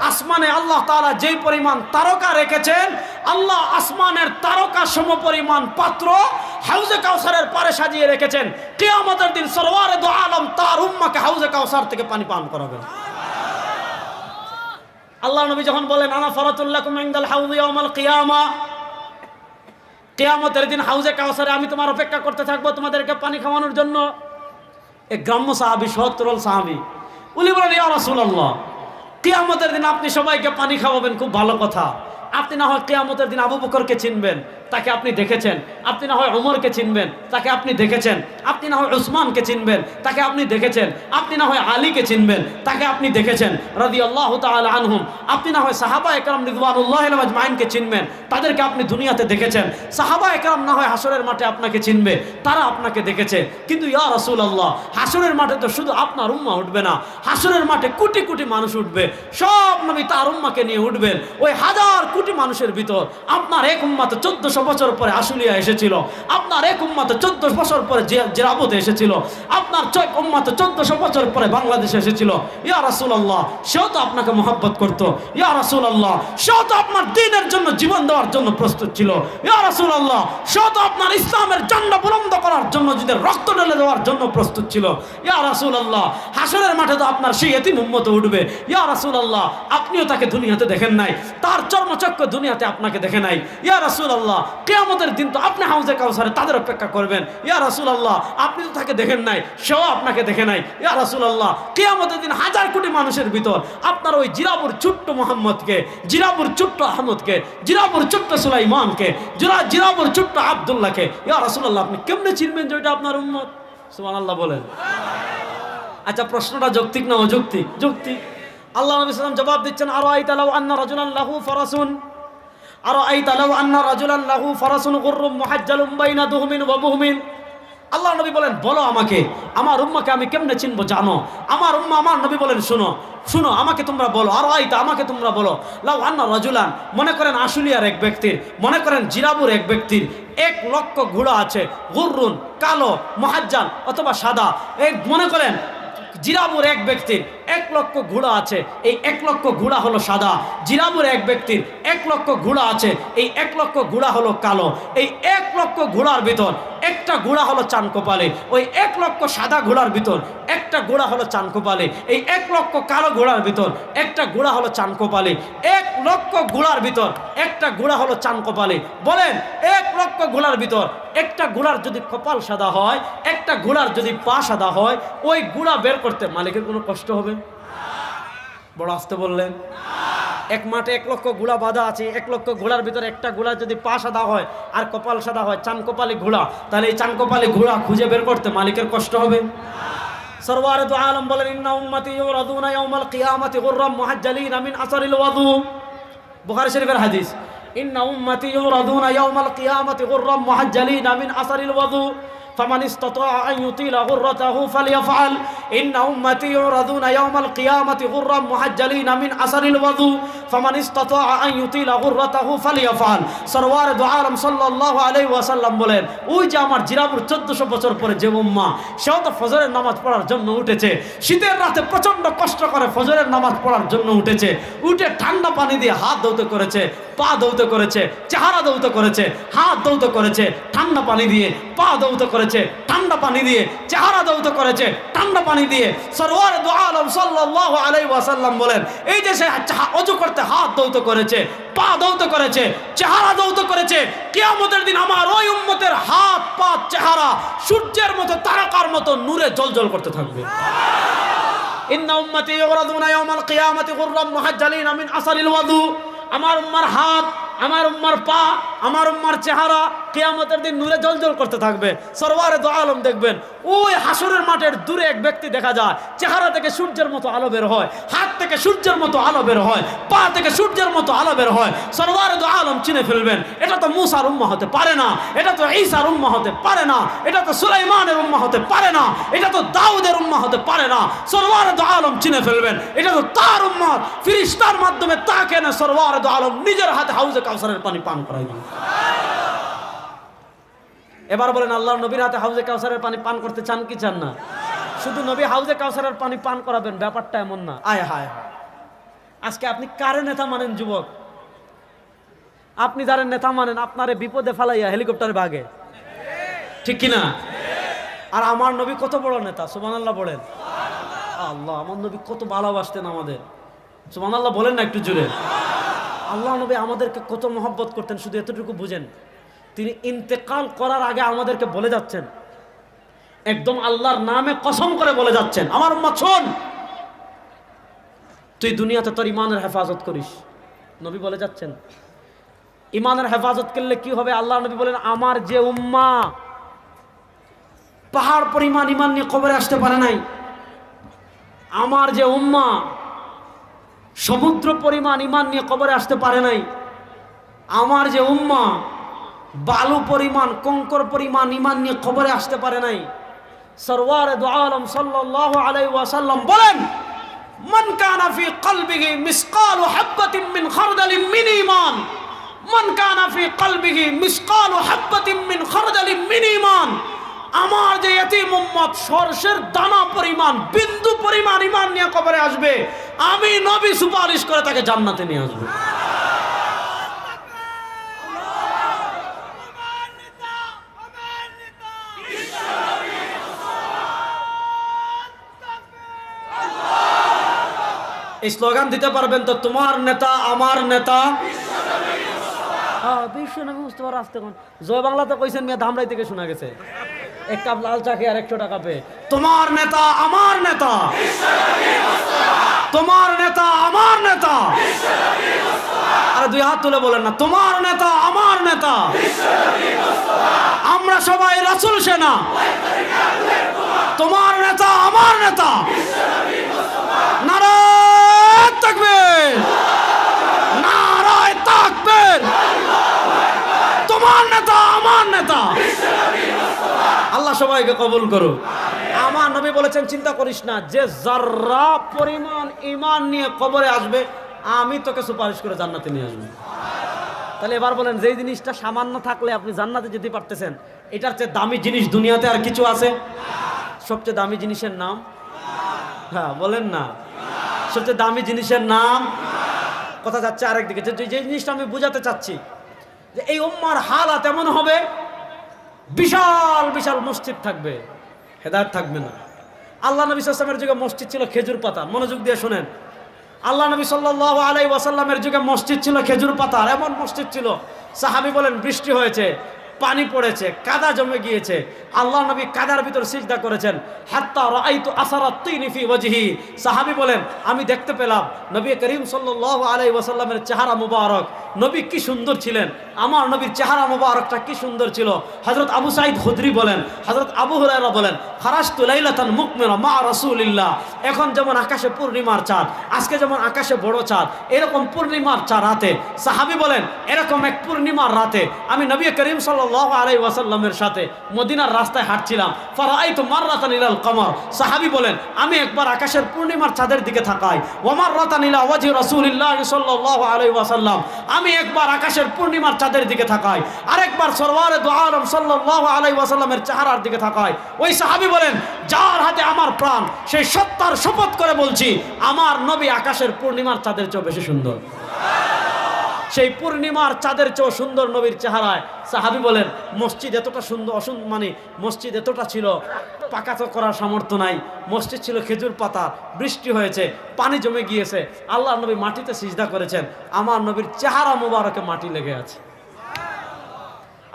আসমানে আল্লাহ তাআলা যেই পরিমাণ তারকা রেখেছেন, আল্লাহ আসমানের তারকা সমপরিমাণ পাত্র হাউজে কাউসারের পারে সাজিয়ে রেখেছেন। কিয়ামতের দিন সরওয়ারে দু আলম তার উম্মাহকে হাউজে কাউসার থেকে পানি পান করাবেন। আল্লাহ নবী যখন বলেন, আনা ফারাতুল লাকুম ইনদাল হাউযি ইয়াউমাল কিয়ামা, কিয়ামতের দিন হাউজে কাউসারে আমি তোমার অপেক্ষা করতে থাকবো তোমাদেরকে পানি খাওয়ানোর জন্য। এক গ্রাম্য সাহাবী, সত্তরল সাহাবী, উনি বলেন, ইয়া রাসূলুল্লাহ, কিয়ামতের দিন আপনি সবাইকে পানি খাওয়াবেন, খুব ভালো কথা। আপনি না হয় কিয়ামতের দিন আবু বকরকে চিনবেন, তাকে আপনি দেখেছেন। আপনি না হয় ওমরকে চিনবেন, তাকে আপনি দেখেছেন। আপনি না হয় উসমানকে চিনবেন, তাকে আপনি দেখেছেন। আপনি না হয় আলীকে চিনবেন, তাকে আপনি দেখেছেন রাদিয়াল্লাহু তাআলা আনহুম। আপনি না হয় সাহাবা একরাম রিদওয়ানুল্লাহি আলাইহিম আজমাইনকে চিনবেন, তাদেরকে আপনি দুনিয়াতে দেখেছেন। সাহাবা একরাম না হয় হাসরের মাঠে আপনাকে চিনবে, তারা আপনাকে দেখেছে। কিন্তু ইয়া রাসূলুল্লাহ, হাসরের মাঠে তো শুধু আপনার উম্মাহ উঠবে না, হাসরের মাঠে কোটি কোটি মানুষ উঠবে, সব নবী তার উম্মাহকে নিয়ে উঠবেন। ওই হাজার কোটি মানুষের ভিতর আপনার এক উম্মাহ 1400 বছর পরে আশুলিয়া এসেছিল, আপনার এক উম্মাহ 14 বছর পরে জিরাবতে এসেছিল, আপনার উম্মাহ 1400 বছর পরে বাংলাদেশে এসেছিল। ইয়া রাসূলুল্লাহ, সেও তো আপনাকে মহব্বত করত। ইয়া রাসূলুল্লাহ, সেও তো আপনার দ্বীনের জন্য জীবন দেওয়ার জন্য প্রস্তুত ছিল। ইয়া রাসূলুল্লাহ, সেও তো আপনার ইসলামের ঝান্ডা বুলন্দ করার জন্য নিজের রক্ত ঢেলে দেওয়ার জন্য প্রস্তুত ছিল। ইয়া রাসূলুল্লাহ, হাসরের মাঠে তো আপনার সেই এতিম উম্মত উঠবে। ইয়া রাসূলুল্লাহ, আপনিও তাকে দুনিয়াতে দেখেন নাই, তার চর্মচক্ষু দুনিয়াতে আপনাকে দেখে নাই। ইয়া রাসূলুল্লাহ, কিয়ামতের দিন তো আপনি হাউজে কাউসারে তাদের অপেক্ষা করবেন। ইয়া রাসূলুল্লাহ, আপনি তো তাকে দেখেন নাই, সেও আপনাকে দেখে নাই। ইয়া রাসূলুল্লাহ, কিয়ামতের দিন হাজার কোটি মানুষের ভিতর আপনার ওই জিরাবুর ছোট্ট মুহাম্মদকে, জিরাবুর ছোট্ট আহমদকে, জিরাবুর ছোট্ট সুলাইমানকে, জিরাবুর ছোট্ট আব্দুল্লাহকে, ইয়া রাসূলুল্লাহ, আপনি কেমনে চিনবেন যে ওইটা আপনার উম্মত? সুবহানাল্লাহ বলেন। আচ্ছা, প্রশ্নটা যৌক্তিক না অযৌক্তিক? যৌক্তিক। আল্লাহ নবী সাল্লাল্লাহু আলাইহি ওয়াসাল্লাম জবাব দিচ্ছেন, আরাআইতা লাউ আন্না রাজুলান লাহু ফারাসুন, আরাআইতা লাউ আন্না রাজুলান লাহু ফারাসুন গুররুম মুহাজ্জালুম বাইনা দুহমিন ওয়া বুহমিন। আল্লাহ নবী বলেন, বলো আমাকে, আমার উম্মাহকে আমি কেমনে চিনবো জানো? আমার উম্মাহ, আমার নবী বলেন, শুনো শুনো, আমাকে তোমরা বলো, আরাআইতা, আমাকে তোমরা বলো, লাউ আন্না রাজুলান, মনে করেন আশুলিয়ার এক ব্যক্তির, মনে করেন জিরাবুর এক ব্যক্তির 1 লক্ষ ঘোড়া আছে, গুররুন, কালো, মুহাজ্জাল অথবা সাদা। এই মনে করেন জিরাবুর এক ব্যক্তির 1 লক্ষ ঘোড়া আছে, এই 1 লক্ষ ঘোড়া হলো সাদা। জিরাবুর এক ব্যক্তির 1 লক্ষ ঘোড়া আছে, এই 1 লক্ষ ঘোড়া হলো কালো। এই 1 লক্ষ ঘোড়ার ভিতর একটা ঘোড়া হলো চান কপালে, ওই 1 লক্ষ সাদা ঘোড়ার ভিতর একটা ঘোড়া হলো চান কপালে, এই 1 লক্ষ কালো ঘোড়ার ভিতর একটা ঘোড়া হলো চান কপালে। 1 লক্ষ ঘোড়ার ভিতর একটা ঘোড়া হলো চান কপালে। বলেন, 1 লক্ষ ঘোড়ার ভিতর একটা ঘোড়ার যদি কপাল সাদা হয়, একটা ঘোড়ার যদি পা সাদা হয়, ওই ঘোড়া বের করতে মালিকের কোনো কষ্ট হবে? বড় আসতে বললেন। এক মাঠে 1 লক্ষ ঘোড়া বাঁধা আছে, 1 লক্ষ ঘোড়ার ভিতরে একটা ঘোড়া যদি পা সাদা হয় আর কপাল সাদা হয়, চান কপালি ঘোড়া, তাহলে এই চান কপালি ঘোড়া খুঁজে বের করতে মালিকের কষ্ট হবে? সরওয়ার দু আলম বলেন, ইন্না উম্মতি ইউরাদুনা ইয়াউমাল কিয়ামাতি গুররাম মুহাজ্জালিনা মিন আসারিল ওয়াদু। বুখারী শরীফের হাদিস, ইন্না উম্মতি ইউরাদুনা ইয়াউমাল কিয়ামাতি গুররাম মুহাজ্জালিনা মিন আসারিল ওয়াদু فمن استطاع أن يطيل غرته فليفعل إن أمتي يعرضون يوم القيامة غرا محجلين من أثر الوضوء فمن استطاع أن يطيل غرته فليفعل। সরওয়ার দু আলম সাল্লাল্লাহু আলাইহি ওয়াসাল্লাম বলেন, ওই যে আমার জিরাবুর 1400 বছর পরে যে উম্মাহ, সেও তো ফজরের নামাজ পড়ার জন্য উঠেছে, শীতের রাতে প্রচন্ড কষ্ট করে ফজরের নামাজ পড়ার জন্য উঠেছে, উঠে ঠান্ডা পানি দিয়ে হাত ধৌত করেছে, পা ধৌত করেছে, চেহারা ধৌত করেছে, হাত ধৌত করেছে, ঠান্ডা পানি দিয়ে পা ধৌত করেছে, করেছে ঠান্ডা পানি দিয়ে, চেহারা ধৌত করেছে ঠান্ডা পানি দিয়ে। সরওয়ার দু আলম সাল্লাল্লাহু আলাইহি ওয়াসাল্লাম বলেন, এই যে সে ওযু করতে হাত ধৌত করেছে, পা ধৌত করেছে, চেহারা ধৌত করেছে, কিয়ামতের দিন আমার ওই উম্মতের হাত পা চেহারা সূর্যের মতো তারকার মতো নূরে জ্বলজ্বল করতে থাকবে। ইন্না উম্মতি ইউরাদুনা ইয়াওমাল কিয়ামাতি গুররাম মুহাজ্জালিনা মিন আসারিল ওয়াদু। আমার উম্মার হাত, আমার উম্মার পা, আমার উম্মার চেহারা কিয়ামতের দিন নূরে জ্বলজ্বল করতে থাকবে। সরওয়ারে দু আলম দেখবেন ওই হাসরের মাঠের দূরে এক ব্যক্তি দেখা যায়, চেহারা থেকে সূর্যের মতো আলো বের হয়, হাত থেকে সূর্যের মতো আলো বের হয়, পা থেকে সূর্যের মতো আলো বের হয়। সরওয়ারে দু আলম চিনে ফেলবেন, এটা তো মুসার উম্মাহ হতে পারে না, এটা তো ঈসার উম্মাহ হতে পারে না, এটা তো সুলাইমানের উম্মাহ হতে পারে না, এটা তো দাউদের উম্মাহ হতে পারে না। সরওয়ারে দু আলম চিনে ফেলবেন, এটা তো তার উম্মাহ। ফেরেশতার মাধ্যমে তাকে না সরওয়ারে দু আলম নিজের হাতে হাউজে কাউসারের পানি পান করাইবেন। এবার বলেন, আল্লাহর নবীর হাতে হাউজে কাউসারের পানি পান করতে চান কি চান না? শুধু নবী হাউজে কাউসারের পানি পান করাবেন, ব্যাপারটা এমন না। আয় হায় হায়, আজকে আপনি কারে নেতা মানেন যুবক? আপনি যারা নেতা মানেন আপনারে বিপদে ফেলাইয়া হেলিকপ্টারে ভাগে, ঠিক কিনা? আর আমার নবী কত বড় নেতা, সুবহানাল্লাহ বলেন। আল্লাহ, আমার নবী কত ভালোবাসতেন আমাদের, সুবহানাল্লাহ বলেন না একটু জোরে। আল্লাহ নবী আমাদেরকে কত মহব্বত করতেন, শুধু এতটুকু বুঝেন। তিনি ইন্তেকাল করার আগে আমাদেরকে বলে যাচ্ছেন, একদম আল্লাহর নামে কসম করে বলে যাচ্ছেন, আমার উম্মত শোন, তুই দুনিয়াতে তোর ইমানের হেফাজত করিস। নবী বলে যাচ্ছেন, ইমানের হেফাজত করলে কি হবে? আল্লাহ নবী বলেন, আমার যে উম্মা পাহাড় পরিমাণ ইমান নিয়ে কবরে আসতে পারে নাই, আমার যে উম্মা সমুদ্র পরিমাণ ইমান নিয়ে কবরে আসতে পারে নাই, আমার যে উম্মা বালু পরিমাণ কঙ্কর পরিমাণ ইমান নিয়ে কবরে আসতে পারে নাই, সরওয়ারে দু আলম সাল্লাল্লাহু আলাইহি ওয়াসাল্লাম বলেন, মান কানা ফি কলবিহি মিসকালু হাববাতিন মিন খারদালিন মিন ঈমান, মান কানা ফি কলবিহি মিসকালু হাববাতিন মিন খারদালিন মিন ঈমান, আমার যে ইতিম উম্মত সরষের দানা পরিমাণ বিন্দু পরিমাণ ইমান নিয়ে কবরে আসবে, আমি নবী সুপারিশ করে তাকে জান্নাতে নিয়ে আসব। এই স্লোগান দিতে পারবেন তো, তোমার নেতা আমার নেতা বিশ্বনবী মুস্তাফা। আসতে কোন জয় বাংলাতে কইছেন, মেয়ে ধামরাই থেকে শোনা গেছে। এক কাপ লাল চা খেয়ে আর 100 টাকা পেয়ে, তোমার নেতা আমার নেতা, তোমার নেতা আমার নেতা। আরে দুই হাত তুলে বলেন না, তোমার নেতা আমার নেতা। আমরা সবাই রাসূল সেনা, তোমার নেতা আমার নেতা। নারায়ে তাকবীর, নারায়ে তাকবীর। তোমার নেতা আমার নেতা। আল্লাহ সবাইকে কবুল করুক। আমার নবী বলেছেন, চিন্তা করিস না, যে যারা পরিমাণ ঈমান নিয়ে কবরে আসবে আমি তোকে সুপারিশ করে জান্নাতে নিয়ে আসবো। তাহলে এবার বলেন, যেই জিনিসটা সামান্য থাকলে আপনি জান্নাতে যেতে পারতেছেন, এটার চেয়ে দামি জিনিস দুনিয়াতে আর কিছু আছে? সবচেয়ে দামি জিনিসের নাম, হ্যাঁ বলেন না, সবচেয়ে দামি জিনিসের নাম। কথা যাচ্ছে আরেকদিকে, যে জিনিসটা আমি বুঝাতে চাচ্ছি, যে এই উম্মার হালাত এমন হবে, বিশাল বিশাল মসজিদ থাকবে, হেদায়েত থাকবে না। আল্লাহ নবী সাল্লাল্লাহু আলাইহি ওয়াসাল্লামের যুগে মসজিদ ছিল খেজুর পাতা, মনোযোগ দিয়ে শুনেন। আল্লাহ নবী সাল্লাল্লাহু আলাইহি ওয়াসাল্লামের যুগে মসজিদ ছিল খেজুর পাতার, এমন মসজিদ ছিল, সাহাবী বলেন বৃষ্টি হয়েছে, পানি পড়েছে, কাদা জমে গিয়েছে, আল্লাহ নবী কাদার ভিতর সিজদা করেছেন। হাত্তা রাআইতু আসারাত তিনি ফি ওয়াজহি, সাহাবী বলেন আমি দেখতে পেলাম নবী করিম সাল্লাল্লাহু আলাইহি ওয়াসাল্লামের চেহারা মুবারক, নবী কি সুন্দর ছিলেন, আমার নবীর চেহারা মুবারকটা কি সুন্দর ছিল। হযরত আবু সাঈদ খুদরি বলেন, হযরত আবু হুরায়রা বলেন, খারাজতু লাইলাতান মুকমিরা মা রাসূলিল্লাহ, এখন যেমন আকাশে পূর্ণিমার চাঁদ, আজকে যেমন আকাশে বড় চাঁদ, এরকম পূর্ণিমার চাঁদ রাতে, সাহাবী বলেন এরকম এক পূর্ণিমার রাতে আমি নবী করিম সাল্লাল্লাহু আলাইহি ওয়াসাল্লামের সাথে মদিনার রাস্তায় হাঁটছিলাম। ফারাআইতু মাররাতান ইলাল কমর, সাহাবী বলেন আমি একবার আকাশের পূর্ণিমার চাঁদের দিকে তাকাই, ওয়া মাররাতান ইলা ওয়াজহি রাসূলিল্লাহ সাল্লাল্লাহু আলাইহি ওয়াসাল্লাম, আমি একবার আকাশের পূর্ণিমার চাঁদের দিকে তাকাই, আরেকবার সরওয়ারে দু আলম সাল্লাল্লাহু আলাইহি ওয়াসাল্লামের চেহারার দিকে তাকাই। ওই সাহাবী বলেন যার হাতে আমার প্রাণ, সেই সত্তার শপথ করে বলছি আমার নবী আকাশের পূর্ণিমার চাঁদের চেয়ে বেশি সুন্দর। সেই পূর্ণিমার চাঁদের চেয়েও সুন্দর নবীর চেহারায়। সাহাবী বলেন মসজিদ এতটা সুন্দর মানে মসজিদ এতটা ছিল, পাকা তো করার সামর্থ্য নাই, মসজিদ ছিল খেজুর পাতা, বৃষ্টি হয়েছে, পানি জমে গিয়েছে, আল্লাহর নবী মাটিতে সিজদা করেছেন, আমার নবীর চেহারা মুবারকে মাটি লেগে আছে।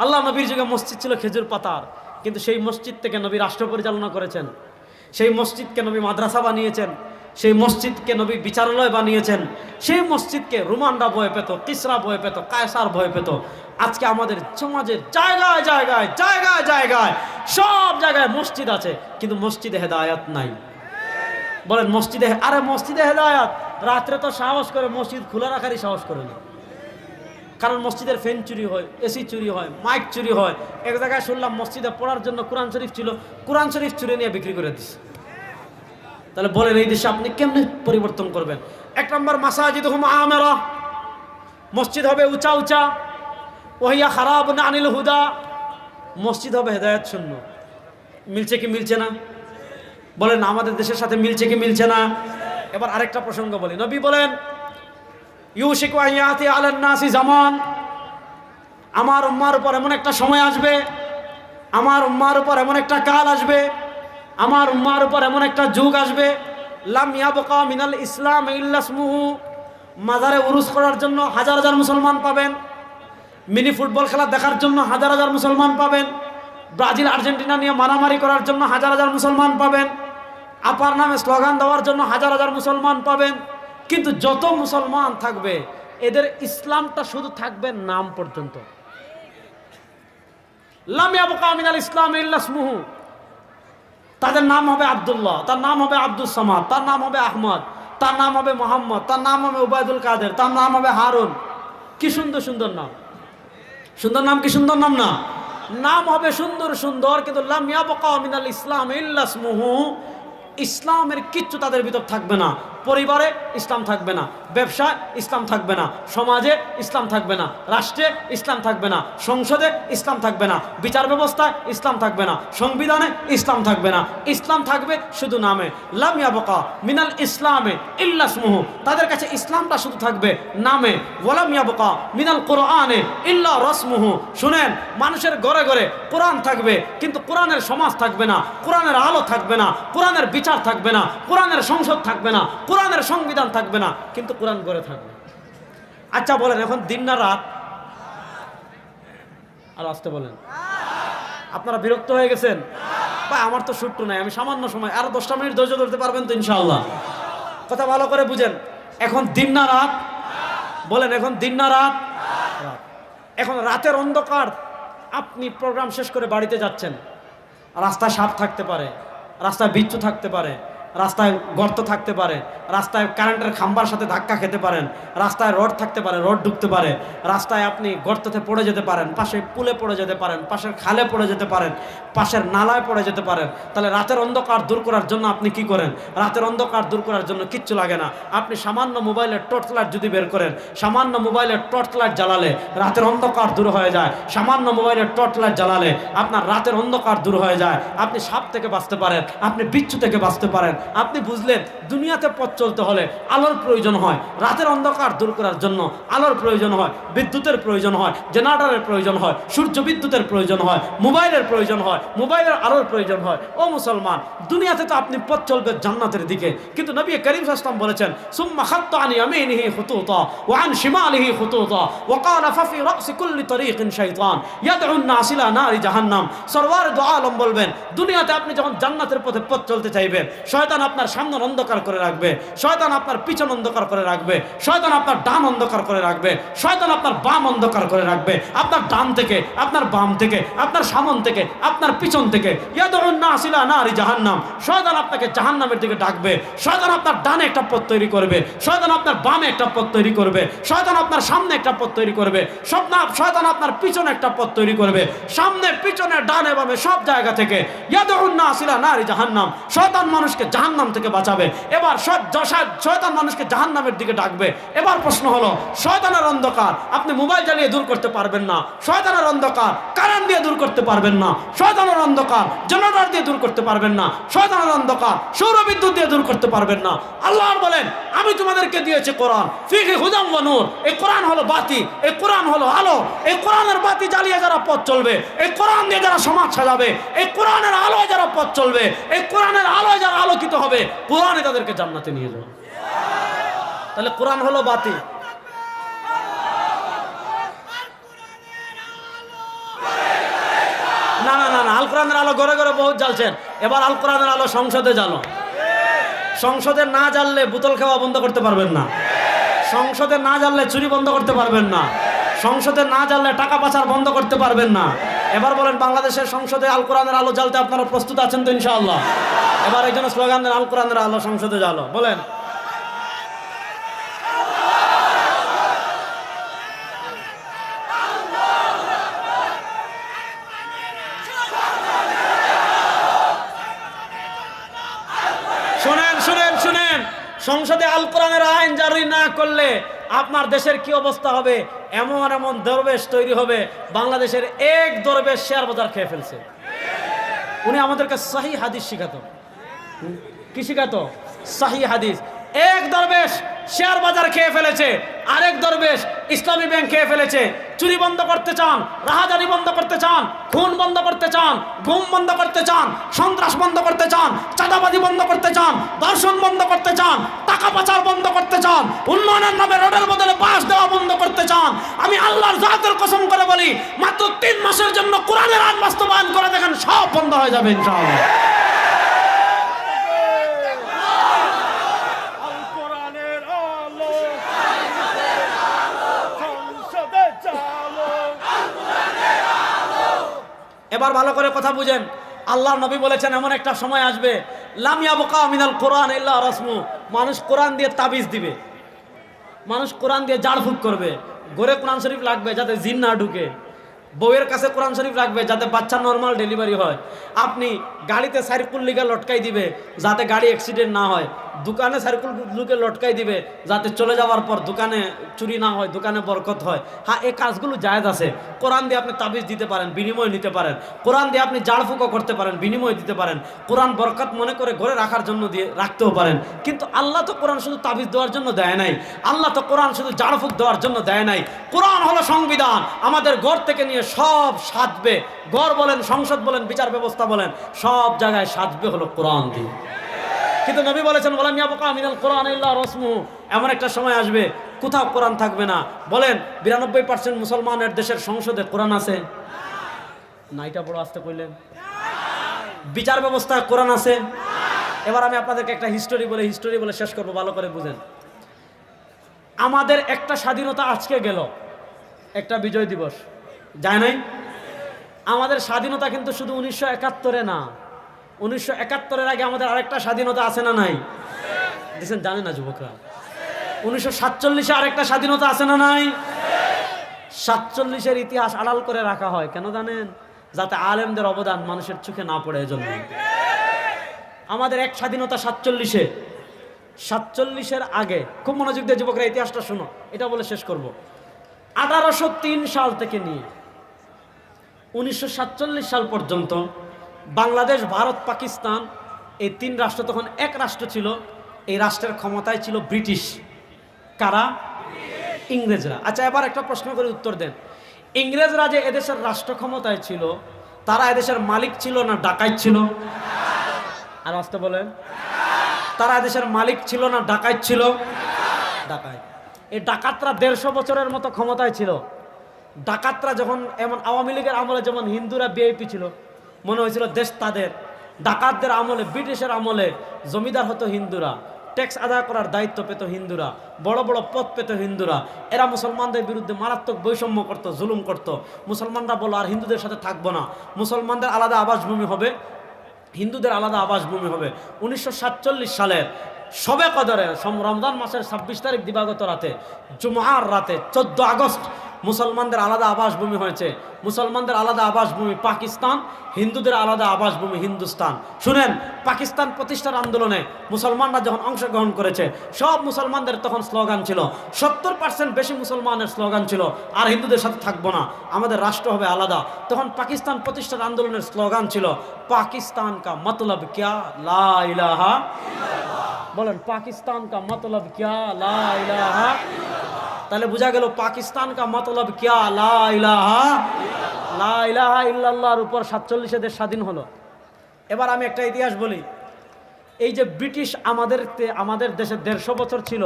আল্লাহ নবীর যুগে মসজিদ ছিল খেজুর পাতার, কিন্তু সেই মসজিদ থেকে নবী রাষ্ট্র পরিচালনা করেছেন, সেই মসজিদকে নবী মাদ্রাসা বানিয়েছেন, সেই মসজিদকে নবী বিচারালয় বানিয়েছেন, সেই মসজিদকে রোমানরা ভয় পেত, কিসরা ভয় পেত, কায়সার ভয় পেত। আজকে আমাদের সমাজের জায়গায় জায়গায় জায়গায় জায়গায় সব জায়গায় মসজিদ আছে, কিন্তু মসজিদে হেদায়াত নাই। বলেন মসজিদে হেদায়াত, রাত্রে তো সাহস করে মসজিদ খোলা রাখারই সাহস করে না, কারণ মসজিদের ফ্যান চুরি হয়, এসি চুরি হয়, মাইক চুরি হয়। এক জায়গায় শুনলাম মসজিদে পড়ার জন্য কোরআন শরীফ ছিল, কোরআন শরীফ চুরি নিয়ে বিক্রি করে দিচ্ছে। তাহলে বলেন এই দেশে আপনি কেমনে পরিবর্তন করবেন? এক নম্বর, মাসাজিদুহুম আমিরা, মসজিদ হবে উঁচা উঁচা, ওহিয়া খারাবুন আনিল হুদা, মসজিদ হবে হেদায়েত শূন্য। মিলছে কি মিলছে না? বলেন আমাদের দেশের সাথে মিলছে কি মিলছে না? এবার আরেকটা প্রসঙ্গ বলি। নবী বলেন ইউশিকু আন ইয়াতি আলান নাসি জামান, আমার উম্মার উপর এমন একটা সময় আসবে, আমার উম্মার উপর এমন একটা কাল আসবে, আমার উম্মার উপর এমন একটা যুগ আসবে, লাম ইয়াবকা মিনাল ইসলাম ইল্লা ইসমুহু, মাজারে উরুস করার জন্য হাজার হাজার মুসলমান পাবেন, মিনি ফুটবল খেলা দেখার জন্য হাজার হাজার মুসলমান পাবেন, ব্রাজিল আর্জেন্টিনা নিয়ে মারামারি করার জন্য হাজার হাজার মুসলমান পাবেন, আপার নামে স্লোগান দেওয়ার জন্য হাজার হাজার মুসলমান পাবেন। কিন্তু যত মুসলমান থাকবে এদের ইসলামটা শুধু থাকবে নাম পর্যন্ত। লাম ইয়াবকা মিনাল ইসলাম ইল্লা ইসমুহু, তাদের নাম হবে আব্দুল্লাহ, তার নাম হবে আব্দুস সামাদ, তার নাম হবে আহমদ, তার নাম হবে মোহাম্মদ, তার নাম হবে উবায়দুল কাদের, তার নাম হবে হারুন। কি সুন্দর সুন্দর নাম, সুন্দর নাম কি সুন্দর নাম না? নাম হবে সুন্দর সুন্দর, কিন্তু লাম ইয়াবকা মিনাল ইসলাম ইল্লা ইসমুহু, ইসলামের কিচ্ছু তাদের ভিতর থাকবে না। পরিবারে ইসলাম থাকবে না, ব্যবসায় ইসলাম থাকবে না, সমাজে ইসলাম থাকবে না, রাষ্ট্রে ইসলাম থাকবে না, সংসদে ইসলাম থাকবে না, বিচার ব্যবস্থায় ইসলাম থাকবে না, সংবিধানে ইসলাম থাকবে না। ইসলাম থাকবে শুধু নামে। লাম ইয়াবকা মিনাল ইসলামে ইল্লা ইসমুহু, তাদের কাছে ইসলামটা শুধু থাকবে নামে। ওয়ালাম ইয়াবকা মিনাল কোরআনে ইল্লা রাসমুহু, শুনেন, মানুষের ঘরে ঘরে কোরআন থাকবে, কিন্তু কোরআনের সমাজ থাকবে না, কোরআনের আলো থাকবে না, কোরআনের বিচার থাকবে না, কোরআনের সংসদ থাকবে না, কোরআনের সংবিধান থাকবে না, কিন্তু কোরআন করে থাকবে। আচ্ছা বলেন এখন দিন না রাত? আর আসতে বলেন, আপনারা বিরক্ত হয়ে গেছেন? ভাই আমার তো ছুট্টু নাই, আমি সামান্য সময় আরো 10টা মিনিট ধৈর্য ধরতে পারবেন তো ইনশাআল্লাহ? কথা ভালো করে বুঝেন, এখন দিন না রাত? বলেন এখন দিন না রাত? এখন রাতের অন্ধকার, আপনি প্রোগ্রাম শেষ করে বাড়িতে যাচ্ছেন, রাস্তায় সাপ থাকতে পারে, রাস্তায় বিচ্ছু থাকতে পারে, রাস্তায় গর্ত থাকতে পারে, রাস্তায় কারেন্টের খাম্বার সাথে ধাক্কা খেতে পারেন, রাস্তায় রড থাকতে পারে, রড ঢুকতে পারে, রাস্তায় আপনি গর্ততে পড়ে যেতে পারেন, পাশে পুলে পড়ে যেতে পারেন, পাশের খালে পড়ে যেতে পারেন, পাশের নালায় পড়ে যেতে পারেন। তাহলে রাতের অন্ধকার দূর করার জন্য আপনি কি করেন? রাতের অন্ধকার দূর করার জন্য কিচ্ছু লাগে না। আপনি সামান্য মোবাইলের টর্চ লাইট যদি বের করেন, সামান্য মোবাইলের টর্চ লাইট জ্বালালে রাতের অন্ধকার দূর হয়ে যায়। সামান্য মোবাইলের টর্চ লাইট জ্বালালে আপনার রাতের অন্ধকার দূর হয়ে যায়। আপনি সাপ থেকে বাঁচতে পারেন, আপনি বিচ্ছু থেকে বাঁচতে পারেন। আপনি বুঝলেন দুনিয়াতে পথ চলতে হলে আলোর প্রয়োজন হয়, রাতের অন্ধকার দূর করার জন্য আলোর প্রয়োজন হয়, বিদ্যুতের প্রয়োজন হয়, জেনারেটরের প্রয়োজন হয়, সূর্য বিদ্যুতের প্রয়োজন হয়, মোবাইলের প্রয়োজন হয়, মোবাইলের আলোর প্রয়োজন হয়। ও মুসলমান, দুনিয়াতে তো আপনি পথ চলবে জান্নাতের দিকে, কিন্তু নবী করিম সাল্লাল্লাহু আলাইহি ওয়াসাল্লাম বলেছেন সুম্মা খাত্তা আন ইয়ামিনিহি খুতুতা ওয়া আন শিমালিহি খুতুতা ওয়া ক্বালা ফাফি রাসি কুল্লি তরিকিন শাইতান ইয়াদউ আন-নাস ইলা নারি জাহান্নাম। সরওয়ার দু আলম বলবেন, দুনিয়াতে আপনি যখন জান্নাতের পথে পথ চলতে চাইবেন, শয়তান আপনার সামনে অন্ধকার করে রাখবে, শয়তান আপনার পিছন অন্ধকার করে রাখবে, শয়তান আপনার ডান অন্ধকার করে রাখবে, শয়তান আপনার বাম অন্ধকার করে রাখবে। আপনার ডান থেকে, আপনার বাম থেকে, আপনার সামন থেকে, আপনার পিছন থেকে ইয়াদউন নাস ইলা নারি জাহান্নাম, শয়তান আপনাকে জাহান্নামের দিকে ডাকবে। শয়তান আপনার ডানে একটা পথ তৈরি করবে, শয়তান আপনার বামে একটা পথ তৈরি করবে, শয়তান আপনার সামনে একটা পথ তৈরি করবে, শয়তান আপনার পিছনে একটা পথ তৈরি করবে। সামনে পিছনে ডানে বামে সব জায়গা থেকে ইয়াদউন নাস ইলা নারি জাহান্নাম, শয়তান মানুষকে জাহান্নাম থেকে বাঁচাবে। এবার শয়তান মানুষকে জাহান্নামের দিকে ডাকবে। এবার প্রশ্ন হলো, শয়তানের অন্ধকার আপনি মোবাইল জ্বালিয়ে দূর করতে পারবেন না, শয়তানের অন্ধকার কারেন্ট দিয়ে দূর করতে পারবেন না, শয়তানের অন্ধকার জেনারেটর দিয়ে দূর করতে পারবেন না, শয়তানের অন্ধকার সৌর বিদ্যুৎ দিয়ে দূর করতে পারবেন না। আল্লাহ বলেন, আমি তোমাদেরকে দিয়েছি কোরআন, ফিহি হুদাম ওয়া নূর। এই কোরআন হলো বাতি, এই কোরআন হলো আলো। এই কোরআনের বাতি জ্বালিয়ে যারা পথ চলবে, এই কোরআন দিয়ে যারা সমাজ সাজাবে, এই কোরআনের আলোয় যারা পথ চলবে, এই কোরআনের আলোয় যারা আলোকিত হবে, কোরআনে তাদেরকে জান্নাতে নিয়ে যাবে। তাহলে কোরআন হলো বাতি। না না না না, আল কোরআনের আলো ঘরে ঘরে বহুত জ্বালছেন, এবার আল কোরআনের আলো সংসদে জ্বালো। সংসদে না জ্বাললে বোতল খাওয়া বন্ধ করতে পারবেন না, সংসদে না জ্বাললে চুরি বন্ধ করতে পারবেন না, সংসদে না জ্বাললে টাকা পাচার বন্ধ করতে পারবেন না। এবার বলেন, বাংলাদেশের সংসদে আল কোরআনের আলো জ্বালতে আপনারা প্রস্তুত আছেন তো ইনশাআল্লাহ? এবার এই জন্য স্লোগান দেন, আল কোরআনের আলো সংসদে জ্বালো। বলেন। শুনেন শুনেন শুনেন, সংসদে আল কোরআনের আইন জারি না করলে আপনার দেশের কি অবস্থা হবে? এমন এমন দরবেশ তৈরি হবে, বাংলাদেশের এক দরবেশ শেয়ার বাজার খেয়ে ফেলছে। উনি আমাদেরকে সহি হাদিস শিখাতো। কি শিখাতো? সহি হাদিস। এক দরবেশ শেয়ার বাজার খেয়ে ফেলেছে, আরেক দরবেশ ইসলামী ব্যাংক খেয়ে ফেলেছে। চুরি বন্ধ করতে চান, রাহাজানি বন্ধ করতে চান, খুন বন্ধ করতে চান, গুম বন্ধ করতে চান, সন্ত্রাস বন্ধ করতে চান, চাঁদাবাজি বন্ধ করতে চান, ধর্ষণ বন্ধ করতে চান, টাকা পাচার বন্ধ করতে চান, উন্নয়নের নামে রোডের বদলে বাস দেওয়া বন্ধ করতে চান। আমি আল্লাহর জাতের কসম করে বলি, মাত্র 3 মাসের জন্য কোরআনের আইন বাস্তবায়ন করে দেখেন, সব বন্ধ হয়ে যাবে ইনশাআল্লাহ। এবার ভালো করে কথা বুঝেন, আল্লাহর নবী বলেছেন এমন একটা সময় আসবে, লাম ইয়াবকা মিনাল কোরআন ইল্লা রাসমু। মানুষ কোরআন দিয়ে তাবিজ দিবে, মানুষ কোরআন দিয়ে ঝাড়ফুঁক করবে। ঘরে কোরআন শরীফ লাগবে যাতে জিন না ঢুকে, বউয়ের কাছে কোরআন শরীফ রাখবে যাতে বাচ্চা নর্মাল ডেলিভারি হয়। আপনি গাড়িতে সাইরকুল লিগা লটকাই দিবে যাতে গাড়ি অ্যাক্সিডেন্ট না হয়। দোকানে সাইরকুল লুকে লটকাই দিবে যাতে চলে যাওয়ার পর দোকানে চুরি না হয়, দোকানে বরকত হয়। হ্যাঁ, এই কাজগুলো জায়েজ আছে। কোরআন দিয়ে আপনি তাবিজ দিতে পারেন, বিনিময় নিতে পারেন। কোরআন দিয়ে আপনি ঝাড়ফুঁকও করতে পারেন, বিনিময় দিতে পারেন। কোরআন বরকত মনে করে ঘরে রাখার জন্য দিয়ে রাখতেও পারেন। কিন্তু আল্লাহ তো কোরআন শুধু তাবিজ দেওয়ার জন্য দেয় নাই, আল্লাহ তো কোরআন শুধু ঝাড়ফুঁক দেওয়ার জন্য দেয় নাই। কোরআন হলো সংবিধান, আমাদের ঘর থেকে নিয়ে সব সাজবে। ঘর বলেন, সংসদ বলেন, বিচার ব্যবস্থা বলেন, সব জায়গায় সাজবে হলো কোরআন দিয়ে। কিন্তু নবী বলেছেন, ওয়ালাম ইয়াবকা মিনাল কোরআন ইল্লা রাসমু। এমন একটা সময় আসবে কোথাও কোরআন থাকবে না। বলেন, 92% মুসলমানের দেশের সংসদে কোরআন আছে না? এটা বড় আসতে কইলেন। বিচার ব্যবস্থায় কোরআন আছে? এবার আমি আপনাদেরকে একটা হিস্টোরি বলে শেষ করবো, ভালো করে বুঝেন। আমাদের একটা স্বাধীনতা আজকে গেল, একটা বিজয় দিবস যায় নাই? আমাদের স্বাধীনতা কিন্তু শুধু 1971-এ না, 1971-এর আগে আমাদের আরেকটা স্বাধীনতা আছে না নাই? দেখছেন, জানে না যুবকরা? 1947-এ আরেকটা স্বাধীনতা আছে না নাই? 47-এর ইতিহাস আড়াল করে রাখা হয় কেন জানেন? যাতে আলেমদের অবদান মানুষের চোখে না পড়ে। এজন্য আমাদের এক স্বাধীনতা 47-এর আগে, খুব মনোযোগ দিয়ে যুবকরা ইতিহাসটা শোনো, এটা বলে শেষ করব। 1803 সাল থেকে নিয়ে 1947 সাল পর্যন্ত বাংলাদেশ, ভারত, পাকিস্তান এই 3 রাষ্ট্র তখন এক রাষ্ট্র ছিল। এই রাষ্ট্রের ক্ষমতায় ছিল ব্রিটিশ। কারা? ইংরেজরা। আচ্ছা, এবার একটা প্রশ্ন করে উত্তর দেন। ইংরেজরা যে এদেশের রাষ্ট্র ক্ষমতায় ছিল, তারা এদেশের মালিক ছিল না ডাকাত ছিল? আর আসতে বলেন, তারা এদেশের মালিক ছিল না ডাকাত ছিল? ডাকাত। এই ডাকাতরা 150 বছরের মতো ক্ষমতায় ছিল। ডাকাতরা যখন, এমন আওয়ামী লীগের আমলে যেমন হিন্দুরা ভিআইপি ছিল, মনে হয়েছিল দেশ তাদের। ডাকাতদের আমলে, ব্রিটিশের আমলে জমিদার হতো হিন্দুরা, ট্যাক্স আদায় করার দায়িত্ব পেত হিন্দুরা, বড় বড় পদ পেত হিন্দুরা। এরা মুসলমানদের বিরুদ্ধে মারাত্মক বৈষম্য করত, জুলুম করত। মুসলমানরা বলল, আর হিন্দুদের সাথে থাকবো না, মুসলমানদের আলাদা আবাসভূমি হবে, হিন্দুদের আলাদা আবাসভূমি হবে। 1947 সালের শবে কদরে, রমজান মাসের 26 তারিখ দিবাগত রাতে, জুমার রাতে 14 আগস্ট মুসলমানদের আলাদা আবাসভূমি হয়েছে, মুসলমানদের আলাদা আবাসভূমি পাকিস্তান, হিন্দুদের আলাদা আবাসভূমি হিন্দুস্তান। শুনেন, পাকিস্তান প্রতিষ্ঠার আন্দোলনে মুসলমানরা যখন অংশগ্রহণ করেছে, সব মুসলমানদের তখন স্লোগান ছিল, 70% বেশি মুসলমানের স্লোগান ছিল, আর হিন্দুদের সাথে থাকবো না, আমাদের রাষ্ট্র হবে আলাদা। তখন পাকিস্তান প্রতিষ্ঠার আন্দোলনের স্লোগান ছিল, পাকিস্তান কা মতলব ক্যা, লা ইলাহা। বলেন, পাকিস্তান কা মতলব ক্যা, লা ইলাহা। তাহলে বোঝা গেল পাকিস্তান কা মতলব ক্যা, লা ইলাহা। লা ইলাহা ইল্লাল্লাহর উপর 47 দেশ স্বাধীন হলো। এবার আমি একটা ইতিহাস বলি। এই যে ব্রিটিশ আমাদের দেশে 150 বছর ছিল,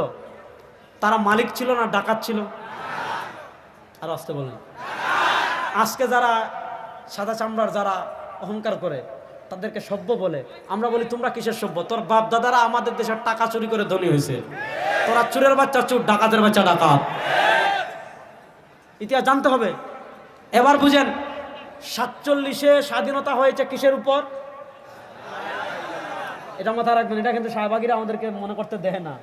তারা মালিক ছিল না ডাকাত ছিল? আর আসতে বলেন। আজকে যারা সাদা চামড়ার যারা অহংকার করে, তাদেরকে সভ্য বলে, আমরা বলি তোমরা কিসের সভ্য? তোর বাপ দাদারা আমাদের দেশের টাকা চুরি করে ধনী হয়েছে, তোরা চুরের বাচ্চা চুর, ডাকাতের বাচ্চা ডাকাত। ইতিহাস জানতে হবে। এবার বুঝেন, 47-এ স্বাধীনতা হয়েছে কিসের উপর? এটা মাথায় রাখবেন, এটা কিন্তু শাহবাগীরা আমাদেরকে মনে করতে দেয় না।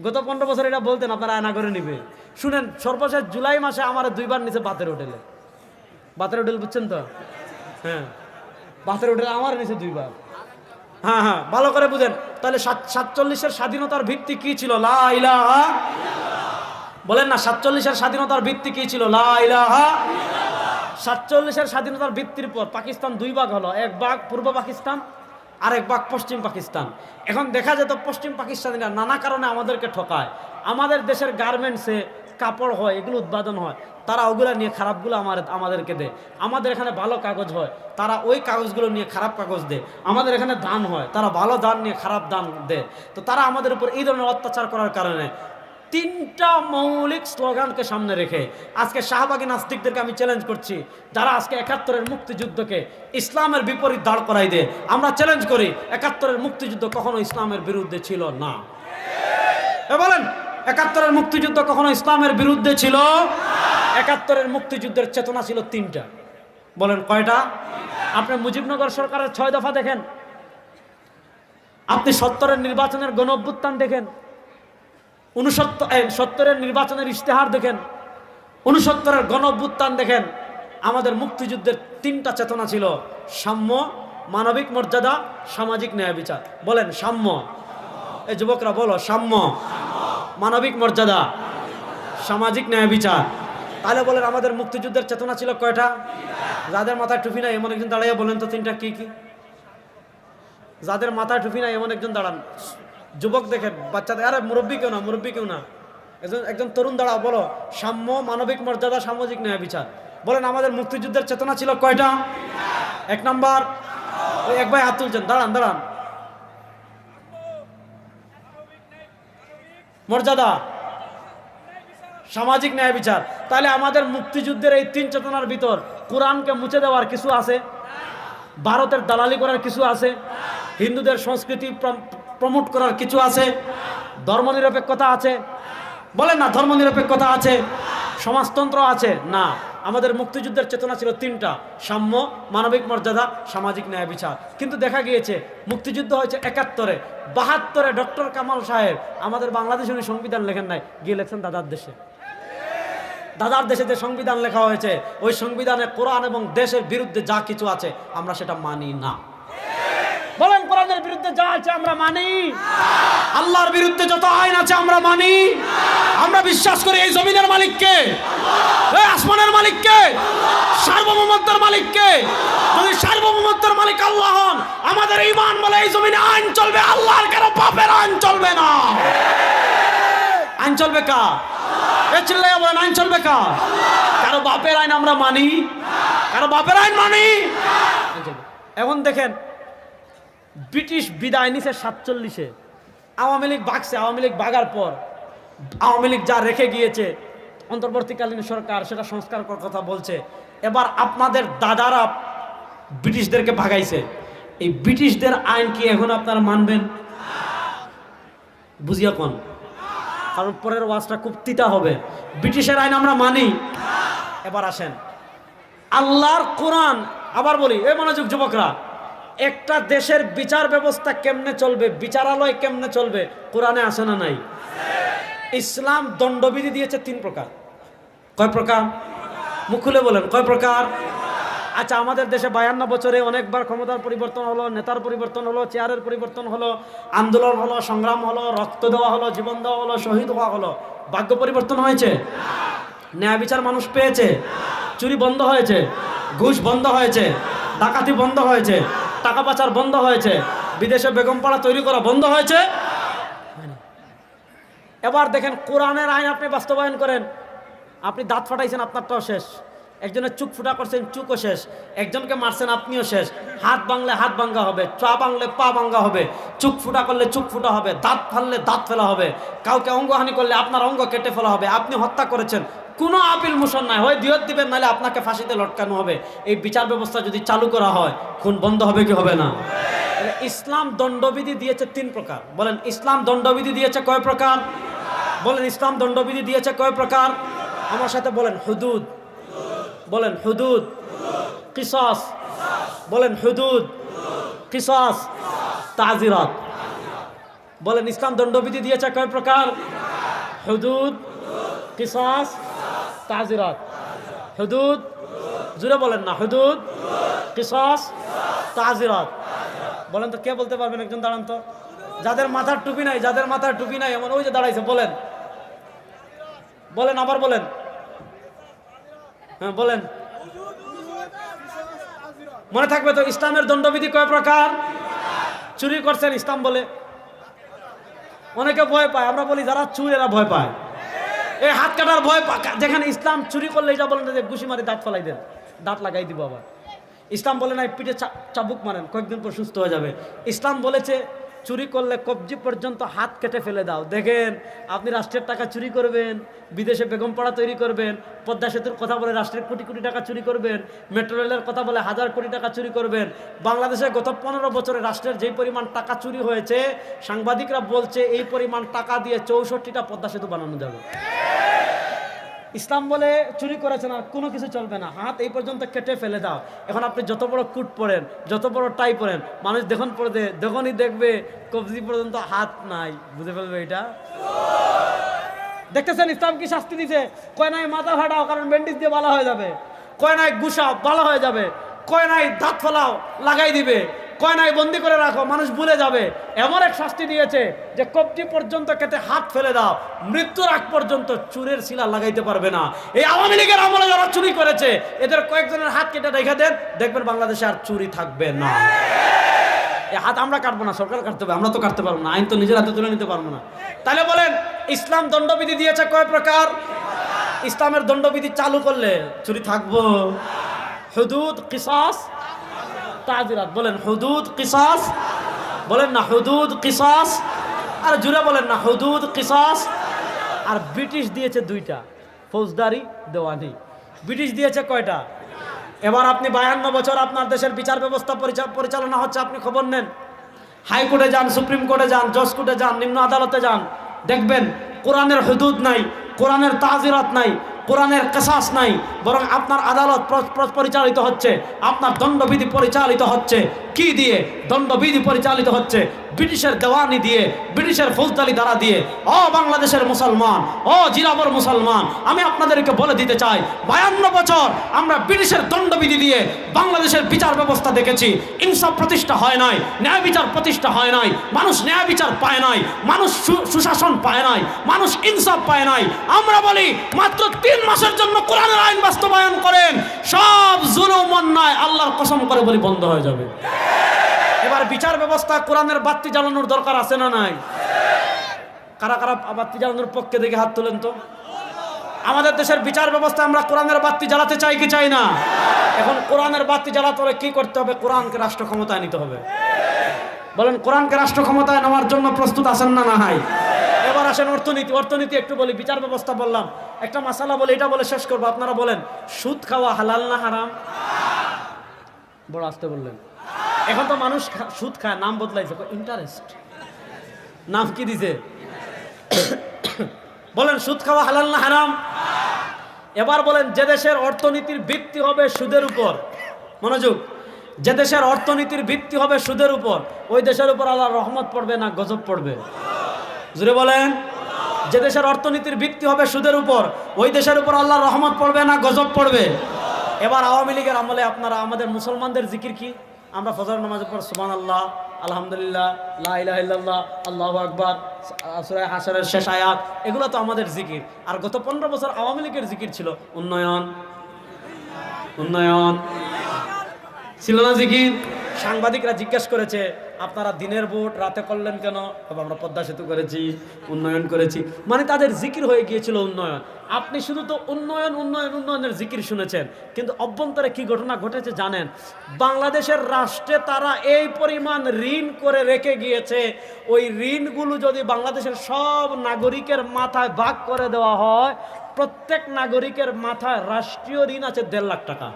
গত 15 বছর এটা বলতেন, আপনারা আয়না করে নিবে। শুনেন, সর্বশেষ জুলাই মাসে আমার 2বার নিচে বাতের হোটেলে। বাতের হোটেল বুঝছেন তো? হ্যাঁ, বাতের হোটেলে আমার নিচে 2বার। হ্যাঁ হ্যাঁ, ভালো করে বুঝেন। তাহলে 47-এর স্বাধীনতার ভিত্তি কি ছিল? লা ইলাহা। বলেন না, 47-এর স্বাধীনতার ভিত্তি কি ছিল? লা ইলাহা। 47-এর স্বাধীনতার ভিত্তির পর পাকিস্তান 2 ভাগ হলো, এক ভাগ পূর্ব পাকিস্তান, আরেক ভাগ পশ্চিম পাকিস্তান। এখন দেখা যেত পশ্চিম পাকিস্তানিরা নানা কারণে আমাদেরকে ঠকায়। আমাদের দেশের গার্মেন্টসে কাপড় হয়, এগুলো উৎপাদন হয়, তারা ওগুলো নিয়ে খারাপগুলো আমাদেরকে দেয়। আমাদের এখানে ভালো কাগজ হয়, তারা ওই কাগজগুলো নিয়ে খারাপ কাগজ দেয়। আমাদের এখানে ধান হয়, তারা ভালো ধান নিয়ে খারাপ ধান দেয়। তো তারা আমাদের উপর এই ধরনের অত্যাচার করার কারণে 3টা মৌলিক স্লোগানকে সামনে রেখে আজকে শাহবাগী নাস্তিকদেরকে আমি চ্যালেঞ্জ করছি, যারা আজকে 71-এর মুক্তিযুদ্ধকে ইসলামের বিপরীত দাঁড় করাই দেয়, আমরা চ্যালেঞ্জ করি, 71-এর মুক্তিযুদ্ধ কখনো ইসলামের বিরুদ্ধে ছিল না। বলেন, 71-এর মুক্তিযুদ্ধ কখনো ইসলামের বিরুদ্ধে ছিল? 71-এর মুক্তিযুদ্ধের চেতনা ছিল 3টা। বলেন কয়টা? আপনি মুজিবনগর সরকারের 6 দফা দেখেন, আপনি 70-এর নির্বাচনের গণ অভ্যুত্থান দেখেন, 70-এর নির্বাচনের ইশতেহার দেখেন, 69-এর গণ অভ্যুত্থান দেখেন। আমাদের মুক্তিযুদ্ধের 3টা চেতনা ছিল, সাম্য, মানবিক মর্যাদা, সামাজিক ন্যায় বিচার। বলেন সাম্য। এই যুবকরা বলো, সাম্য, মানবিক মর্যাদা, সামাজিক ন্যায় বিচার। তাহলে বলেন, আমাদের মুক্তিযুদ্ধের চেতনা ছিল কয়টা? যাদের মাথায় টুপি নাই এমন একজন দাঁড়াইয়া বলেন তো 3টা কি কি? যাদের মাথায় টুপি নাই এমন একজন দাঁড়ান। যুবক দেখেন, বাচ্চাদের, আরে মুরব্বী কেউ না, মুরব্বী কেউ না, একজন তরুণ দাঁড়াও, বলো সাম্য, মানবিক মর্যাদা, সামাজিক ন্যায় বিচার। বলেন, আমাদের মুক্তিযুদ্ধের চেতনা ছিল কয়টা? 1 নাম্বার, ওই এক ভাই হাত তুলছেন, দাঁড়ান দাঁড়ান। মর্যাদা, সামাজিক ন্যায় বিচার। তাহলে আমাদের মুক্তিযুদ্ধের এই 3 চেতনার ভিতর কোরআনকে মুছে দেওয়ার কিছু আছে? ভারতের দালালি করার কিছু আছে? হিন্দুদের সংস্কৃতি প্রমোট করার কিছু আছে? ধর্মনিরপেক্ষতা আছে? বলেন না, ধর্মনিরপেক্ষতা আছে? সমাজতন্ত্র আছে? না। আমাদের মুক্তিযুদ্ধের চেতনা ছিল 3টা, সাম্য, মানবিক মর্যাদা, সামাজিক ন্যায় বিচার। কিন্তু দেখা গিয়েছে মুক্তিযুদ্ধ হয়েছে 71-এ, 72-এ ডক্টর কামাল সাহেব আমাদের বাংলাদেশে উনি সংবিধান লেখেন নাই, গিয়ে লেখছেন দাদার দেশে। দাদার দেশে যে সংবিধান লেখা হয়েছে, ওই সংবিধানে কোরআন এবং দেশের বিরুদ্ধে যা কিছু আছে আমরা সেটা মানি না। বলেন, কোরআনের বিরুদ্ধে যা আছে আমরা মানি, আল্লাহর বিরুদ্ধে যত আইন আছে আমরা মানি। আমরা বিশ্বাস করি এই জমিনের মালিককে, এই আসমানের মালিককে, সার্বভৌমত্বের মালিককে। যদি সার্বভৌমত্বের মালিক আল্লাহ হন, আমাদের ঈমান বলে এই জমিনে আইন চলবে, আল্লাহর কারো বাপের আইন চলবে না। আইন চলবে কার? এ চিল্লাইয়া বলেন, আইন চলবে কার? কারো বাপের আইন আমরা মানি, কারো বাপের আইন মানি। এখন দেখেন, ব্রিটিশ বিদায় নিছে 47-এ, আওয়ামী লীগ ভাগছে। আওয়ামী লীগ ভাগার পর আওয়ামী লীগ যা রেখে গিয়েছে, অন্তর্বর্তীকালীন সরকার সেটা সংস্কার করার কথা বলছে। এবার আপনাদের দাদারা ব্রিটিশদেরকে ভাগাইছে, এই ব্রিটিশদের আইন কি এখন আপনারা মানবেন? বুঝিয়া কোন, কারণ পরের ওয়াজটা খুব তিতা হবে। ব্রিটিশের আইন আমরা মানি। এবার আসেন, আল্লাহর কোরআন। আবার বলি, এই মনোযোগ যুবকরা, একটা দেশের বিচার ব্যবস্থা কেমনে চলবে, বিচারালয় কেমনে চলবে, কোরআনে আছে না নাই? ইসলাম দণ্ডবিধি দিয়েছে 3 প্রকার। কয় প্রকার? মুখ খুলে বলেন, কয় প্রকার? আচ্ছা, আমাদের দেশে 52 বছরে অনেকবার ক্ষমতার পরিবর্তন হলো, নেতার পরিবর্তন হলো, চেয়ারের পরিবর্তন হলো, আন্দোলন হলো, সংগ্রাম হলো, রক্ত দেওয়া হলো, জীবন দেওয়া হলো, শহীদ হওয়া হলো। ভাগ্য পরিবর্তন হয়েছে? ন্যায় বিচার মানুষ পেয়েছে? চুরি বন্ধ হয়েছে? ঘুষ বন্ধ হয়েছে? ডাকাতি বন্ধ হয়েছে? টাকা পাচার বন্ধ হয়েছে? বিদেশে বেগমপাড়া তৈরি করা বন্ধ হয়েছে? এবার দেখেন, কোরআনের আইন আপনি বাস্তবায়ন করেন। আপনি দাঁত ফাটাইছেন, আপনারটাও শেষ। একজনের চুক ফুটা করছেন, চুকও শেষ। একজনকে মারছেন, আপনিও শেষ। হাত ভাঙলে হাত ভাঙ্গা হবে, পা ভাঙলে পা ভাঙ্গা হবে, চুক ফুটা করলে চুক ফুটা হবে, দাঁত ফাললে দাঁত ফেলা হবে, কাউকে অঙ্গহানি করলে আপনার অঙ্গ কেটে ফেলা হবে। আপনি হত্যা করেছেন, কোনো আপিল মোশন নাই, হয় দিয়ত দিবেন, নাহলে আপনাকে ফাঁসিতে লটকানো হবে। এই বিচার ব্যবস্থা যদি চালু করা হয়, খুন বন্ধ হবে কি হবে না? ইসলাম দণ্ডবিধি দিয়েছে 3 প্রকার। বলেন, ইসলাম দণ্ডবিধি দিয়েছে কয় প্রকার? বলেন, ইসলাম দণ্ডবিধি দিয়েছে কয় প্রকার? আমার সাথে বলেন, হুদুদ। বলেন, হুদুদ। কিসাস। বলেন, হুদুদ, কিসাস, তাজিরাত। বলেন, ইসলাম দণ্ডবিধি দিয়েছে কয় প্রকার? হুদুদ, কিসাস, তাজিরাত। হুদুদ, জুড়ে বলেন না, হুদুদ, কিসাস, তাজিরাত। বলেন তো, কে বলতে পারবেন? একজন দাঁড়ান তো। যাদের মাথার টুপি নাই, যাদের মাথার টুপি নাই, এমন ওই যে দাঁড়াইছে, বলেন, বলেন, আবার বলেন। হ্যাঁ বলেন, মনে থাকবে তো। ইসলামের দণ্ডবিধি কয় প্রকার? চুরি করছেন, ইসলাম বলে। অনেকে ভয় পায়, আমরা বলি যারা চুর এরা ভয় পায়, এই হাত কাটার ভয় পায়। যেখানে ইসলাম চুরি করলে এটা বলেন যে ঘুষি মারি দাঁত ফেলাই দেন, দাঁত লাগাই দিব। আবার ইসলাম বলে না পিঠে চাবুক মারেন, কয়েকদিন পর সুস্থ হয়ে যাবে। ইসলাম বলেছে চুরি করলে কবজি পর্যন্ত হাত কেটে ফেলে দাও। দেখেন, আপনি রাষ্ট্রের টাকা চুরি করবেন, বিদেশে বেগমপাড়া তৈরি করবেন, পদ্মা সেতুর কথা বলে রাষ্ট্রের কোটি কোটি টাকা চুরি করবেন, মেট্রো রেলের কথা বলে 1000 কোটি টাকা চুরি করবেন। বাংলাদেশে গত 15 বছরে রাষ্ট্রের যেই পরিমাণ টাকা চুরি হয়েছে, সাংবাদিকরা বলছে এই পরিমাণ টাকা দিয়ে 64টা পদ্মা সেতু বানানো যাবে। ইসলাম বলে চুরি করেছেন আর কোনো কিছু চলবে না, হাত এই পর্যন্ত কেটে ফেলে দাও। এখন আপনি যত বড় কুট পরেন, যত বড় টাই পরেন, মানুষ দেখুন পড়ে যখনই দেখবে কবজি পর্যন্ত হাত নাই, বুঝে ফেলবে এটা। দেখতেছেন ইসলাম কি শাস্তি দিছে? কয় নাই মাথা ফাটাও, কারণ ব্যান্ডেজ দিয়ে ভালো হয়ে যাবে। কয় নাই গুসাও, ভালো হয়ে যাবে। কয় নাই দাঁত ফেলাও, লাগাই দিবে। কয় নাই বন্দি করে রাখো, মানুষ ভুলে যাবে। এমন এক শাস্তি দিয়েছে যে কবজি পর্যন্ত কেটে হাত ফেলে দাও, মৃত্যুর আগ পর্যন্ত চুরের শিলা লাগাইতে পারবে না। এই আওয়ামী লীগের আমলে যারা চুরি করেছে, এদের কয়েকজনের হাত কেটে রেখে দেন, দেখবেন বাংলাদেশে আর চুরি থাকবে না। এই হাত আমরা কাটবো না, সরকার কাটতে হবে, আমরা তো কাটতে পারবো না, আইন তো নিজের হাতে তুলে নিতে পারবো না। তাহলে বলেন, ইসলাম দণ্ডবিধি দিয়েছে কয় প্রকার? ইসলামের দণ্ডবিধি চালু করলে চুরি থাকবো। হুদুদ, কিসাস, তাজিরাত। বলেন, হুদুদ, কিসাস। বলেন না, হুদুদ, কিসাস। আর জুড়ে বলেন না, হুদুদ, কিসাস। আর ব্রিটিশ দিয়েছে 2টা, ফৌজদারি, দেওয়ানি। ব্রিটিশ দিয়েছে কয়টা? এবার আপনি 52 বছর আপনার দেশের বিচার ব্যবস্থা পরিচালনা হচ্ছে, আপনি খবর নেন। হাইকোর্টে যান, সুপ্রিম কোর্টে যান, জজ কোর্টে যান, নিম্ন আদালতে যান, দেখবেন কোরআনের হুদুদ নাই, কোরআনের তাজিরাত নাই, কোরআনের কিসাস নাই, বরং আপনার আদালত পরিচালিত হচ্ছে, আপনার দণ্ডবিধি পরিচালিত হচ্ছে কি দিয়ে? দণ্ডবিধি পরিচালিত হচ্ছে ব্রিটিশের দেওয়ানি দিয়ে, ব্রিটিশের ফৌজদারি ধারা দিয়ে। ও বাংলাদেশের মুসলমান, ও জিরাবর মুসলমান, আমি আপনাদেরকে বলে দিতে চাই, 52 বছর আমরা ব্রিটিশের দণ্ডবিধি দিয়ে বাংলাদেশের বিচার ব্যবস্থা দেখেছি। ইনসাফ প্রতিষ্ঠা হয় নাই, ন্যায় বিচার প্রতিষ্ঠা হয় নাই, মানুষ ন্যায় বিচার পায় নাই, মানুষ সুশাসন পায় নাই, মানুষ ইনসাফ পায় নাই। আমরা বলি, মাত্র 3 মাসের জন্য কোরআনের আইন বাস্তবায়ন করেন, সব জুলুম অন্যায় আল্লাহর কসম করে বলি বন্ধ হয়ে যাবে। এবার বিচার ব্যবস্থা কোরআনের বাতি জ্বালানোর দরকার আছে না নাই? কারা কারা বাতি জ্বালানোর পক্ষে দেখে হাত তোলেন তো। আমাদের দেশের বিচার ব্যবস্থা আমরা কোরআনের বাতি জ্বালাতে চাই কি চাই না? এখন কোরআনের বাতি জ্বালাতে হলে কি করতে হবে? কোরআনকে রাষ্ট্র ক্ষমতায় নিতে হবে। বলেন, কোরআনকে রাষ্ট্র ক্ষমতায় নেওয়ার জন্য প্রস্তুত আছেন না নাই? এবার আসেন অর্থনীতি। অর্থনীতি একটু বলি, বিচার ব্যবস্থা বললাম, একটা মাসালা বলে এটা বলে শেষ করবো। আপনারা বলেন, সুদ খাওয়া হালাল না হারাম? বড় আসতে বললেন। এখন তো মানুষ সুদ খায়, নাম বদলাইছে, ইন্টারেস্ট নাম কি দিছে। বলেন, সুদ খাওয়া হালাল না হারাম? এবার বলেন, যে দেশের অর্থনীতির ভিত্তি হবে সুদের উপর, মনোযোগ, যে দেশের অর্থনীতির ভিত্তি হবে সুদের উপর, ওই দেশের উপর আল্লাহর রহমত পড়বে না গজব পড়বে? জোরে বলেন। যে দেশের অর্থনীতির ভিত্তি হবে সুদের উপর, ওই দেশের উপর আল্লাহর রহমত পড়বে না গজব পড়বে? এবার আওয়ামী লীগের আমলে আপনারা আমাদের মুসলমানদের জিকির কি? আমরা ফজর নামাজের পর সুবহানাল্লাহ, আলহামদুলিল্লাহ, লা ইলাহা ইল্লাল্লাহ, আল্লাহু আকবার, সূরা হাশরের শেষ আয়াত, এগুলো তো আমাদের জিকির। আর গত 15 বছর আওয়ামী লীগের জিকির ছিল উন্নয়ন, উন্নয়ন ছিল না জিকির? সাংবাদিকরা জিজ্ঞেস করেছে আপনারা দিনের ভোট রাতে করলেন কেন? আমরা পদ্মা সেতু করেছি, উন্নয়ন করেছি। মানে তাদের জিকির হয়ে গিয়েছিল উন্নয়ন। আপনি শুধু তো উন্নয়ন উন্নয়ন উন্নয়নের জিকির শুনেছেন, কিন্তু অভ্যন্তরে কি ঘটনা ঘটেছে জানেন? বাংলাদেশের রাষ্ট্রে তারা এই পরিমাণ ঋণ করে রেখে গিয়েছে, ওই ঋণগুলো যদি বাংলাদেশের সব নাগরিকের মাথায় ভাগ করে দেওয়া হয়, প্রত্যেক নাগরিকের মাথায় রাষ্ট্রীয় ঋণ আছে 1.5 লাখ টাকা।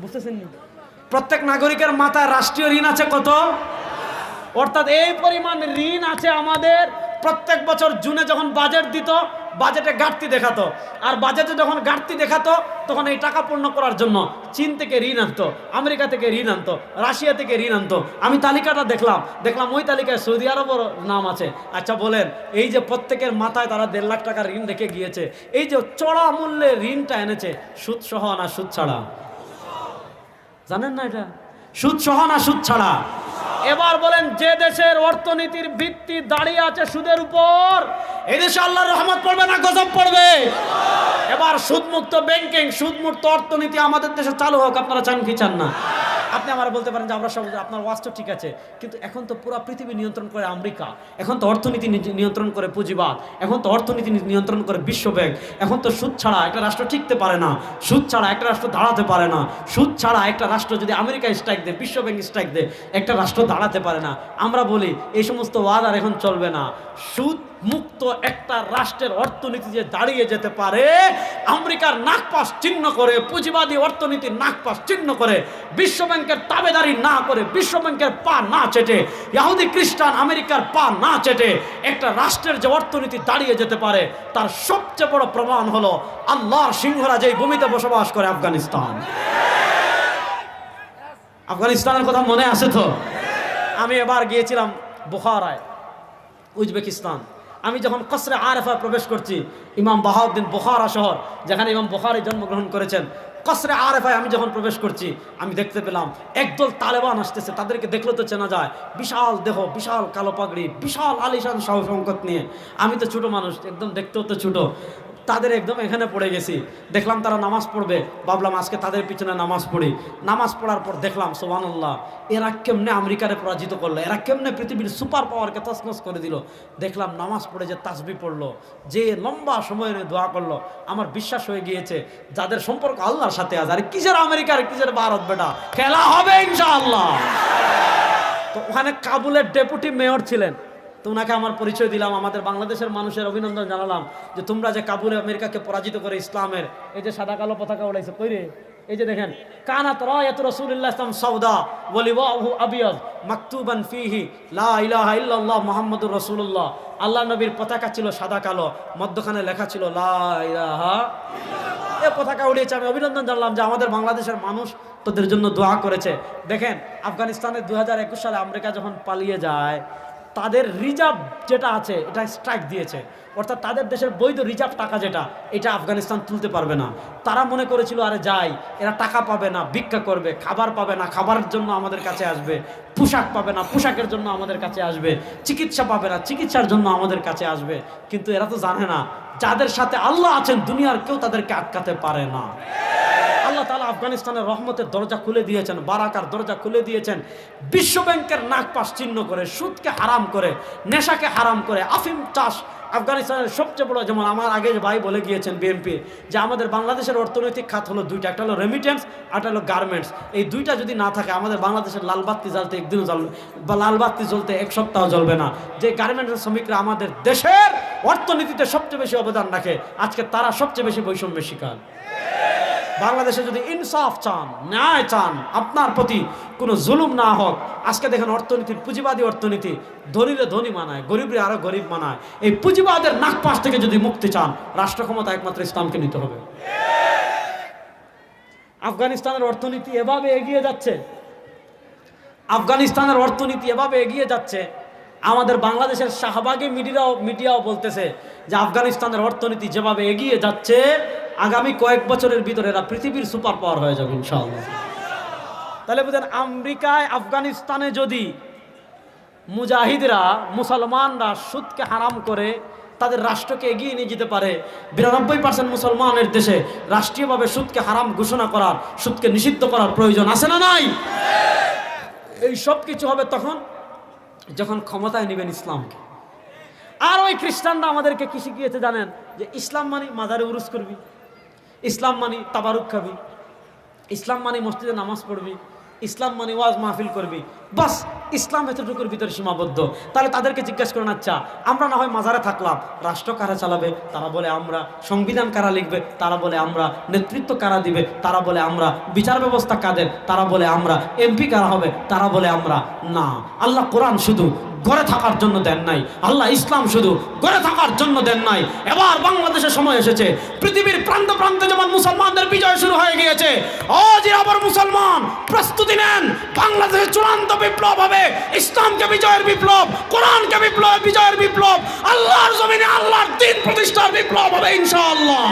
বুঝতেছেন? প্রত্যেক নাগরিকের মাথায় রাষ্ট্রীয় ঋণ আছে কত? অর্থাৎ এই পরিমাণ ঋণ আছে আমাদের। প্রত্যেক বছর জুনে যখন বাজেট দিত, বাজেটে ঘাটতি দেখাতো, আর বাজেটে যখন ঘাটতি দেখাতো তখন এই টাকা পূর্ণ করার জন্য চীন থেকে ঋণ আনতো, আমেরিকা থেকে ঋণ আনতো, রাশিয়া থেকে ঋণ আনতো। আমি তালিকাটা দেখলাম ওই তালিকায় সৌদি আরবের নাম আছে। আচ্ছা বলেন, এই যে প্রত্যেকের মাথায় তারা 1.5 লাখ টাকার ঋণ রেখে গিয়েছে, এই যে চড়া মূল্যে ঋণটা এনেছে, সুদ সহ না সুদ ছাড়া? জানেন না এটা? সুদ সহ না সুদ ছাড়া? এবার বলেন, যে দেশের অর্থনীতির ভিত্তি দাঁড়িয়ে আছে সুদের উপর, এই দেশে আল্লাহর রহমত পড়বে না গজব পড়বে? এবার সুদমুক্ত ব্যাংকিং, সুদমুক্ত অর্থনীতি আমাদের দেশে চালু হোক। আপনারা চান কি চান না? আপনি আমার বলতে পারেন যে আমরা সব, আপনার ওয়াজ তো ঠিক আছে, কিন্তু এখন তো পুরো পৃথিবী নিয়ন্ত্রণ করে আমেরিকা, এখন তো অর্থনীতি নিয়ন্ত্রণ করে পুঁজিবাদ, এখন তো অর্থনীতি নিয়ন্ত্রণ করে বিশ্বব্যাংক। এখন তো সুদ ছাড়া একটা রাষ্ট্র টিকতে পারে না, সুদ ছাড়া একটা রাষ্ট্র দাঁড়াতে পারে না, সুদ ছাড়া একটা রাষ্ট্র যদি আমেরিকা স্ট্রাইক দেয়, বিশ্বব্যাংক স্ট্রাইক দেয়, একটা রাষ্ট্র দাঁড়াতে পারে না। আমরা বলি এই সমস্ত ওয়াজ আর এখন চলবে না। সুদ মুক্ত একটা রাষ্ট্রের অর্থনীতি যে দাঁড়িয়ে যেতে পারে, আমেরিকার নাকপাশ চিহ্ন করে, পুঁজিবাদী অর্থনীতির নাকপাশ চিহ্ন করে, বিশ্বব্যাংকের তাবেদারি না করে, বিশ্বব্যাংকের পা না চেটে, ইহুদি খ্রিস্টান আমেরিকার পা না চেটে একটা রাষ্ট্রের যে অর্থনীতি দাঁড়িয়ে যেতে পারে, তার সবচেয়ে বড় প্রমাণ হলো আল্লাহর সিংহরা যেই ভূমিতে বসবাস করে, আফগানিস্তান। আফগানিস্তানের কথা মনে আছে তো? আমি এবার গিয়েছিলাম বুখারায়, উজবেকিস্তান। আমি যখন কসরে আরেফা প্রবেশ করছি, ইমাম বাহাউদ্দিন বুখারা শহর, যেখানে ইমাম বুখারী জন্মগ্রহণ করেছেন, কসরে আরেফায় আমি যখন প্রবেশ করছি, আমি দেখতে পেলাম একদল তালেবান আসতেছে। তাদেরকে দেখলে তো চেনা যায়, বিশাল দেহ, বিশাল কালো পাগড়ি, বিশাল আলিশান সংকট নিয়ে। আমি তো ছোট মানুষ, একদম দেখতেও তো ছোট, তাদের একদম এখানে পড়ে গেছি। দেখলাম তারা নামাজ পড়বে, ভাবলাম আজকে তাদের পিছনে নামাজ পড়ি। নামাজ পড়ার পর দেখলাম সুবহানাল্লাহ, এরা কেমনে আমেরিকারে পরাজিত করলো, এরা কেমনে পৃথিবীর সুপার পাওয়ারকে তছনছ করে দিল। দেখলাম নামাজ পড়ে যে তাসবিহ পড়লো, যে লম্বা সময় নিয়ে দোয়া করলো, আমার বিশ্বাস হয়ে গিয়েছে যাদের সম্পর্ক আল্লাহর সাথে আছে। আর কিসের আমেরিকার, কিসের ভারত, বেটা খেলা হবে ইনশাআল্লাহ। তো ওখানে কাবুলের ডেপুটি মেয়র ছিলেন, তো ওনাকে আমার পরিচয় দিলাম, আমাদের বাংলাদেশের মানুষের অভিনন্দন জানালাম যে তোমরা যে কাবুলে আমেরিকাকে পরাজিত করে ইসলামের এই যে সাদা কালো পতাকা উড়াইছে, কইরে এই যে দেখেন, কানাত রায়াত রাসূলুল্লাহ সাল্লাল্লাহু আলাইহি ওয়াসাল্লাম সাউদা ওয়া লিওয়াহু আবিয়াদ মাকতুবান ফিহি লা ইলাহা ইল্লাল্লাহ মুহাম্মাদুর রাসূলুল্লাহ। আল্লাহ নবীর পতাকা ছিল সাদা কালো, মধ্যখানে লেখা ছিল লা ইলাহা ইল্লাল্লাহ। এই পতাকা উড়িয়েছে। আমি অভিনন্দন জানালাম যে আমাদের বাংলাদেশের মানুষ তোদের জন্য দোয়া করেছে। দেখেন, আফগানিস্তানে 2021 সালে আমেরিকা যখন পালিয়ে যায়, তাদের রিজার্ভ যেটা আছে এটা স্ট্রাইক দিয়েছে, অর্থাৎ তাদের দেশের বৈধ রিজার্ভ টাকা যেটা, এটা আফগানিস্তান তুলতে পারবে না। তারা মনে করেছিল আরে যাই, এরা টাকা পাবে না, ভিক্ষা করবে, খাবার পাবে না, খাবারের জন্য আমাদের কাছে আসবে, পোশাক পাবে না, পোশাকের জন্য আমাদের কাছে আসবে, চিকিৎসা পাবে না, চিকিৎসার জন্য আমাদের কাছে আসবে। কিন্তু এরা তো জানে না, যাদের সাথে আল্লাহ আছেন দুনিয়ার কেউ তাদেরকে আটকাতে পারে না। আল্লাহ তাআলা আফগানিস্তানের রহমতের দরজা খুলে দিয়েছেন, বারাকার দরজা খুলে দিয়েছেন। বিশ্বব্যাংকের নাকপাশ চিহ্ন করে, সুদকে হারাম করে, নেশাকে হারাম করে, আফিম চাষ আফগানিস্তানের সবচেয়ে বড়। যেমন আমার আগে ভাই বলে গিয়েছেন বিএনপি, যে আমাদের বাংলাদেশের অর্থনৈতিক খাত হলো দুইটা, একটা হলো রেমিটেন্স, একটা হলো গার্মেন্টস। এই দুইটা যদি না থাকে আমাদের বাংলাদেশের লাল বাতি জ্বলতে একদিনও জ্বলবে, বা লাল বাতি জ্বলতে এক সপ্তাহ জ্বলবে না। যে গার্মেন্টসের শ্রমিকরা আমাদের দেশের অর্থনীতিতে সবচেয়ে বেশি অবদান রাখে, আজকে তারা সবচেয়ে বেশি বৈষম্যের শিকার। বাংলাদেশে যদি ইনসাফ চান, ন্যায় চান, আপনার প্রতি কোনো জুলুম না হোক, আজকে দেখেন অর্থনীতির পুঁজিবাদী অর্থনীতি, ধনীরে ধনী মানায়, গরিবরে আরো গরিব মানায়। এই পুঁজিবাদের নাকপাশ থেকে যদি মুক্তি চান, রাষ্ট্র ক্ষমতা একমাত্র ইসলামকে নিতে হবে। আফগানিস্তানের অর্থনীতি এভাবে এগিয়ে যাচ্ছে, আফগানিস্তানের অর্থনীতি এভাবে এগিয়ে যাচ্ছে। আমাদের বাংলাদেশের শাহবাগী মিডিয়াও বলতেছে যে আফগানিস্তানের অর্থনীতি যেভাবে এগিয়ে যাচ্ছে আগামী কয়েক বছরের ভিতরে এরা পৃথিবীর সুপার পাওয়ার হয়ে যাবে ইনশাআল্লাহ। তাহলে বুঝেন, আমেরিকায় আফগানিস্তানে যদি মুজাহিদরা মুসলমানরা সুদকে হারাম করে তাদের রাষ্ট্রকে এগিয়ে নিয়ে যেতে পারে, 92% মুসলমানের দেশে রাষ্ট্রীয়ভাবে সুদকে হারাম ঘোষণা করার, সুদকে নিষিদ্ধ করার প্রয়োজন আছে না নাই? এই সব কিছু হবে তখন যখন ক্ষমতায় নেবেন ইসলামকে। আর ওই খ্রিস্টানরা আমাদেরকে কি শিখিয়েছে জানেন? যে ইসলাম মানে মাজারে উরুস করবি, ইসলাম মানে তাবারুক খাবি, ইসলাম মানে মসজিদে নামাজ পড়বি, ইসলাম মানে ওয়াজ মাহফিল করবি, বাস ইসলাম এতটুকুর ভিতরে সীমাবদ্ধ। তাহলে তাদেরকে জিজ্ঞাসা করেন, আচ্ছা আমরা না হয় মাজারে থাকলাম, রাষ্ট্র কারা চালাবে? তারা বলে আমরা। সংবিধান কারা লিখবে? তারা বলে আমরা। নেতৃত্ব কারা দিবে? তারা বলে আমরা। বিচার ব্যবস্থা কাদের? তারা বলে আমরা। এমপি কারা হবে? তারা বলে আমরা। না, আল্লাহ কোরআন শুধু ঘরে থাকার জন্য দেন নাই, আল্লাহ ইসলাম শুধু ঘরে থাকার জন্য দেন নাই। এবার বাংলাদেশের সময় এসেছে, পৃথিবীর প্রান্ত প্রান্তে যেমন মুসলমানদের বিজয় শুরু হয়ে গিয়েছে, যে আবার মুসলমান প্রস্তুতি নেন, বাংলাদেশের চূড়ান্ত বিপ্লব হবে, ইসলামকে বিজয়ের বিপ্লব, কোরআনকে বিজয়ের বিপ্লব, আল্লাহর জমিনে আল্লাহর দ্বীন প্রতিষ্ঠার বিপ্লব হবে ইনশাআল্লাহ।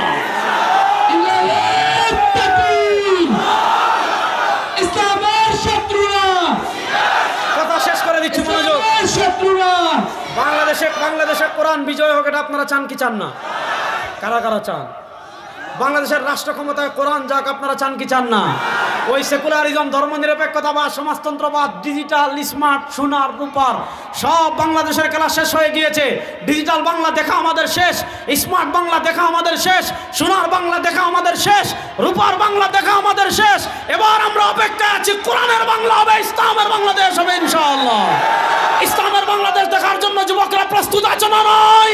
ইসলামের শত্রুরা, কথা শেষ করে দিচ্ছি, মনোযোগ। শত্রুরা বাংলাদেশে কোরআন বিজয় হোক, এটা আপনারা চান কি চান না? কারা কারা চান? বাংলাদেশের রাষ্ট্র ক্ষমতায় কোরআন যাক, আপনারা চান কি চান না? ওই সেকুলারিজম, ধর্মনিরপেক্ষতাবাদ, সমাজতন্ত্রবাদ, ডিজিটাল, স্মার্ট, সোনার, রূপার সব বাংলাদেশের খেলা শেষ হয়ে গিয়েছে। ডিজিটাল বাংলা দেখা আমাদের শেষ, স্মার্ট বাংলা দেখা আমাদের শেষ, সোনার বাংলা দেখা আমাদের শেষ, রূপার বাংলা দেখা আমাদের শেষ। এবার আমরা অপেক্ষায় আছি, কোরআনের বাংলা হবে, ইসলামের বাংলাদেশ হবে ইনশাআল্লাহ। ইসলামের বাংলাদেশ দেখার জন্য যুবকরা প্রস্তুত আছে না নাই?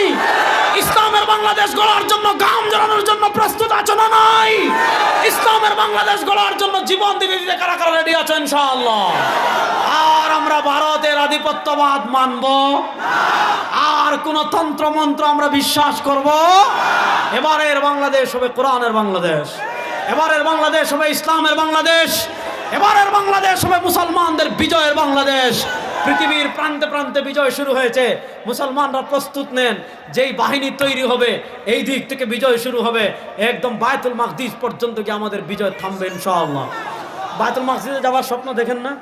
ইসলামের বাংলাদেশ গড়ার জন্য গাম জড়ানোর জন্য প্রস্তুত আছে না নাই? ইসলামের বাংলাদেশ গড়ার জন্য জীবন দিতে দিতে কারা কারা রেডি আছে ইনশাআল্লাহ? আর আমরা ভারতের আধিপত্যবাদ মানব, আর কোন তন্ত্র মন্ত্র আমরা বিশ্বাস করব? এবারের বাংলাদেশ হবে কোরআনের বাংলাদেশ, এবারের বাংলাদেশ হবে ইসলামের বাংলাদেশ, এবারের বাংলাদেশ হবে মুসলমানদের বিজয়ের বাংলাদেশ। পৃথিবীর প্রান্তে প্রান্তে বিজয় শুরু হয়েছে, মুসলমানরা প্রস্তুত নেন। যেই বাহিনী তৈরি হবে এই দিক থেকে বিজয় শুরু হবে, একদম বায়তুল মাকদিস পর্যন্ত গিয়ে আমাদের বিজয় থামবে ইনশাআল্লাহ। বায়তুল মাকদিসে যাওয়ার স্বপ্ন দেখেন না?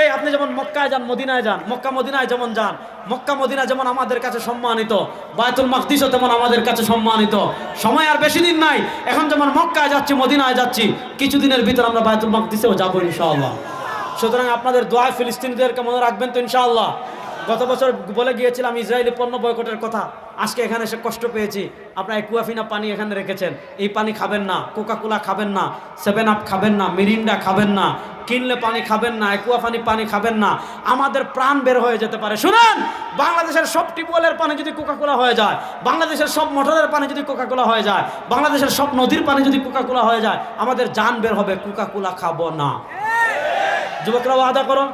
এই আপনি যেমন মক্কায় যান, মদিনায় যান, মক্কা মদিনায় যেমন যান, মক্কা মদিনা যেমন আমাদের কাছে সম্মানিত, বায়তুল মাকদিসও তেমন আমাদের কাছে সম্মানিত। সময় আর বেশি দিন নাই, এখন যেমন মক্কায় যাচ্ছি, মদিনায় যাচ্ছি, কিছুদিনের ভিতর আমরা বায়তুল মাকদিসেও যাবো ইনশাআল্লাহ। সুতরাং আপনাদের দোয়া ফিলিস্তিনিদেরকে মনে রাখবেন তো ইনশাআল্লাহ। গত বছর বলে গিয়েছিলাম ইসরায়েলি পণ্য বয়কটের কথা, আজকে এখানে এসে কষ্ট পেয়েছি। আপনারা একুয়াফিনা পানি এখানে রেখেছেন, এই পানি খাবেন না, কোকাকোলা খাবেন না, 7 আপ খাবেন না, মিরিন্ডা খাবেন না, কিনলে পানি খাবেন না, একুয়াফানি পানি খাবেন না। আমাদের প্রাণ বের হয়ে যেতে পারে। শুনেন, বাংলাদেশের সব টিউবওয়েলের পানি যদি কোকাকোলা হয়ে যায়, বাংলাদেশের সব মোটরের পানি যদি কোকাকোলা হয়ে যায়, বাংলাদেশের সব নদীর পানি যদি কোকাকোলা হয়ে যায়, আমাদের জান বের হবে, কোকাকোলা খাবো না। যুবকরা ওয়াদা করো,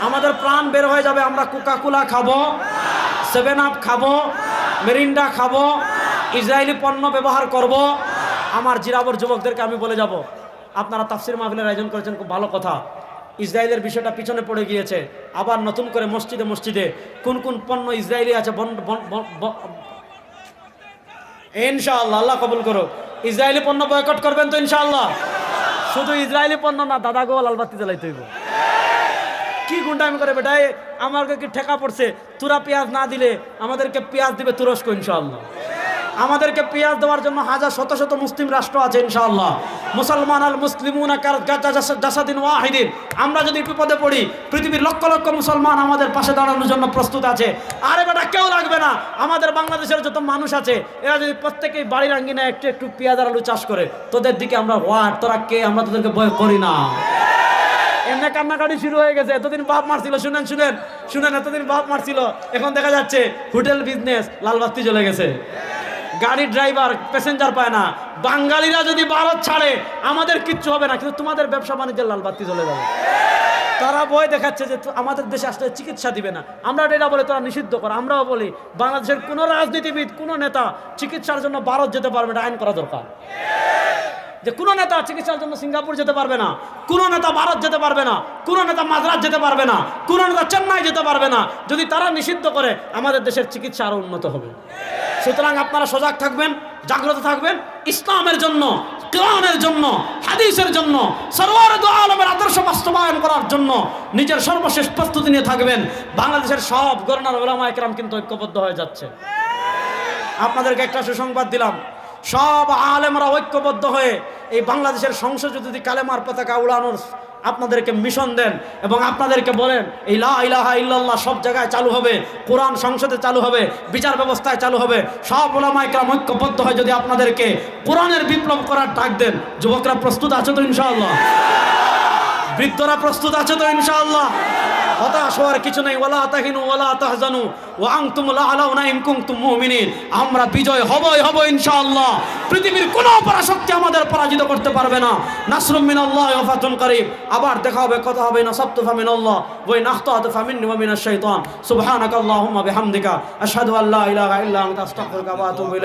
আমাদের প্রাণ বের হয়ে যাবে, আমরা কোকাকোলা খাবো, 7 আপ খাবো, মিরিন্ডা খাবো, ইসরায়েলি পণ্য ব্যবহার করব। আমার জিরাবর যুবকদেরকে আমি বলে যাব, আপনারা তাফসির মাহফিলের আয়োজন করেছেন, খুব ভালো কথা। ইসরায়েলের বিষয়টা পিছনে পড়ে গিয়েছে, আবার নতুন করে মসজিদে মসজিদে কোন কোন পণ্য ইসরায়েলি আছে ইনশাআল্লাহ, আল্লাহ কবুল করো। ইসরায়েলি পণ্য বয়কট করবেন তো ইনশাআল্লাহ? শুধু ইসরায়েলি পণ্য না, দাদা গো লালবাতি জ্বালাইতে হইব। কি গুন্ডামি করে বেটাই, আমাকে কি ঠেকা পড়ছে, তোরা পেঁয়াজ না দিলে আমাদেরকে পেঁয়াজ দিবে তুরস্ক ইনশাআল্লাহ। আমাদেরকে পেঁয়াজ দেওয়ার জন্য হাজার শত শত মুসলিম রাষ্ট্র আছে ইনশাআল্লাহ। মুসলমান আল মুসলিমুনা জাসাদিন ওয়াহিদিন। আমরা যদি বিপদে পড়ি, পৃথিবীর লক্ষ লক্ষ মুসলমান আমাদের পাশে দাঁড়ানোর জন্য প্রস্তুত আছে। আরে বেটা কেউ লাগবে না, আমাদের বাংলাদেশের যত মানুষ আছে এরা যদি প্রত্যেকেই বাড়ির আঙ্গিনা একটু একটু পেঁয়াজ আর আলু চাষ করে, তোদের দিকে আমরা তোরা কে, আমরা তোদেরকে ভয় করি না। এমনি কান্নাকাটি শুরু হয়ে গেছে। এতদিন বাপ মারছিল, শুনেন এতদিন বাপ মারছিল, এখন দেখা যাচ্ছে হোটেল বিজনেস লালবাতি জ্বলে গেছে, গাড়ি ড্রাইভার প্যাসেঞ্জার পায় না। বাঙালিরা যদি ভারত ছাড়ে আমাদের কিচ্ছু হবে না, কিন্তু তোমাদের ব্যবসা বাণিজ্যের লালবাতি জ্বলে যাবে। তারা ভয় দেখাচ্ছে যে আমাদের দেশে আসলে চিকিৎসা দিবে না। আমরা এটা বলে তারা নিষিদ্ধ করে। আমরাও বলি বাংলাদেশের কোনো রাজনীতিবিদ, কোনো নেতা চিকিৎসার জন্য ভারত যেতে পারবে না, আইন করা দরকার। যে কোনো নেতা চিকিৎসার জন্য সিঙ্গাপুর যেতে পারবে না, কোনো নেতা ভারত যেতে পারবে না, কোনো নেতা মাদ্রাজ যেতে পারবে না, কোনো নেতা চেন্নাই যেতে পারবে না। যদি তারা নিষিদ্ধ করে আমাদের দেশের চিকিৎসা আরো উন্নত হবে। সুতরাং আপনারা সজাগ থাকবেন, জাগ্রত থাকবেন, ইসলামের জন্য, কোরআনের জন্য, হাদিসের জন্য, সরওয়ার দু আলমের আদর্শ বাস্তবায়ন করার জন্য নিজের সর্বশেষ প্রস্তুতি নিয়ে থাকবেন। বাংলাদেশের সব গণনার ওলামা একরাম কিন্তু ঐক্যবদ্ধ হয়ে যাচ্ছে। আপনাদেরকে একটা সুসংবাদ দিলাম, সব আলেমরা ঐক্যবদ্ধ হয়ে এই বাংলাদেশের সংসদে যদি কালেমার পতাকা উড়ানোর আপনাদেরকে মিশন দেন এবং আপনাদেরকে বলেন এই লা ইলাহা ইল্লাল্লাহ সব জায়গায় চালু হবে, কোরআন সংসদে চালু হবে, বিচার ব্যবস্থায় চালু হবে, সব ওলামা ইকরাম ঐক্যবদ্ধ হয়ে যদি আপনাদেরকে কোরআনের বিপ্লব করার ডাক দেন, যুবকরা প্রস্তুত আছে তো ইনশাআল্লাহ? বৃদ্ধরা প্রস্তুত আছে তো ইনশাআল্লাহ? হতাশ হওয়ার কিছু নেই। ওয়ালা তাহিনু ওয়ালা তাহজানু ওয়া আনতুম লা'আলাউনা ইন কুনতুম মুমিনিন। আমরা বিজয় হবই হব ইনশাআল্লাহ। পৃথিবীর কোনো পরাশক্তি আমাদের পরাজিত করতে পারবে না। নাসরুম মিনাল্লাহি ওয়া ফাতুন করিব। আবার দেখা হবে, কথা হবে না। সাবতু ফামিনাল্লাহ ওয়া ইন আখতাতু ফামিন্নি ওয়া মিনাশ শাইতান। সুবহানাকাল্লাহুম্মা বিহামদিকা আশহাদু আল্লা ইলাহা ইল্লা আনতা আস্তাগফিরুকা ওয়া আতুবু ইলাইক।